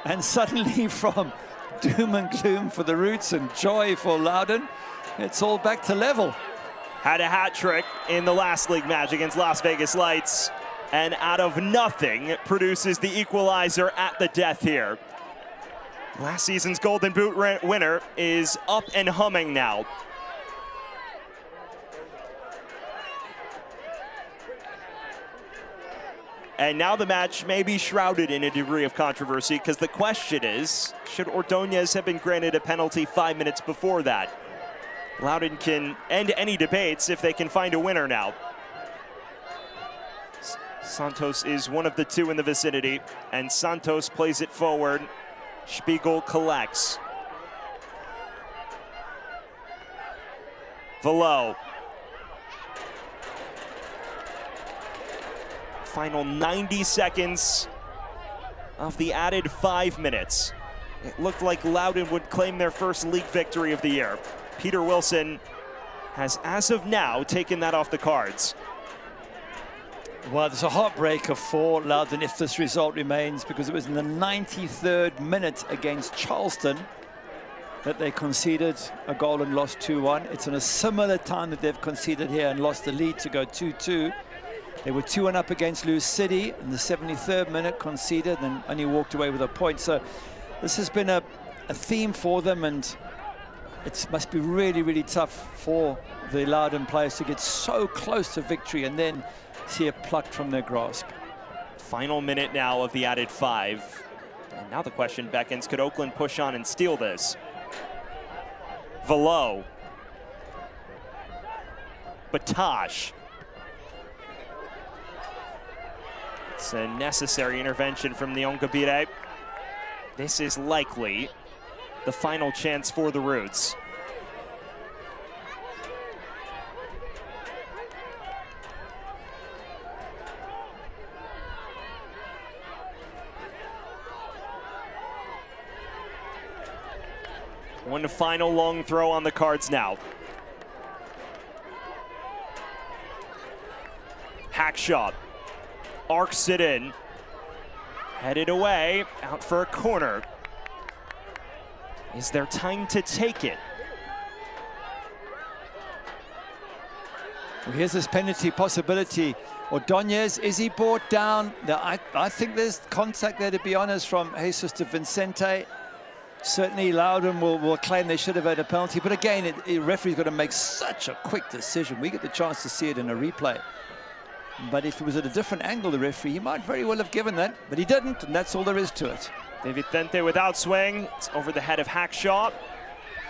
and suddenly from doom and gloom for the Roots and joy for Loudoun, it's all back to level.
Had a hat trick in the last league match against Las Vegas Lights, and out of nothing produces the equalizer at the death here. Last season's Golden Boot winner is up and humming now. And now the match may be shrouded in a degree of controversy, because the question is, should Ordóñez have been granted a penalty 5 minutes before that? Loudoun can end any debates if they can find a winner now. Santos is one of the two in the vicinity, and Santos plays it forward. Spiegel collects. Velo. Final 90 seconds of the added 5 minutes. It looked like Loudoun would claim their first league victory of the year. Peter Wilson has, as of now, taken that off the cards.
Well, there's a heartbreaker for Loudoun if this result remains, because it was in the 93rd minute against Charleston that they conceded a goal and lost 2-1. It's in a similar time that they've conceded here and lost the lead to go 2-2. They were 2-1 up against Lewis City in the 73rd minute, conceded, and only walked away with a point. So this has been a theme for them, and it must be really, really tough for the Loudoun players to get so close to victory and then see it plucked from their grasp.
Final minute now of the added 5. And now the question beckons, could Oakland push on and steal this? Velo. Batash. It's a necessary intervention from Nyongabire. This is likely the final chance for the Roots. One final long throw on the cards now. Hackshaw arcs it in, headed away, out for a corner. Is there time to take it?
Well, here's this penalty possibility. Ordóñez, is he brought down? I think there's contact there, to be honest, from Jesus de Vicente. Certainly Loudoun will claim they should have had a penalty, but again, the referee's got to make such a quick decision. We get the chance to see it in a replay. But if it was at a different angle, the referee, he might very well have given that, but he didn't, and that's all there is to it.
De Vicente without swing. It's over the head of Hackshaw.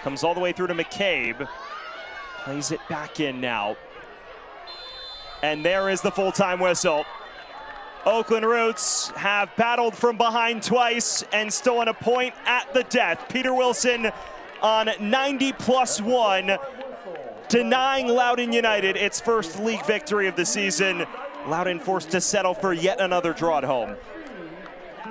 Comes all the way through to McCabe. Plays it back in now. And there is the full-time whistle. Oakland Roots have battled from behind twice and stolen a point at the death. Peter Wilson on 90+1, denying Loudoun United its first league victory of the season. Loudoun forced to settle for yet another draw at home.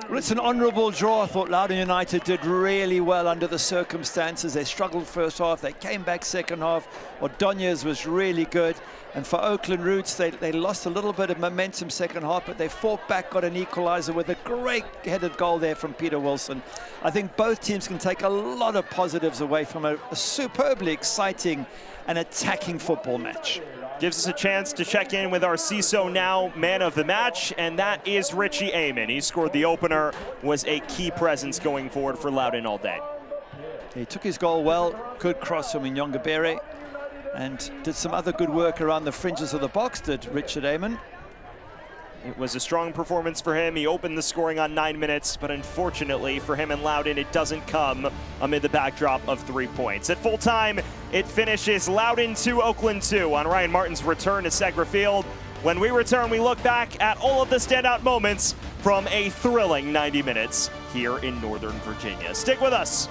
Well, it's an honourable draw. I thought Loudoun United did really well under the circumstances. They struggled first half, they came back second half. Ordóñez was really good. And for Oakland Roots, they lost a little bit of momentum second half, but they fought back, got an equalizer with a great headed goal there from Peter Wilson. I think both teams can take a lot of positives away from a superbly exciting and attacking football match.
Gives us a chance to check in with our CISO now man of the match, and that is Richie Amon. He scored the opener, was a key presence going forward for Loudoun all day.
He took his goal well, good cross from Nyongabere, and did some other good work around the fringes of the box, did Richard Amon.
It was a strong performance for him. He opened the scoring on 9 minutes, but unfortunately for him and Loudoun, it doesn't come amid the backdrop of 3 points. At full time, it finishes Loudoun 2, Oakland 2 on Ryan Martin's return to Segra Field. When we return, we look back at all of the standout moments from a thrilling 90 minutes here in Northern Virginia. Stick with us.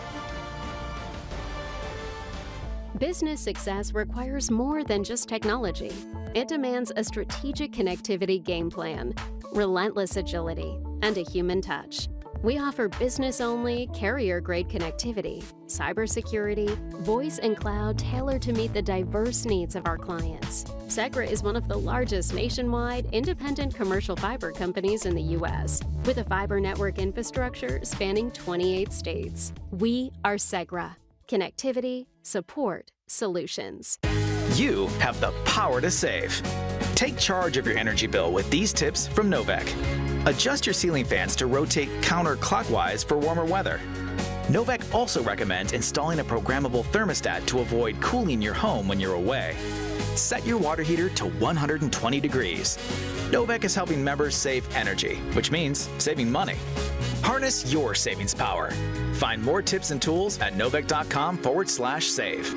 Business success requires more than just technology. It demands a strategic connectivity game plan, relentless agility, and a human touch. We offer business-only, carrier-grade connectivity, cybersecurity, voice and cloud tailored to meet the diverse needs of our clients. Segra is one of the largest nationwide independent commercial fiber companies in the U.S., with a fiber network infrastructure spanning 28 states. We are Segra. Connectivity, support, solutions.
You have the power to save. Take charge of your energy bill with these tips from Novec. Adjust your ceiling fans to rotate counterclockwise for warmer weather. Novec also recommends installing a programmable thermostat to avoid cooling your home when you're away. Set your water heater to 120 degrees. Novec is helping members save energy, which means saving money. Harness your savings power. Find more tips and tools at novec.com/save.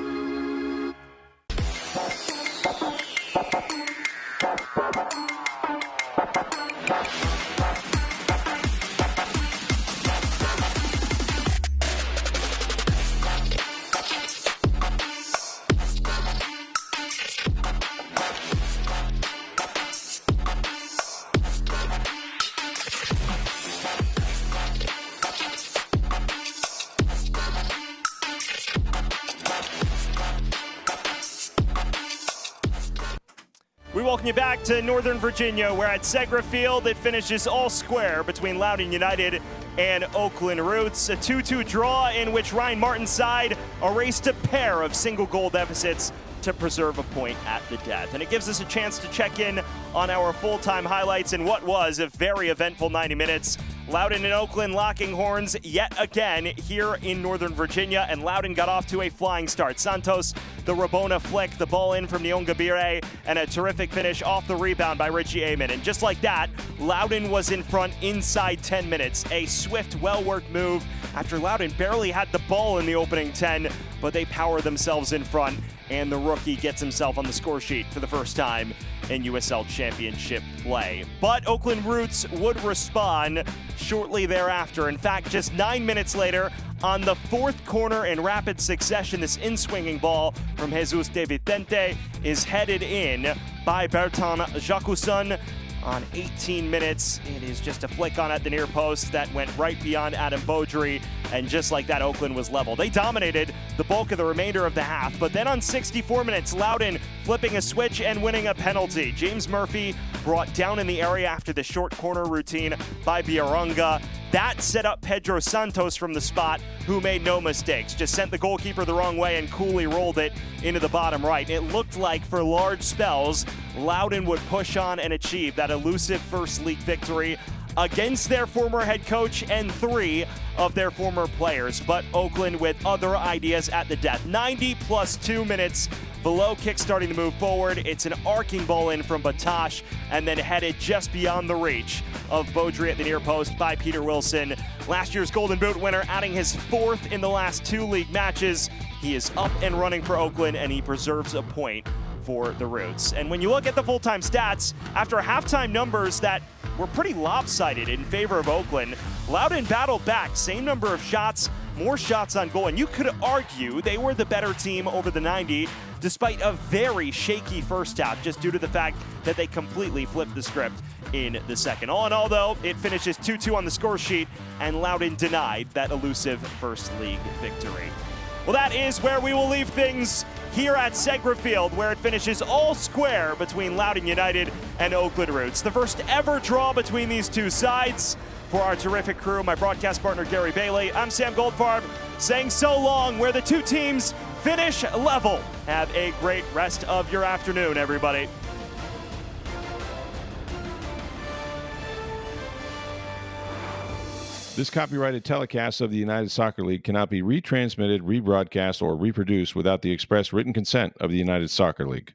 We welcome you back to Northern Virginia, where at Segra Field it finishes all square between Loudoun United and Oakland Roots. A 2-2 draw in which Ryan Martin's side erased a pair of single-goal deficits to preserve a point at the death. And it gives us a chance to check in on our full-time highlights in what was a very eventful 90 minutes. Loudoun and Oakland locking horns yet again here in Northern Virginia, and Loudoun got off to a flying start. Santos, the Rabona flick, the ball in from Nyongabire, and a terrific finish off the rebound by Richie Amon. And just like that, Loudoun was in front inside 10 minutes. A swift, well-worked move after Loudoun barely had the ball in the opening 10, but they power themselves in front, and the rookie gets himself on the score sheet for the first time in USL Championship play. But Oakland Roots would respond shortly thereafter. In fact, just 9 minutes later, on the fourth corner in rapid succession, this in-swinging ball from Jesus De Vicente is headed in by Bertrand Jacquesson. On 18 minutes, it is just a flick on at the near post that went right beyond Adam Beaudry, and just like that, Oakland was level. They dominated the bulk of the remainder of the half, but then on 64 minutes, Loudoun flipping a switch and winning a penalty. James Murphy brought down in the area after the short corner routine by Biarunga. That set up Pedro Santos from the spot, who made no mistakes. Just sent the goalkeeper the wrong way and coolly rolled it into the bottom right. It looked like for large spells, Loudoun would push on and achieve that elusive first league victory against their former head coach and 3 of their former players. But Oakland with other ideas at the death. 90 plus 2 minutes. Below kick starting to move forward. It's an arcing ball in from Batash and then headed just beyond the reach of Beaudry at the near post by Peter Wilson. Last year's Golden Boot winner, adding his 4th in the last 2 league matches. He is up and running for Oakland, and he preserves a point for the Roots. And when you look at the full-time stats, after halftime numbers that were pretty lopsided in favor of Oakland, Loudoun battled back. Same number of shots, more shots on goal, and you could argue they were the better team over the 90, despite a very shaky first half, just due to the fact that they completely flipped the script in the second. All in all, though, it finishes 2-2 on the score sheet, and Loudoun denied that elusive first league victory. Well, that is where we will leave things here at Segra Field, where it finishes all square between Loudoun United and Oakland Roots. The first ever draw between these two sides. For our terrific crew, my broadcast partner Gary Bailey, I'm Sam Goldfarb, saying so long, where the two teams finish level. Have a great rest of your afternoon, everybody.
This copyrighted telecast of the United Soccer League cannot be retransmitted, rebroadcast, or reproduced without the express written consent of the United Soccer League.